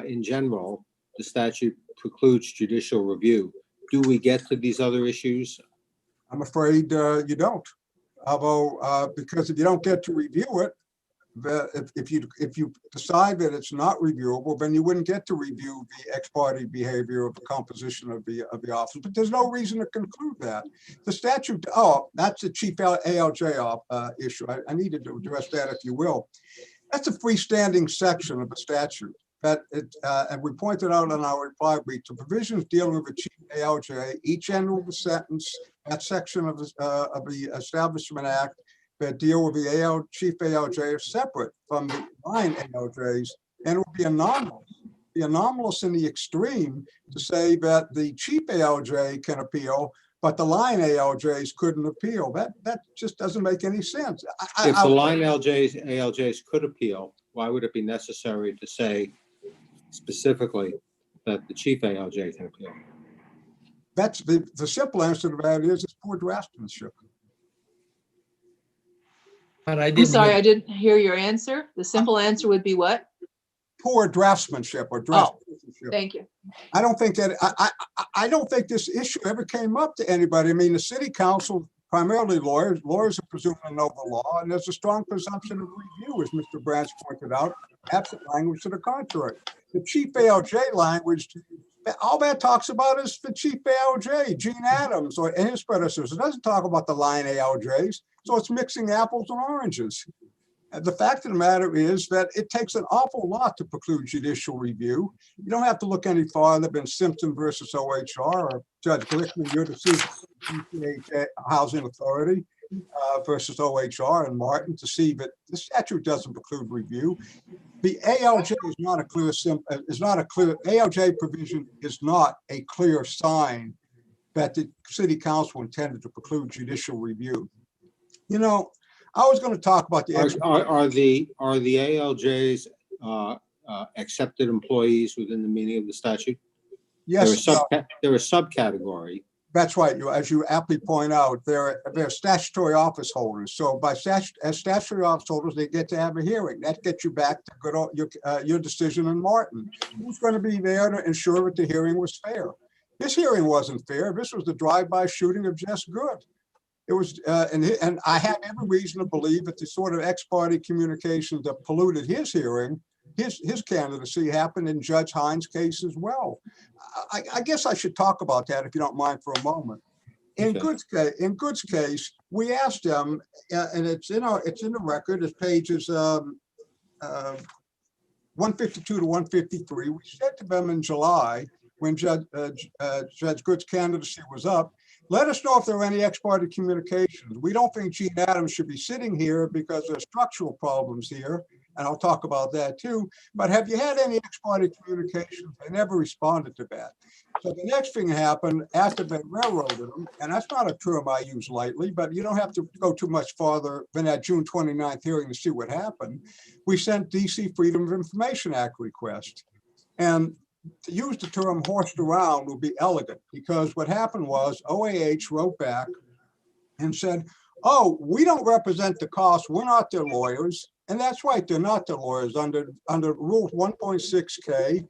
in general, the statute precludes judicial review, do we get to these other issues? I'm afraid you don't. Although, because if you don't get to review it, if you decide that it's not reviewable, then you wouldn't get to review the ex parte behavior of the composition of the office. But there's no reason to conclude that. The statute, that's the chief ALJ issue. I needed to address that, if you will. That's a freestanding section of the statute. And we pointed out in our reply brief, the provisions dealing with the chief ALJ, each end of the sentence, that section of the Establishment Act that deal with the chief ALJ are separate from the line ALJs, and it would be anomalous in the extreme to say that the chief ALJ can appeal, but the line ALJs couldn't appeal. That just doesn't make any sense. If the line ALJs could appeal, why would it be necessary to say specifically that the chief ALJ can appeal? That's the simple answer to that is it's poor draftsmanship. But I I'm didn't. sorry, I didn't hear your answer. The simple answer would be what? Poor draftsmanship or draftsmanship. Thank you. I don't think that I don't think this issue ever came up to anybody. I mean, the city council, primarily lawyers are presumed to know the law, and there's a strong presumption of review, as Mr. Branch pointed out, absent language to the contrary. The chief ALJ language, all that talks about is the chief ALJ, Gene Adams, and his predecessors. It doesn't talk about the line ALJs. So it's mixing apples and oranges. The fact of the matter is that it takes an awful lot to preclude judicial review. You don't have to look any farther than Simpson versus OHR or Judge Glickman, your decision, Housing Authority versus OHR and Martin, to see that the statute doesn't preclude review. The ALJ is not a clear, ALJ provision is not a clear sign that the city council intended to preclude judicial review. You know, I was going to talk about the are the ALJs accepted employees within the meaning of the statute? Yes, they're a subcategory. That's right. As you aptly point out, they're statutory office holders. So as statutory office holders, they get to have a hearing. That gets you back to your decision in Martin. Who's going to be there to ensure that the hearing was fair? This hearing wasn't fair. This was the drive-by shooting of Jess Good. It was, and I have every reason to believe that the sort of ex parte communications that polluted his hearing, his candidacy, happened in Judge Hines' case as well. I guess I should talk about that if you don't mind for a moment. In Good's case, we asked them, and it's in the record. It's pages 152 to 153. We said to them in July, when Judge Good's candidacy was up, Let us know if there are any ex parte communications. We don't think Gene Adams should be sitting here because there's structural problems here, and I'll talk about that too. But have you had any ex parte communications? They never responded to that. So the next thing happened after they railroaded them, and that's not a term I use lightly, but you don't have to go too much farther than that June 29th hearing to see what happened. We sent DC Freedom of Information Act request. And to use the term horsed around would be elegant, because what happened was OAH wrote back and said, oh, we don't represent the cost. We're not their lawyers. And that's right, they're not their lawyers under Rule 1.6K.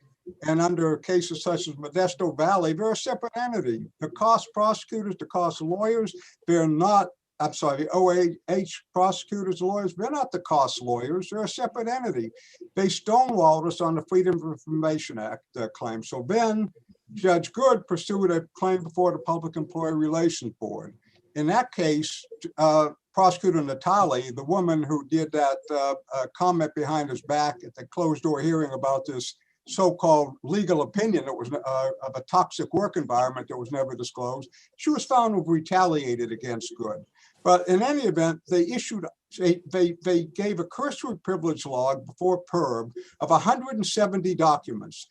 And under cases such as Modesto Valley, they're a separate entity. The cost prosecutors, the cost lawyers, they're not, I'm sorry, the OAH prosecutors, lawyers, they're not the cost lawyers, they're a separate entity. They stonewalled us on the Freedom of Information Act claim. So then Judge Good pursued a claim before the Public Employee Relations Board. In that case, Prosecutor Natali, the woman who did that comment behind his back at the closed door hearing about this so-called legal opinion that was of a toxic work environment that was never disclosed, she was found to have retaliated against Good. But in any event, they gave a cursory privilege log before PERB of 170 documents.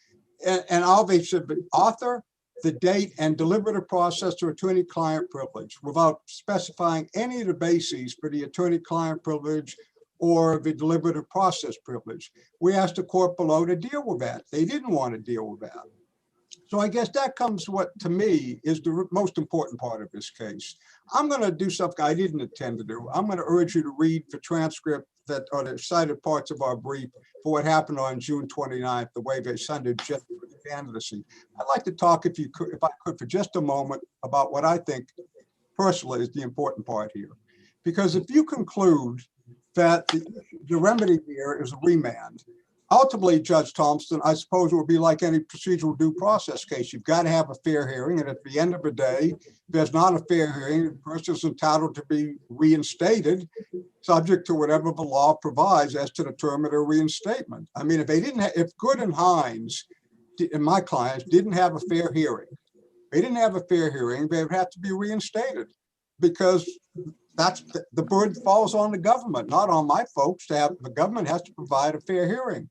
And all they said, the author, the date, and deliberative process to attorney-client privilege without specifying any of the bases for the attorney-client privilege or the deliberative process privilege. We asked the court below to deal with that. They didn't want to deal with that. So I guess that comes what, to me, is the most important part of this case. I'm going to do something I didn't intend to do. I'm going to urge you to read the transcript that are the cited parts of our brief for what happened on June 29th, the way they sundered just for the candidacy. I'd like to talk, if I could, for just a moment about what I think personally is the important part here. Because if you conclude that the remedy here is a remand, ultimately, Judge Thompson, I suppose it would be like any procedural due process case. You've got to have a fair hearing, and at the end of the day, if there's not a fair hearing, the person is entitled to be reinstated, subject to whatever the law provides as to the term of their reinstatement. I mean, if Good and Hines, and my clients, didn't have a fair hearing, they would have to be reinstated, because that's the burden falls on the government, not on my folks. The government has to provide a fair hearing.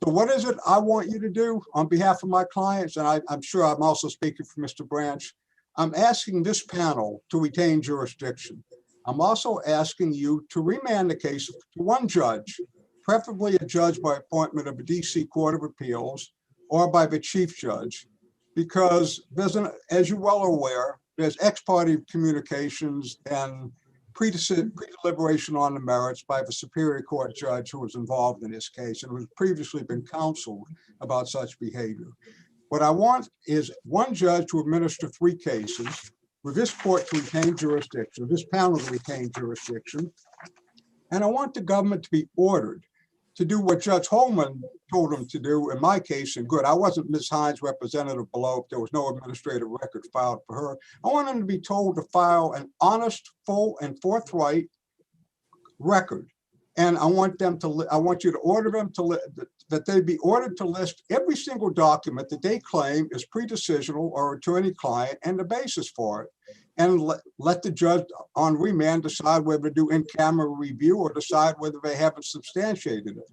So what is it I want you to do on behalf of my clients? And I'm sure I'm also speaking for Mr. Branch. I'm asking this panel to retain jurisdiction. I'm also asking you to remand the case to one judge, preferably a judge by appointment of a DC Court of Appeals or by the chief judge, because there's as you're well aware, there's ex parte communications and pre-deliberation on the merits by the Superior Court judge who was involved in this case and who has previously been counseled about such behavior. What I want is one judge to administer 3 cases, with this court to retain jurisdiction, this panel to retain jurisdiction, and I want the government to be ordered to do what Judge Holman told him to do in my case, and Good. I wasn't Ms. Hines' representative below. There was no administrative record filed for her. I want him to be told to file an honest, full, and forthright record. And I want you to order them that they be ordered to list every single document that they claim is pre-decisional or attorney-client and the basis for it. And let the judge on remand decide whether to do in-camera review or decide whether they haven't substantiated it.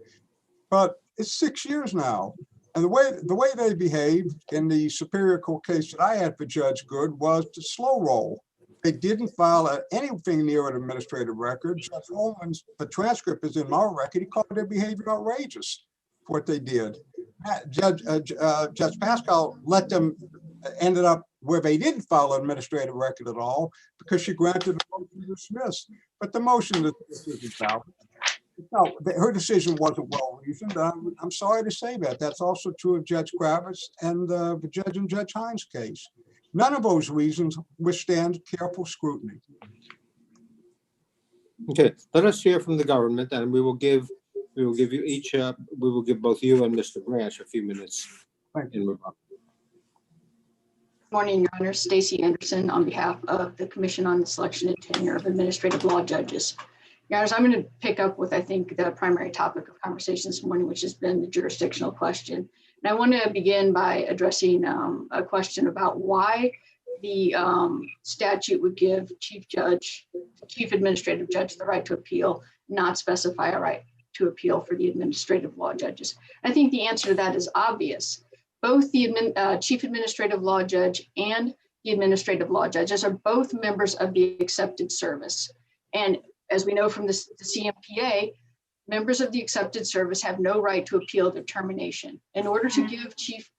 But it's 6 years now. And the way they behaved in the Superior Court case that I had for Judge Good was to slow roll. They didn't file anything near an administrative record. Judge Holman's, the transcript is in my record. He called their behavior outrageous for what they did. Judge Pascal let them ended up where they didn't file an administrative record at all because she granted a motion to dismiss. But the motion to dismiss is valid. No, her decision wasn't well reasoned. I'm sorry to say that. That's also true of Judge Kravitz and the judge in Judge Hines' case. None of those reasons withstand careful scrutiny. Okay, let us hear from the government, and we will give you each, we will give both you and Mr. Branch a few minutes in rebuttal. Good morning, Your Honor. Stacey Anderson on behalf of the Commission on the Selection and Tenure of Administrative Law Judges. Your Honors, I'm going to pick up with, I think, the primary topic of conversation this morning, which has been the jurisdictional question. And I want to begin by addressing a question about why the statute would give chief administrative judge the right to appeal, not specify a right to appeal for the administrative law judges. I think the answer to that is obvious. Both the chief administrative law judge and the administrative law judges are both members of the accepted service. And as we know from the CMPA, members of the accepted service have no right to appeal their termination. In order to give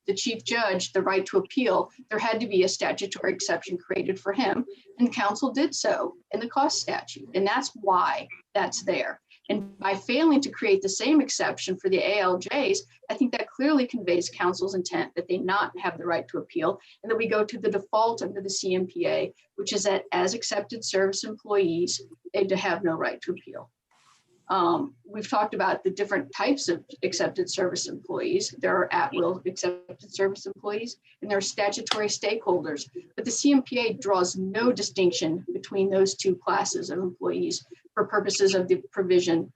the chief judge the right to appeal, there had to be a statutory exception created for him, and council did so in the cost statute. And that's why that's there. And by failing to create the same exception for the ALJs, I think that clearly conveys council's intent that they not have the right to appeal, and that we go to the default under the CMPA, which is that as accepted service employees, they have no right to appeal. We've talked about the different types of accepted service employees. There are at-will accepted service employees, and there are statutory stakeholders. But the CMPA draws no distinction between those two classes of employees for purposes of the provision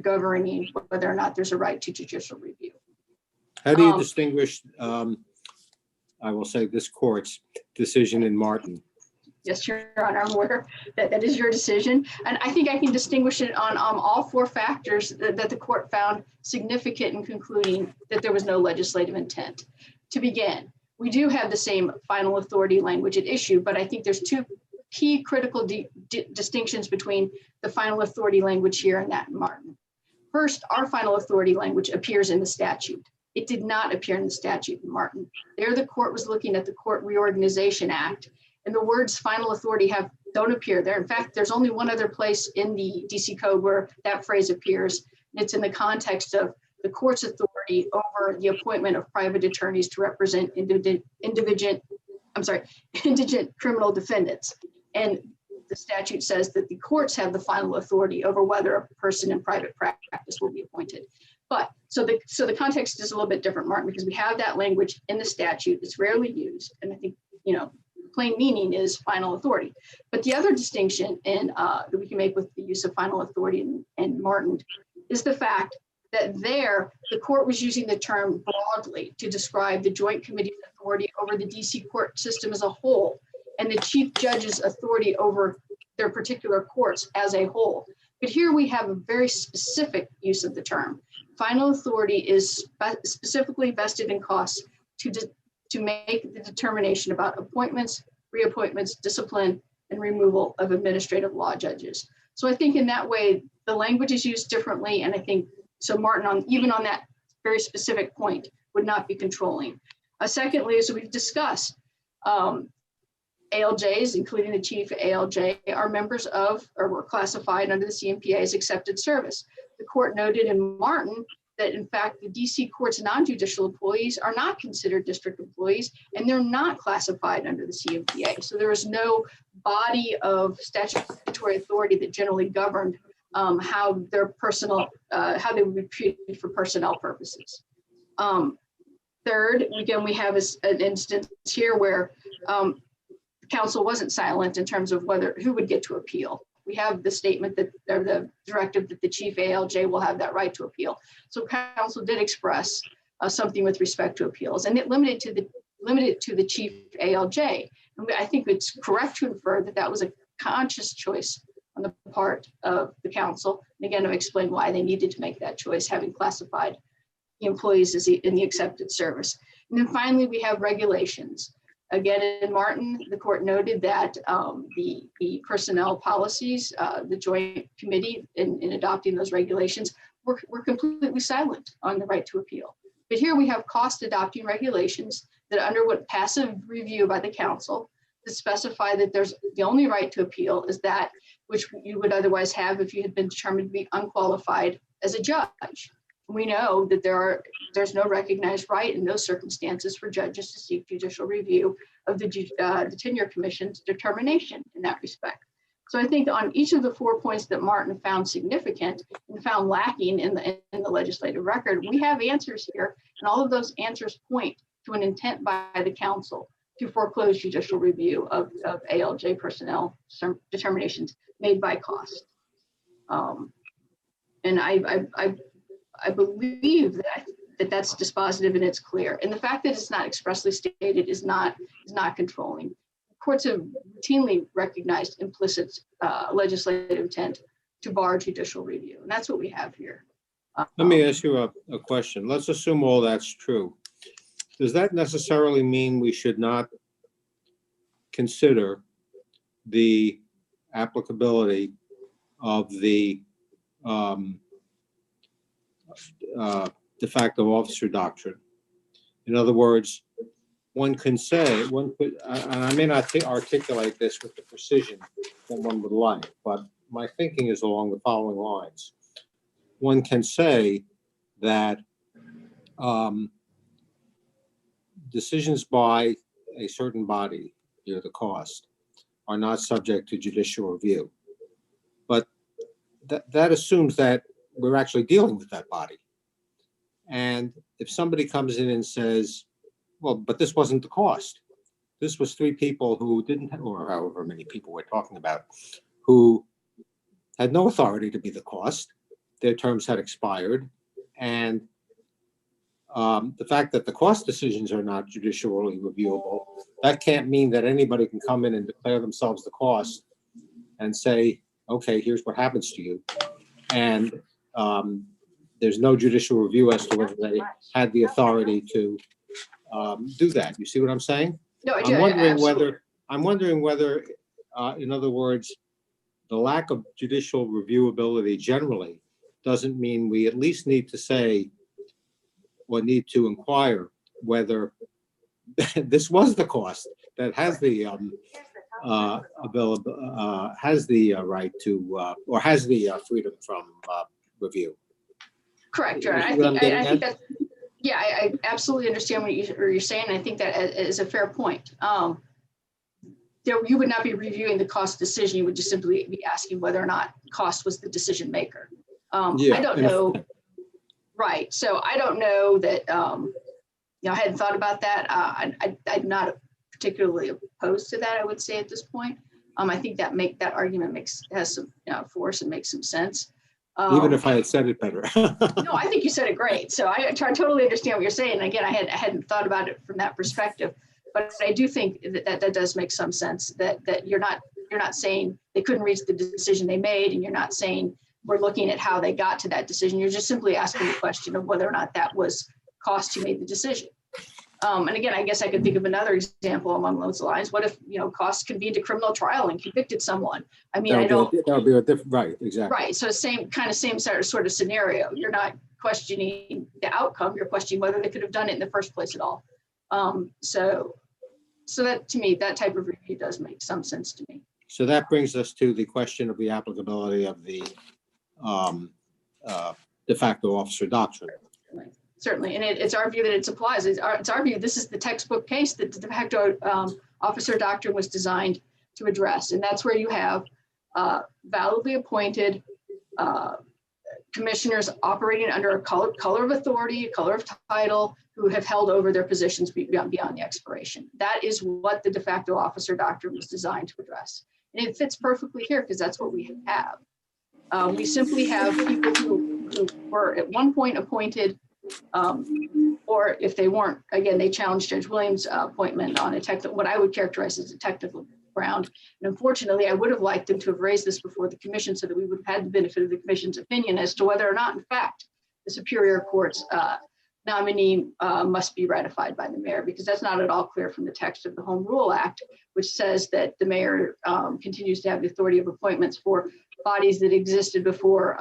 governing whether or not there's a right to judicial review. How do you distinguish, I will say, this court's decision in Martin? Yes, Your Honor, I'm aware that that is your decision. And I think I can distinguish it on all four factors that the court found significant in concluding that there was no legislative intent. To begin, we do have the same final authority language at issue, but I think there's two key critical distinctions between the final authority language here and that in Martin. First, our final authority language appears in the statute. It did not appear in the statute in Martin. There, the court was looking at the Court Reorganization Act, and the words final authority don't appear there. In fact, there's only one other place in the DC Code where that phrase appears, and it's in the context of the court's authority over the appointment of private attorneys to represent indigent criminal defendants. And the statute says that the courts have the final authority over whether a person in private practice will be appointed. But so the context is a little bit different, Martin, because we have that language in the statute. It's rarely used, and I think plain meaning is final authority. But the other distinction that we can make with the use of final authority in Martin is the fact that there the court was using the term broadly to describe the Joint Committee's authority over the DC court system as a whole, and the chief judge's authority over their particular courts as a whole. But here we have a very specific use of the term. Final authority is specifically vested in costs to make the determination about appointments, reappointments, discipline, and removal of administrative law judges. So I think in that way, the language is used differently. And I think, so Martin, even on that very specific point, would not be controlling. Secondly, as we've discussed, ALJs, including the chief ALJ, are members of, or were classified under the CMPA as accepted service. The court noted in Martin that in fact, the DC court's non-judicial employees are not considered district employees, and they're not classified under the CMPA. So there is no body of statutory authority that generally governed how their personal, how they would be treated for personnel purposes. Third, again, we have an instance here where council wasn't silent in terms of who would get to appeal. We have the statement that, or the directive that the chief ALJ will have that right to appeal. So council did express something with respect to appeals, and it limited to the chief ALJ. And I think it's correct to infer that that was a conscious choice on the part of the council. And again, to explain why they needed to make that choice, having classified the employees as in the accepted service. And then finally, we have regulations. Again, in Martin, the court noted that the personnel policies, the Joint Committee in adopting those regulations were completely silent on the right to appeal. But here we have cost adopting regulations that underwent passive review by the council to specify that there's the only right to appeal is that which you would otherwise have if you had been determined to be unqualified as a judge. We know that there's no recognized right in those circumstances for judges to seek judicial review of the Tenure Commission's determination in that respect. So I think on each of the 4 points that Martin found significant and found lacking in the legislative record, we have answers here, and all of those answers point to an intent by the council to foreclose judicial review of ALJ personnel determinations made by cost. And I believe that that's dispositive and it's clear. And the fact that it's not expressly stated is not controlling. courts have routinely recognized implicit legislative intent to bar judicial review. And that's what we have here. Let me ask you a question. Let's assume all that's true. Does that necessarily mean we should not consider the applicability of the de facto officer doctrine? In other words, one could, and I may not articulate this with the precision that one would like, but my thinking is along the following lines. One can say that decisions by a certain body, the cost, are not subject to judicial review. But that assumes that we're actually dealing with that body. And if somebody comes in and says, well, but this wasn't the cost. This was 3 people who didn't, or however many people we're talking about, who had no authority to be the cost. Their terms had expired. And the fact that the cost decisions are not judicially reviewable, that can't mean that anybody can come in and declare themselves the cost and say, okay, here's what happens to you. And there's no judicial review as to whether they had the authority to do that. You see what I'm saying? No, I do. I'm wondering whether, in other words, the lack of judicial reviewability generally doesn't mean we at least need to say or need to inquire whether this was the cost that has the has the right to or has the freedom from review. Correct, Your Honor. I think that, yeah, I absolutely understand what you're saying. I think that is a fair point. You would not be reviewing the cost decision. You would just simply be asking whether or not cost was the decision maker. I don't know. Right. So I don't know that, I hadn't thought about that. I'm not particularly opposed to that, I would say at this point. I think that argument has some force and makes some sense. Even if I had said it better. No, I think you said it great. So I totally understand what you're saying. And again, I hadn't thought about it from that perspective, but I do think that does make some sense, that you're not saying they couldn't reach the decision they made, and you're not saying we're looking at how they got to that decision. You're just simply asking the question of whether or not that was cost who made the decision. And again, I guess I could think of another example along those lines. What if, costs convened a criminal trial and convicted someone? I mean, that would be a different, right, exactly. Right, so same sort of scenario. You're not questioning the outcome, you're questioning whether they could have done it in the first place at all. So that, to me, that type of review does make some sense to me. So that brings us to the question of the applicability of the de facto officer doctrine. Certainly, and it's our view that it applies. It's our view this is the textbook case that the de facto officer doctrine was designed to address, and that's where you have validly appointed commissioners operating under a color of authority, a color of title, who have held over their positions beyond the expiration. That is what the de facto officer doctrine was designed to address, and it fits perfectly here because that's what we have. We simply have people who were at one point appointed, or if they weren't, again, they challenged Judge Williams' appointment on what I would characterize as a technical ground. And unfortunately, I would have liked them to have raised this before the commission so that we would have had the benefit of the commission's opinion as to whether or not, in fact, the Superior Court's nominee must be ratified by the mayor, because that's not at all clear from the text of the Home Rule Act, which says that the mayor continues to have the authority of appointments for bodies that existed before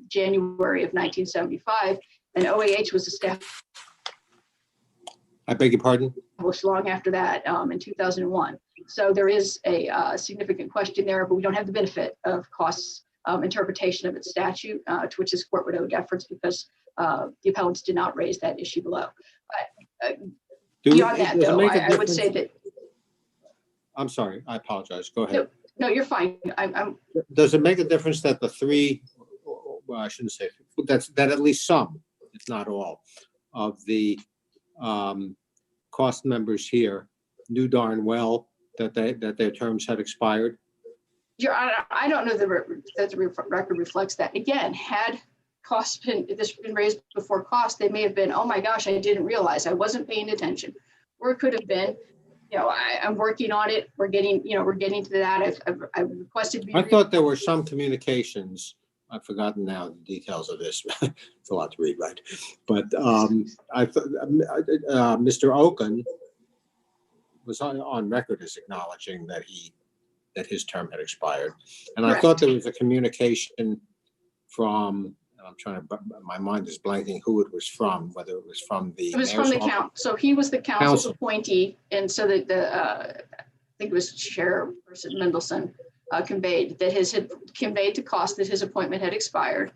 January of 1975. And OAH was established. I beg your pardon? Long after that, in 2001. So there is a significant question there, but we don't have the benefit of Cost's interpretation of its statute, to which this court would owe deference because the appellants did not raise that issue below. But beyond that, though, I would say that. I'm sorry, I apologize. Go ahead. No, you're fine. Does it make a difference that the 3, well, I shouldn't say, that at least some, if not all, of the cost members here knew darn well that their terms had expired? I don't know that the record reflects that. Again, had costs been raised before cost, they may have been, oh my gosh, I didn't realize, I wasn't paying attention. Or it could have been, I'm working on it. We're getting to that. I've requested. to be I thought there were some communications. I've forgotten now the details of this. It's a lot to read, right? But I thought Mr. Oken was on record as acknowledging that his term had expired. And I thought there was a communication from, my mind is blanking who it was from, whether it was from the. It was from the council. So he was the council's Council. appointee. And so that I think it was Chairperson Mendelson conveyed to Cost that his appointment had expired.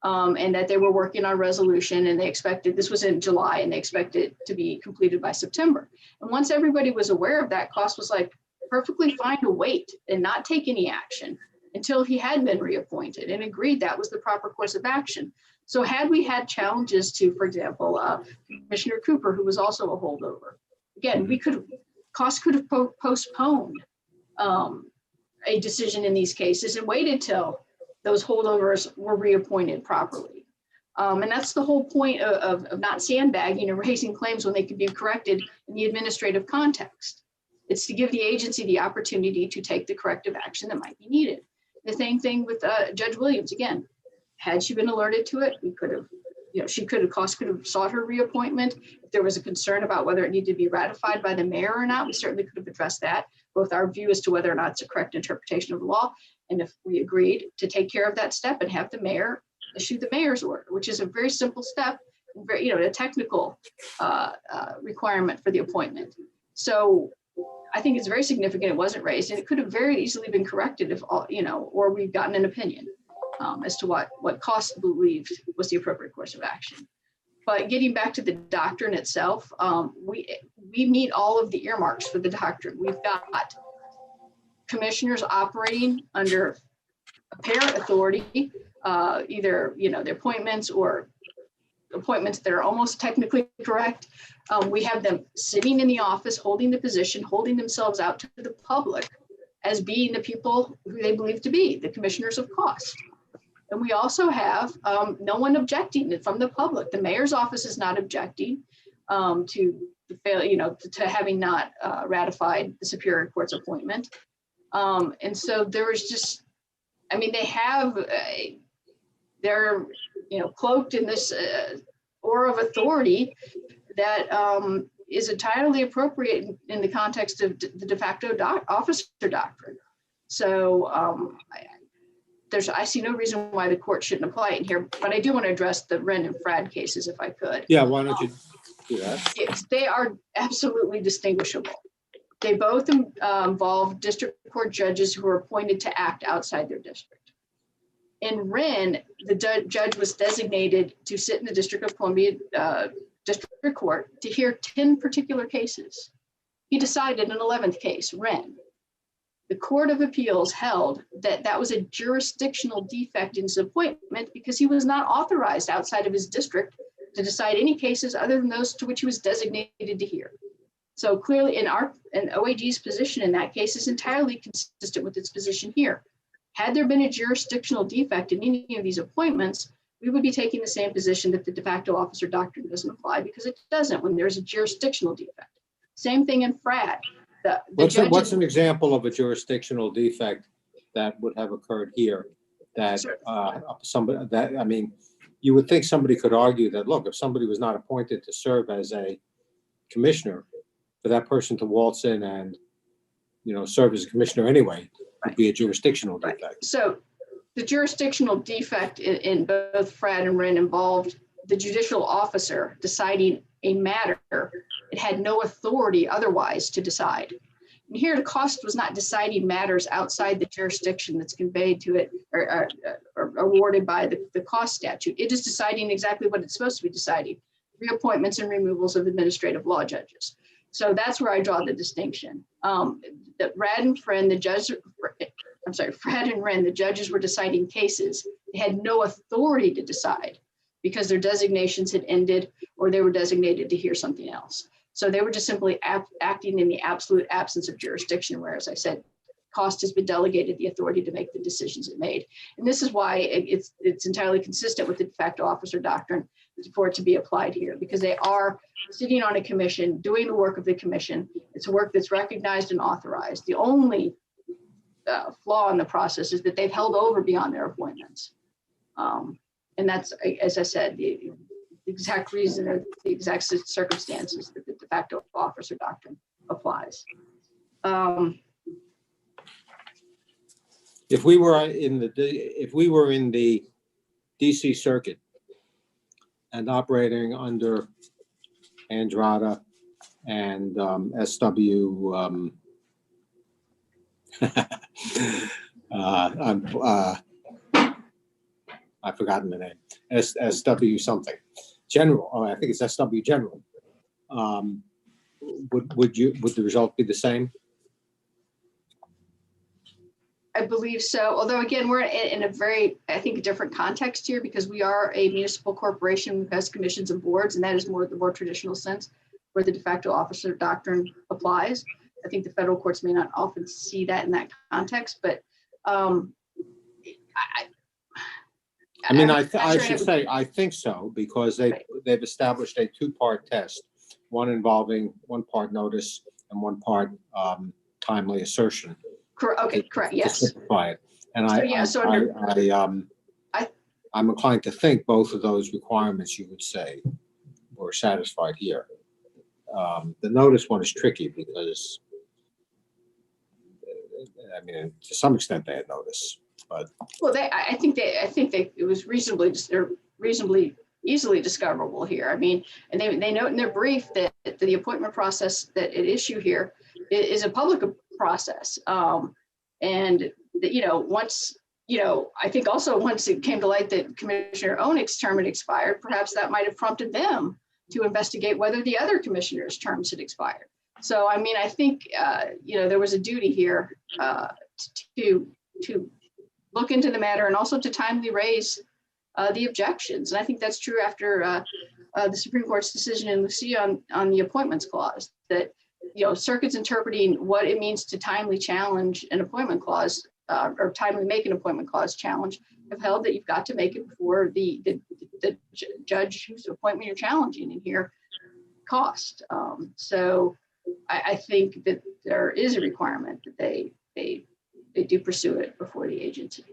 And that they were working on resolution, and they expected, this was in July, and they expected it to be completed by September. And once everybody was aware of that, Cost was like, perfectly fine to wait and not take any action until he had been reappointed, and agreed that was the proper course of action. So had we had challenges to, for example, Commissioner Cooper, who was also a holdover, again, Cost could have postponed a decision in these cases and waited till those holdovers were reappointed properly. And that's the whole point of not sandbagging or raising claims when they could be corrected in the administrative context. It's to give the agency the opportunity to take the corrective action that might be needed. The same thing with Judge Williams. Again, had she been alerted to it, we could have, Cost could have sought her reappointment. If there was a concern about whether it needed to be ratified by the mayor or not, we certainly could have addressed that, both our view as to whether or not it's a correct interpretation of the law, and if we agreed to take care of that step and have the mayor issue the mayor's order, which is a very simple step, a technical requirement for the appointment. So I think it's very significant it wasn't raised, and it could have very easily been corrected if, or we've gotten an opinion as to what Cost believed was the appropriate course of action. But getting back to the doctrine itself, we meet all of the earmarks for the doctrine. We've got commissioners operating under apparent authority, either the appointments or appointments that are almost technically correct. We have them sitting in the office, holding the position, holding themselves out to the public as being the people who they believe to be the commissioners of Cost. And we also have no one objecting from the public. The mayor's office is not objecting to having not ratified the Superior Court's appointment. And so there was just, they're cloaked in this aura of authority that is entirely appropriate in the context of the de facto officer doctrine. So I see no reason why the court shouldn't apply it here, but I do want to address the Wren and Frad cases if I could. Yeah, why don't you do that? Yes, they are absolutely distinguishable. They both involve district court judges who are appointed to act outside their district. In Wren, the judge was designated to sit in the District of Columbia District Court to hear 10 particular cases. He decided an 11th case, Wren. The Court of Appeals held that that was a jurisdictional defect in his appointment because he was not authorized outside of his district to decide any cases other than those to which he was designated to hear. So clearly and OAG's position in that case is entirely consistent with its position here. Had there been a jurisdictional defect in any of these appointments, we would be taking the same position that the de facto officer doctrine doesn't apply, because it doesn't when there's a jurisdictional defect. Same thing in Frad. What's an example of a jurisdictional defect that would have occurred here that you would think somebody could argue that, look, if somebody was not appointed to serve as a commissioner, for that person to waltz in and, serve as a commissioner anyway, would be a jurisdictional defect. So the jurisdictional defect in both Frad and Wren involved the judicial officer deciding a matter it had no authority otherwise to decide. And here the Cost was not deciding matters outside the jurisdiction that's conveyed to it or awarded by the Cost statute. It is deciding exactly what it's supposed to be deciding: reappointments and removals of administrative law judges. So that's where I draw the distinction. That Frad and Wren, the judges were deciding cases. They had no authority to decide because their designations had ended or they were designated to hear something else. So they were just simply acting in the absolute absence of jurisdiction, where, as I said, Cost has been delegated the authority to make the decisions it made. And this is why it's entirely consistent with the de facto officer doctrine. for it to be applied here, because they are sitting on a commission, doing the work of the commission. It's a work that's recognized and authorized. The only flaw in the process is that they've held over beyond their appointments. And that's, as I said, the exact reason or the exact circumstances that the de facto officer doctrine applies. If we were in the DC circuit and operating under Andrada and SW, I've forgotten the name, SW something, General, I think it's SW General. Would the result be the same? I believe so. Although again, we're in a very, I think, a different context here, because we are a municipal corporation with has commissions and boards, and that is the more traditional sense where the de facto officer doctrine applies. I think the federal courts may not often see that in that context, but I should say I think so, because they've established a two-part test, one involving one part notice and one part timely assertion. Okay, correct. Yes. To simplify it. And so I'm inclined to think both of those requirements, you would say, were satisfied here. The notice one is tricky because, I mean, to some extent they had notice, but. Well, I think it was they're reasonably easily discoverable here. I mean, and they note in their brief that the appointment process that at issue here is a public process. And that, once, I think also once it came to light that Commissioner Oenick's term had expired, perhaps that might have prompted them to investigate whether the other commissioners' terms had expired. So, I mean, I think, there was a duty here to look into the matter and also to timely raise the objections. And I think that's true after the Supreme Court's decision in Lucia on the appointments clause, that circuits interpreting what it means to timely challenge an appointment clause or timely make an appointment clause challenge have held that you've got to make it before the judge whose appointment you're challenging in here cost. So I think that there is a requirement that they do pursue it before the agency.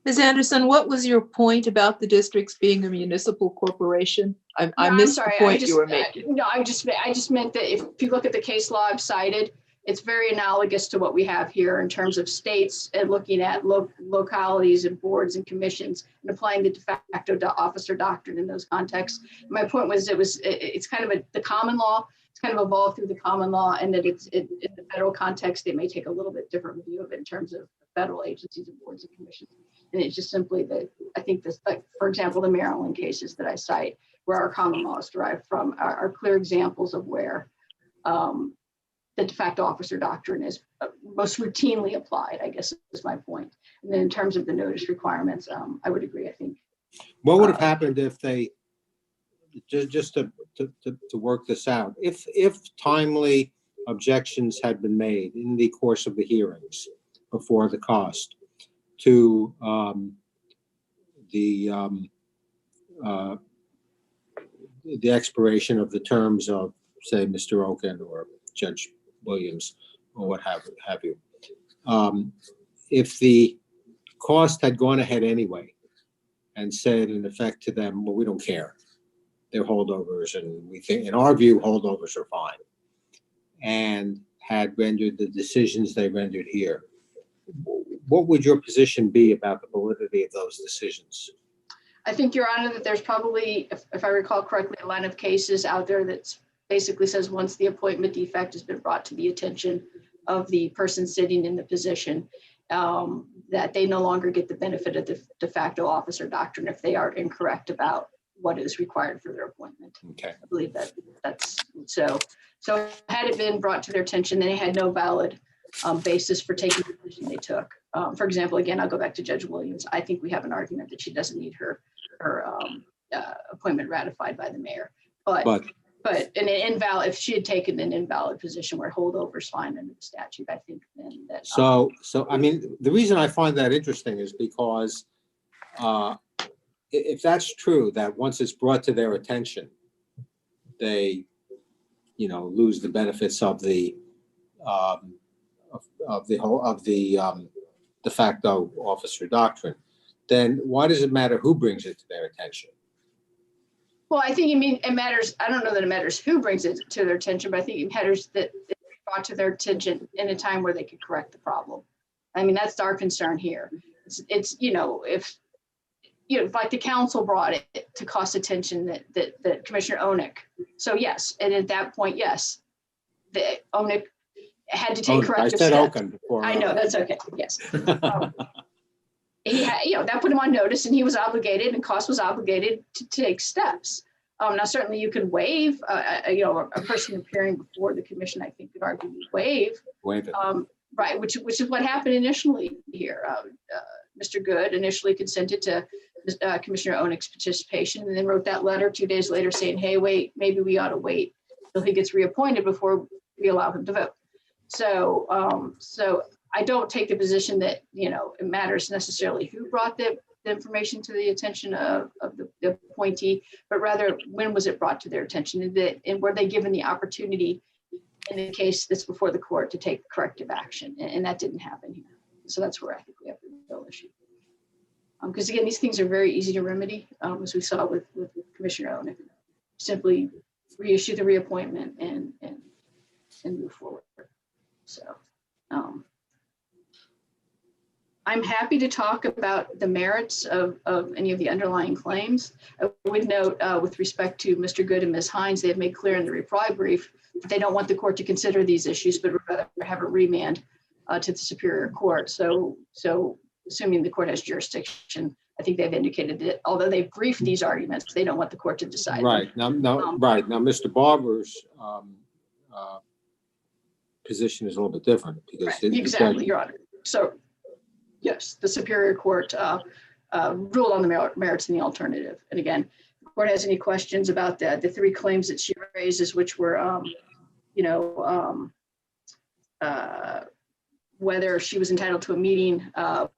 Ms. Anderson, what was your point about the districts being a municipal corporation? I missed the point you were making. No, I just meant that if you look at the case law I've cited, it's very analogous to what we have here in terms of states and looking at localities and boards and commissions and applying the de facto officer doctrine in those contexts. My point was it's kind of the common law. It's kind of evolved through the common law, and that it's in the federal context, they may take a little bit different view of it in terms of federal agencies and boards and commissions. And it's just simply that I think this, like, for example, the Maryland cases that I cite, where our common law is derived from, are clear examples of where the de facto officer doctrine is most routinely applied, I guess is my point. And then in terms of the notice requirements, I would agree, I think. What would have happened if they, just to work this out, if timely objections had been made in the course of the hearings before the cost to the expiration of the terms of, say, Mr. Oken or Judge Williams or what have you. If the cost had gone ahead anyway and said in effect to them, well, we don't care, they're holdovers, and we think, in our view, holdovers are fine, and had rendered the decisions they rendered here, what would your position be about the validity of those decisions? I think, Your Honor, that there's probably, if I recall correctly, a line of cases out there that basically says once the appointment defect has been brought to the attention of the person sitting in the position, that they no longer get the benefit of the de facto officer doctrine if they are incorrect about what is required for their appointment. Okay. I believe that's so. So had it been brought to their attention, they had no valid basis for taking the decision they took. For example, again, I'll go back to Judge Williams. I think we have an argument that she doesn't need her appointment ratified by the mayor. But an invalid, if she had taken an invalid position where holdover is fine under the statute, I think then that. So I mean, the reason I find that interesting is because if that's true, that once it's brought to their attention, they, lose the benefits of the, de facto officer doctrine, then why does it matter who brings it to their attention? Well, I think it matters. I don't know that it matters who brings it to their attention, but I think it matters that it's brought to their attention in a time where they could correct the problem. I mean, that's our concern here. It's if like the council brought it to cost attention that Commissioner Onek. So yes, and at that point, yes, the Onek had to take corrective I said steps. Oken before. I know, that's okay, yes. He had, that put him on notice, and he was obligated, and Cost was obligated to take steps. Now, certainly you can waive, a person appearing before the commission, I think could arguably waive it. Right, which is what happened initially here. Mr. Good initially consented to Commissioner Onek's participation, and then wrote that letter 2 days later saying, hey, wait, maybe we ought to wait till he gets reappointed before we allow him to vote. So, so I don't take the position that, it matters necessarily who brought the information to the attention of the appointee, but rather when was it brought to their attention, and were they given the opportunity in the case that's before the court to take corrective action, and that didn't happen here. So that's where I think we have the real issue. Because again, these things are very easy to remedy, as we saw with Commissioner Onek. Simply reissue the reappointment and move forward. So I'm happy to talk about the merits of any of the underlying claims. I would note with respect to Mr. Good and Ms. Hines, they have made clear in the reply brief that they don't want the court to consider these issues, but rather have a remand to the Superior Court. So assuming the court has jurisdiction, I think they've indicated that although they've briefed these arguments, they don't want the court to decide. Right. Now, Mr. Barber's position is a little bit different because exactly, Your Honor. So yes, the Superior Court ruled on the merits and the alternative. And again, if the court has any questions about the three claims that she raises, which were, whether she was entitled to a meeting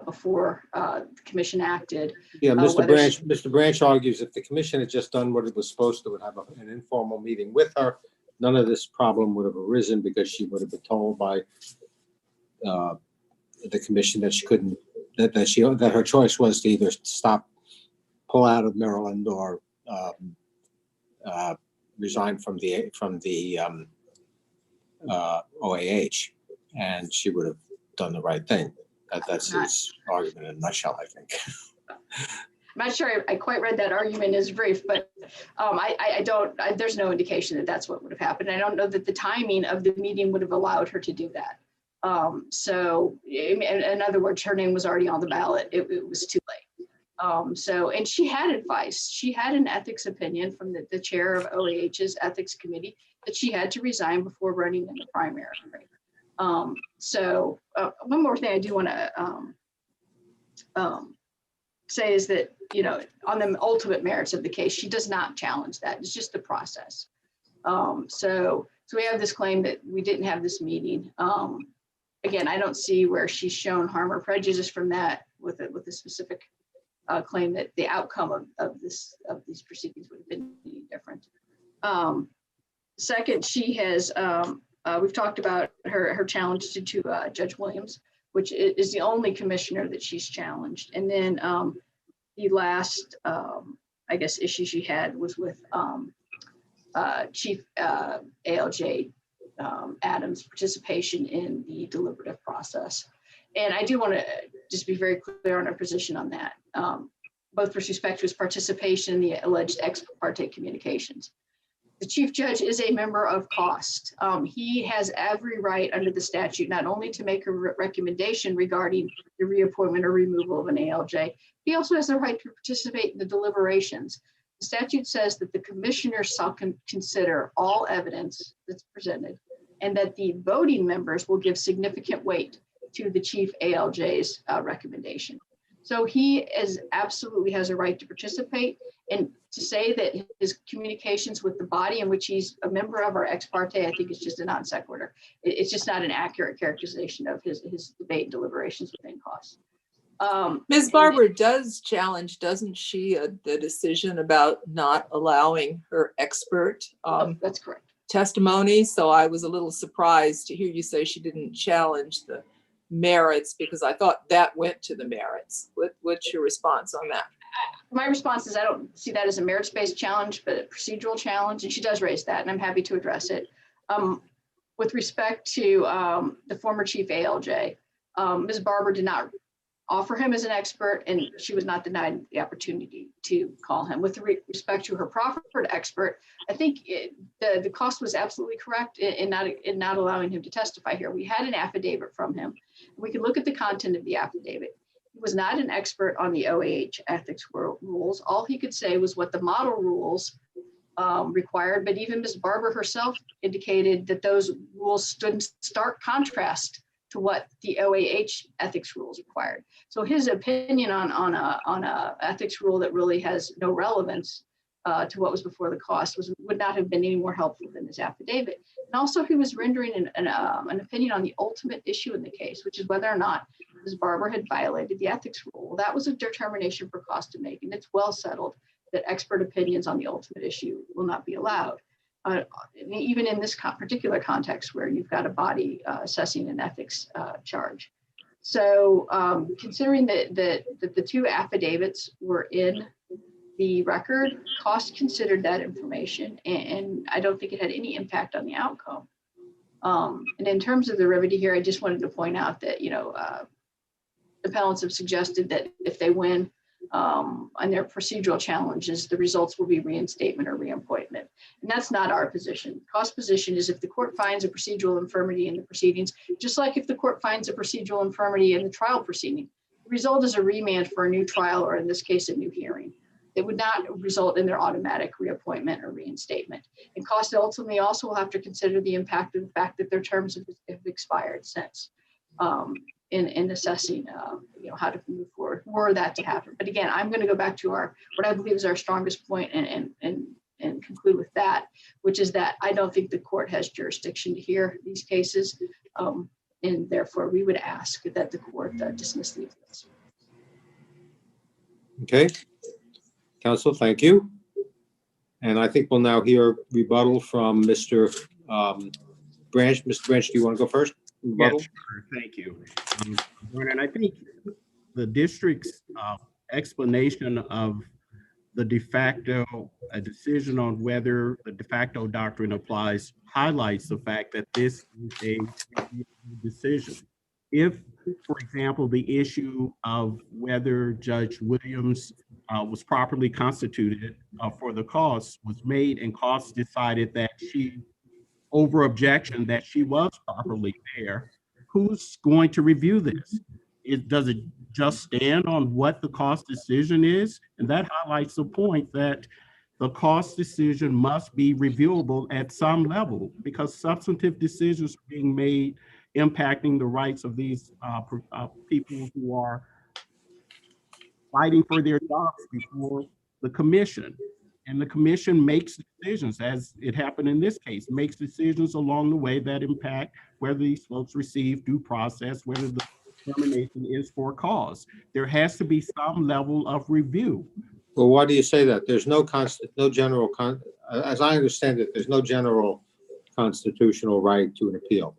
before the commission acted. Yeah, Mr. Branch argues if the commission had just done what it was supposed to, would have an informal meeting with her, none of this problem would have arisen because she would have been told by the commission that she couldn't, that her choice was to either pull out of Maryland or resign from the OAH, and she would have done the right thing. That's his argument in a nutshell, I think. I'm not sure I quite read that argument in his brief, but there's no indication that that's what would have happened. I don't know that the timing of the meeting would have allowed her to do that. So in other words, her name was already on the ballot. It was too late. And she had advice. She had an ethics opinion from the chair of OAH's ethics committee that she had to resign before running in the primary. One more thing I do want to say is that, on the ultimate merits of the case, she does not challenge that. It's just the process. So we have this claim that we didn't have this meeting. Again, I don't see where she's shown harm or prejudice from that with a specific claim that the outcome of these proceedings would have been different. Second, she has, we've talked about her challenge to Judge Williams, which is the only commissioner that she's challenged. And then the last, I guess, issue she had was with Chief ALJ Adams' participation in the deliberative process. And I do want to just be very clear on our position on that, both with respect to his participation in the alleged ex parte communications. The chief judge is a member of COST. He has every right under the statute, not only to make a recommendation regarding the reappointment or removal of an ALJ, he also has the right to participate in the deliberations. The statute says that the commissioner shall consider all evidence that's presented and that the voting members will give significant weight to the chief ALJ's recommendation. So he absolutely has a right to participate, and to say that his communications with the body in which he's a member of are ex parte, I think is just a non sequitur. It's just not an accurate characterization of his debate and deliberations within COST. Ms. Barber does challenge, doesn't she, the decision about not allowing her expert That's correct. testimony? So I was a little surprised to hear you say she didn't challenge the merits, because I thought that went to the merits. What's your response on that? My response is I don't see that as a merits-based challenge, but a procedural challenge, and she does raise that, and I'm happy to address it. With respect to the former chief ALJ, Ms. Barber did not offer him as an expert, and she was not denied the opportunity to call him. With respect to her proffered expert, I think the cost was absolutely correct in not allowing him to testify here. We had an affidavit from him. We could look at the content of the affidavit. He was not an expert on the OAH ethics rules. All he could say was what the model rules required, but even Ms. Barber herself indicated that those rules stood in stark contrast to what the OAH ethics rules required. So his opinion on a ethics rule that really has no relevance to what was before the cost would not have been any more helpful than his affidavit. And also he was rendering an opinion on the ultimate issue in the case, which is whether or not Ms. Barber had violated the ethics rule. Well, that was a determination for cost to make, and it's well settled that expert opinions on the ultimate issue will not be allowed. Even in this particular context where you've got a body assessing an ethics charge. So considering that the two affidavits were in the record, cost considered that information, and I don't think it had any impact on the outcome. And in terms of the remedy here, I just wanted to point out that, appellants have suggested that if they win on their procedural challenges, the results will be reinstatement or reappointment. And that's not our position. Cost position is if the court finds a procedural infirmity in the proceedings, just like if the court finds a procedural infirmity in the trial proceeding, the result is a remand for a new trial, or in this case, a new hearing. It would not result in their automatic reappointment or reinstatement. And cost ultimately also will have to consider the impact of the fact that their terms have expired since. In assessing, how to move forward were that to happen. But again, I'm going to go back to what I believe is our strongest point and conclude with that, which is that I don't think the court has jurisdiction to hear these cases, and therefore we would ask that the court dismiss the appeals. Okay. Counsel, thank you. And I think we'll now hear rebuttal from Mr. Branch. Mr. Branch, do you want to go first? Yes, sure. Thank you. And I think the district's explanation of the de facto decision on whether the de facto doctrine applies highlights the fact that this is a decision. If, for example, the issue of whether Judge Williams was properly constituted for the cause was made, and cost decided that she over objection that she was properly there, who's going to review this? Does it just stand on what the cost decision is? And that highlights the point that the cost decision must be reviewable at some level, because substantive decisions are being made impacting the rights of these people who are fighting for their jobs before the commission. And the commission makes decisions, as it happened in this case, makes decisions along the way that impact whether these folks receive due process, whether the determination is for cause. There has to be some level of review. Well, why do you say that? There's as I understand it, there's no general constitutional right to an appeal.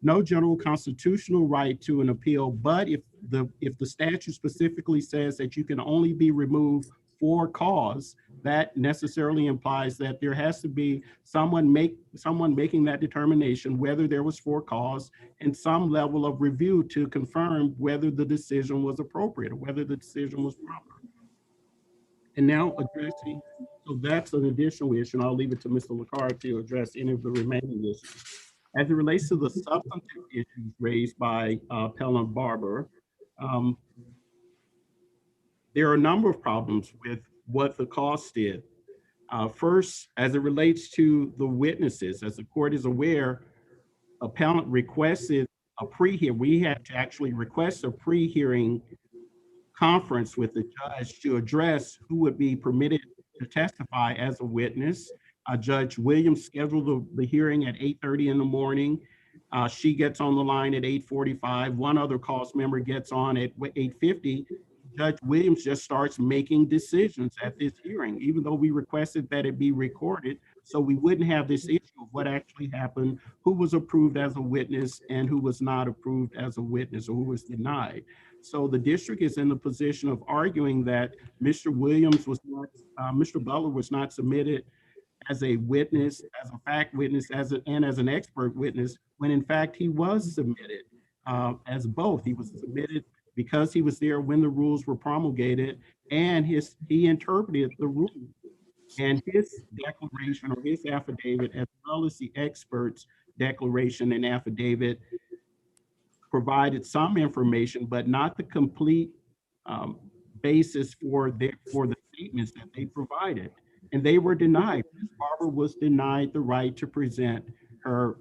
No general constitutional right to an appeal, but if the statute specifically says that you can only be removed for cause, that necessarily implies that there has to be someone making that determination whether there was for cause, and some level of review to confirm whether the decision was appropriate or whether the decision was proper. And now addressing, so that's an additional issue, and I'll leave it to Mr. LaCard to address any of the remaining issues. As it relates to the substantive issues raised by Appellant Barber, there are a number of problems with what the cost did. First, as it relates to the witnesses, as the court is aware, appellant requested a pre-hearing. We had to actually request a pre-hearing conference with the judge to address who would be permitted to testify as a witness. Judge Williams scheduled the hearing at 8:30 in the morning. She gets on the line at 8:45. One other cast member gets on at 8:50. Judge Williams just starts making decisions at this hearing, even though we requested that it be recorded, so we wouldn't have this issue of what actually happened, who was approved as a witness and who was not approved as a witness, or who was denied. So the district is in the position of arguing that Mr. Williams was not, Mr. Butler was not submitted as a witness, as a fact witness, and as an expert witness, when in fact he was submitted as both. He was submitted because he was there when the rules were promulgated, and he interpreted the rules. And his declaration, or his affidavit, as well as the expert's declaration and affidavit, provided some information, but not the complete basis for the statements that they provided. And they were denied. Ms. Barber was denied the right to present her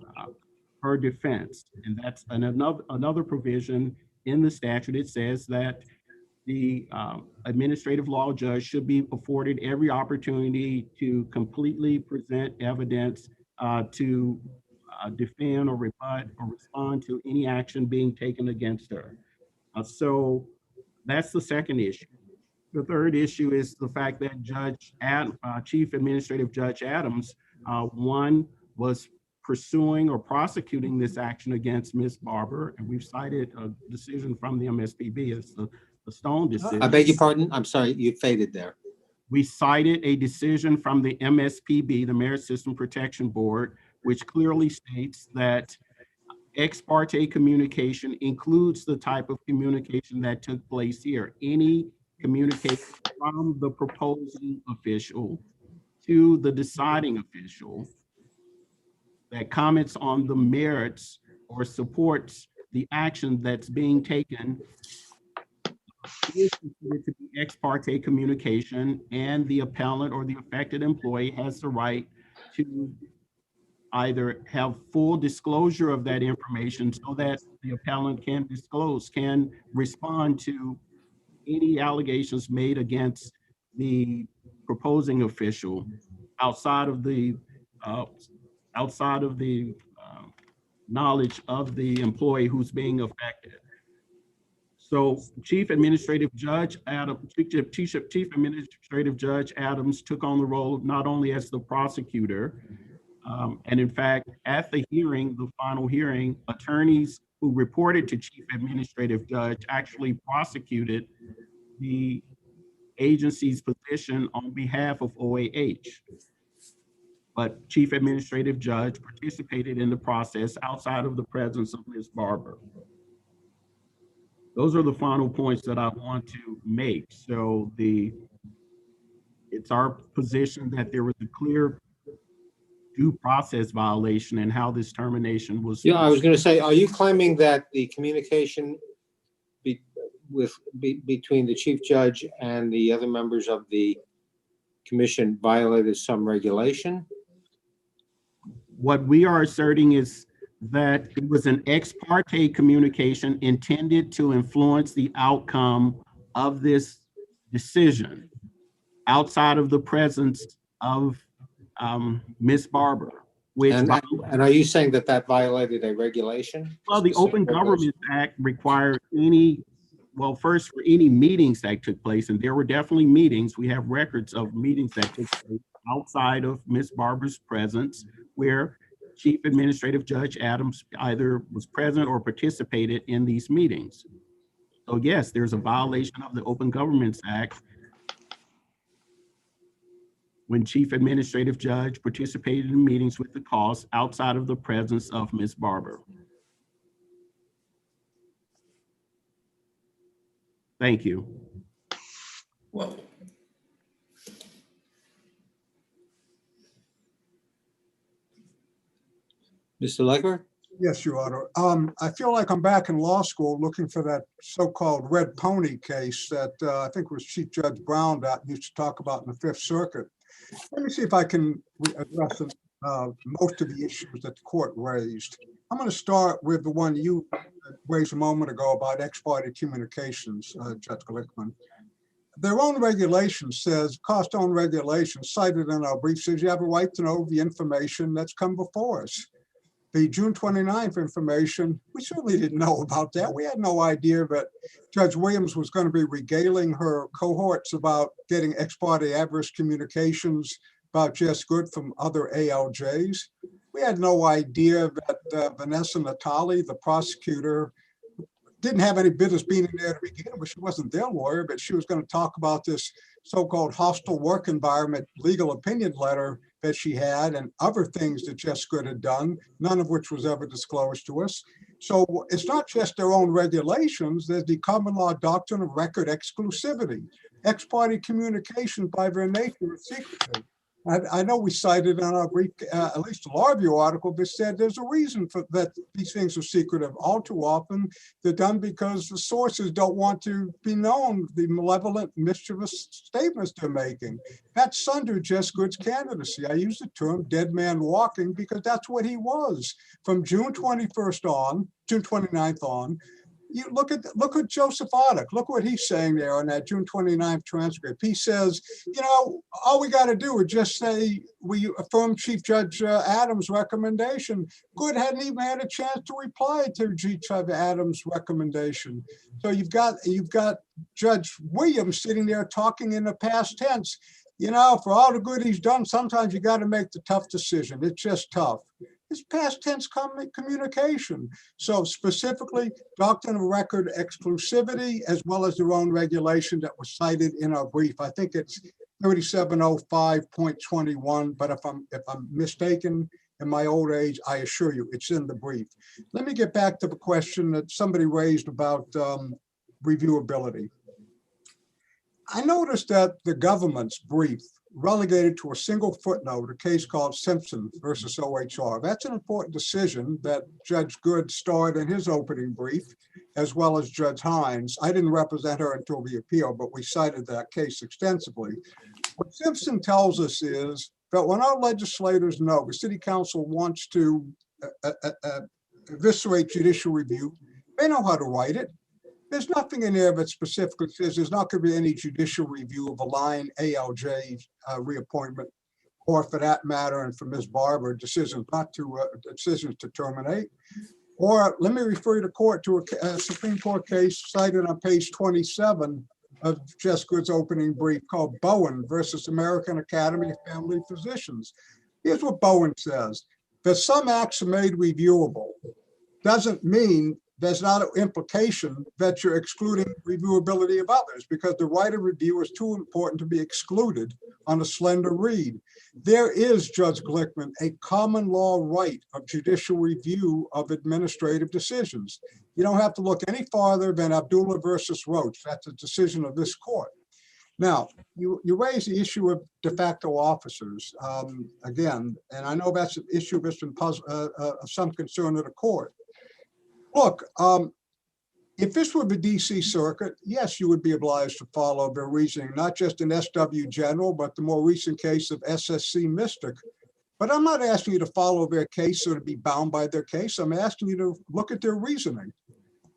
defense. And that's another provision in the statute. It says that the administrative law judge should be afforded every opportunity to completely present evidence to defend or rebut or respond to any action being taken against her. So that's the second issue. The third issue is the fact that Chief Administrative Judge Adams, one, was pursuing or prosecuting this action against Ms. Barber, and we've cited a decision from the MSPB as the Stone decision. I beg your pardon? I'm sorry, you faded there. We cited a decision from the MSPB, the Merit System Protection Board, which clearly states that ex parte communication includes the type of communication that took place here. Any communication from the proposing official to the deciding official that comments on the merits or supports the action that's being taken is considered to be ex parte communication, and the appellant or the affected employee has the right to either have full disclosure of that information so that the appellant can respond to any allegations made against the proposing official outside of the knowledge of the employee who's being affected. So Chief Administrative Judge Adams took on the role not only as the prosecutor, and in fact, at the hearing, the final hearing, attorneys who reported to Chief Administrative Judge actually prosecuted the agency's position on behalf of OAH. But Chief Administrative Judge participated in the process outside of the presence of Ms. Barber. Those are the final points that I want to make. So it's our position that there was a clear due process violation in how this termination was. Yeah, I was going to say, are you claiming that the communication between the chief judge and the other members of the commission violated some regulation? What we are asserting is that it was an ex parte communication intended to influence the outcome of this decision outside of the presence of Ms. Barber. And are you saying that that violated a regulation? Well, the Open Government Act required first for any meetings that took place, and there were definitely meetings. We have records of meetings that took place outside of Ms. Barber's presence, where Chief Administrative Judge Adams either was present or participated in these meetings. So yes, there's a violation of the Open Governments Act when Chief Administrative Judge participated in meetings with the cause outside of the presence of Ms. Barber. Thank you. Well, Mr. Legler? Yes, Your Honor. I feel like I'm back in law school looking for that so-called red pony case that I think was Chief Judge Brown that used to talk about in the Fifth Circuit. Let me see if I can address most of the issues that the court raised. I'm going to start with the one you raised a moment ago about ex parte communications, Judge Glickman. Their own regulation says, cost own regulation cited in our brief says you have a right to know the information that's come before us. the June 29th information, we certainly didn't know about that. We had no idea that Judge Williams was going to be regaling her cohorts about getting ex parte adverse communications about Jess Good from other ALJs. We had no idea that Vanessa Natali, the prosecutor, didn't have any business being in there to begin with. She wasn't their lawyer, but she was going to talk about this so-called hostile work environment legal opinion letter that she had and other things that Jess Good had done, none of which was ever disclosed to us. So it's not just their own regulations, there's the common law doctrine of record exclusivity. Ex parte communication by their nature is secretive. I know we cited on our brief, at least a law review article that said there's a reason for that these things are secretive. All too often, they're done because the sources don't want to be known, the malevolent, mischievous statements they're making. That's under Jess Good's candidacy. I use the term dead man walking because that's what he was. From June 21st on, June 29th on, you look at Joseph Ottock. Look what he's saying there on that June 29th transcript. He says, you know, all we got to do is just say we affirm Chief Judge Adams' recommendation. Good hadn't even had a chance to reply to Chief Judge Adams' recommendation. So you've got Judge Williams sitting there talking in the past tense. You know, for all the good he's done, sometimes you got to make the tough decision. It's just tough. It's past tense communication. So specifically, doctrine of record exclusivity, as well as their own regulation that was cited in our brief. I think it's 3705.21, but if I'm mistaken in my old age, I assure you it's in the brief. Let me get back to the question that somebody raised about reviewability. I noticed that the government's brief relegated to a single footnote, a case called Simpson versus OHR. That's an important decision that Judge Good starred in his opening brief, as well as Judge Hines. I didn't represent her until the appeal, but we cited that case extensively. What Simpson tells us is that when our legislators know the city council wants to eviscerate judicial review, they know how to write it. There's nothing in there that specifically says there's not going to be any judicial review of a line ALJ reappointment, or for that matter, and for Ms. Barber, decisions to terminate. Or let me refer the court to a Supreme Court case cited on page 27 of Jess Good's opening brief called Bowen versus American Academy of Family Physicians. Here's what Bowen says: that some acts are made reviewable doesn't mean there's not an implication that you're excluding reviewability of others, because the right of review is too important to be excluded on a slender reed. There is, Judge Glickman, a common law right of judicial review of administrative decisions. You don't have to look any farther than Abdullah versus Roach. That's a decision of this court. Now, you raise the issue of de facto officers again, and I know that's an issue that's been of some concern to the court. Look, if this were the DC Circuit, yes, you would be obliged to follow their reasoning, not just in SW General, but the more recent case of SSC Mystic. But I'm not asking you to follow their case or to be bound by their case. I'm asking you to look at their reasoning.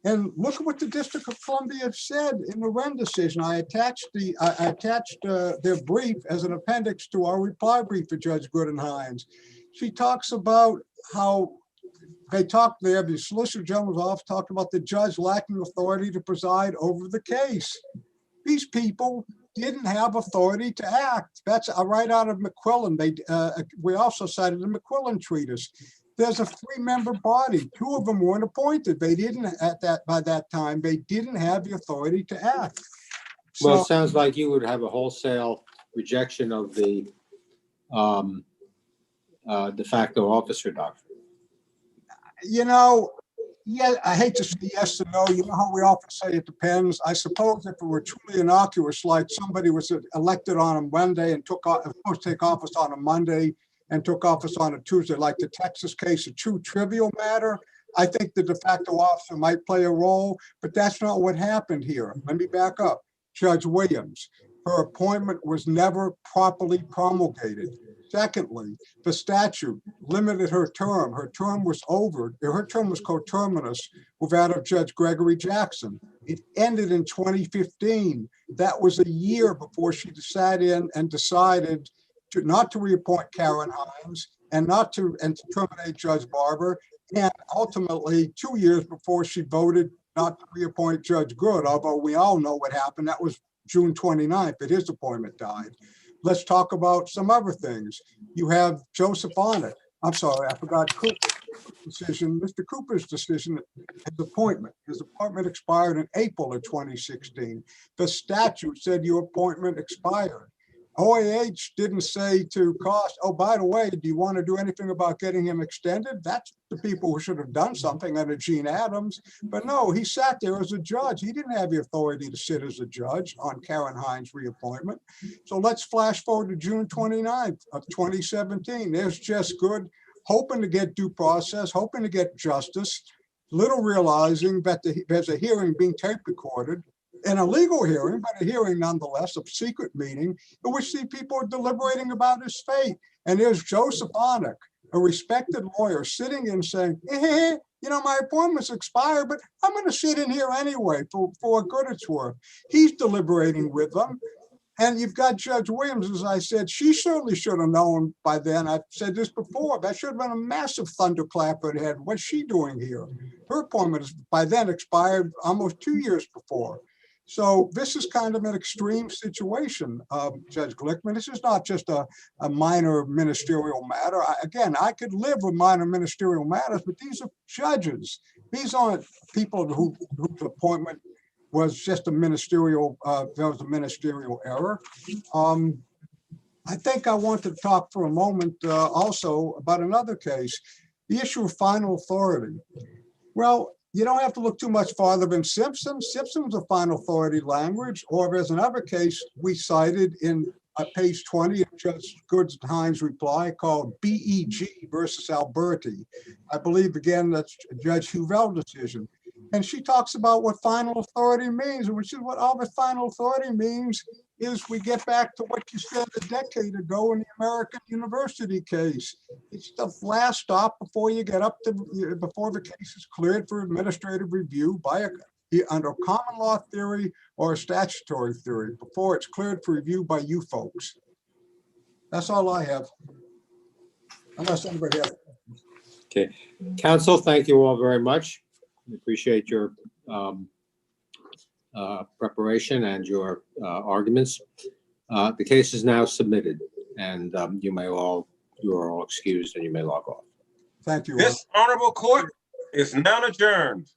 And look at what the District of Columbia said in the Wren decision. I attached their brief as an appendix to our reply brief for Judge Good and Hines. She talks about how they talked there, the Solicitor General's office talked about the judge lacking authority to preside over the case. These people didn't have authority to act. That's right out of McQuillan. We also cited the McQuillan treatise. There's a 3-member body. 2 of them weren't appointed. They didn't by that time, they didn't have the authority to act. So, well, it sounds like you would have a wholesale rejection of the de facto officer doctrine. You know, yeah, I hate to say yes and no. You know how we often say it depends. I suppose if it were truly innocuous, like somebody was elected on a Monday and supposed to take office on a Monday and took office on a Tuesday, like the Texas case, a true trivial matter, I think the de facto officer might play a role, but that's not what happened here. Let me back up. Judge Williams, her appointment was never properly promulgated. Secondly, the statute limited her term. Her term was over. Her term was coterminous with that of Judge Gregory Jackson. It ended in 2015. That was a year before she decided not to reappoint Karen Hines and to terminate Judge Barber. And ultimately, 2 years before she voted not to reappoint Judge Good, although we all know what happened. That was June 29th that his appointment died. Let's talk about some other things. You have Joseph Onek. I'm sorry, I forgot Cooper's decision. Mr. Cooper's decision, his appointment. His appointment expired in April of 2016. The statute said your appointment expired. OAH didn't say to Cost, oh, by the way, do you want to do anything about getting him extended? That's the people who should have done something under Gene Adams. But no, he sat there as a judge. He didn't have the authority to sit as a judge on Karen Hines' reappointment. So let's flash forward to June 29th of 2017. There's Jess Good, hoping to get due process, hoping to get justice, little realizing that there's a hearing being tape recorded. In a legal hearing, but a hearing nonetheless, a secret meeting in which the people are deliberating about his fate. And there's Joseph Onek, a respected lawyer, sitting in saying, you know, my appointment's expired, but I'm going to sit in here anyway for what good it's worth. He's deliberating with them. And you've got Judge Williams, as I said, she certainly should have known by then. I've said this before, that should have been a massive thunderclap at her head. What's she doing here? Her appointment is by then expired almost 2 years before. So this is kind of an extreme situation, Judge Glickman. This is not just a minor ministerial matter. I could live with minor ministerial matters, but these are judges. These aren't people whose appointment was just a ministerial, there was a ministerial error. I think I want to talk for a moment also about another case, the issue of final authority. Well, you don't have to look too much farther than Simpson. Simpson was a final authority language, or there's another case we cited in page 20 of Judge Good's Hines' reply called BEG versus Alberti. I believe, again, that's Judge Huvel's decision. And she talks about what final authority means, which is what all the final authority means is we get back to what you said a decade ago in the American University case. It's the last stop before you get up to, before the case is cleared for administrative review by under common law theory or a statutory theory, before it's cleared for review by you folks. That's all I have. Unless anybody else. Okay, counsel, thank you all very much. We appreciate your preparation and your arguments. The case is now submitted, and you are all excused and you may log off. Thank you. This honorable court is now adjourned.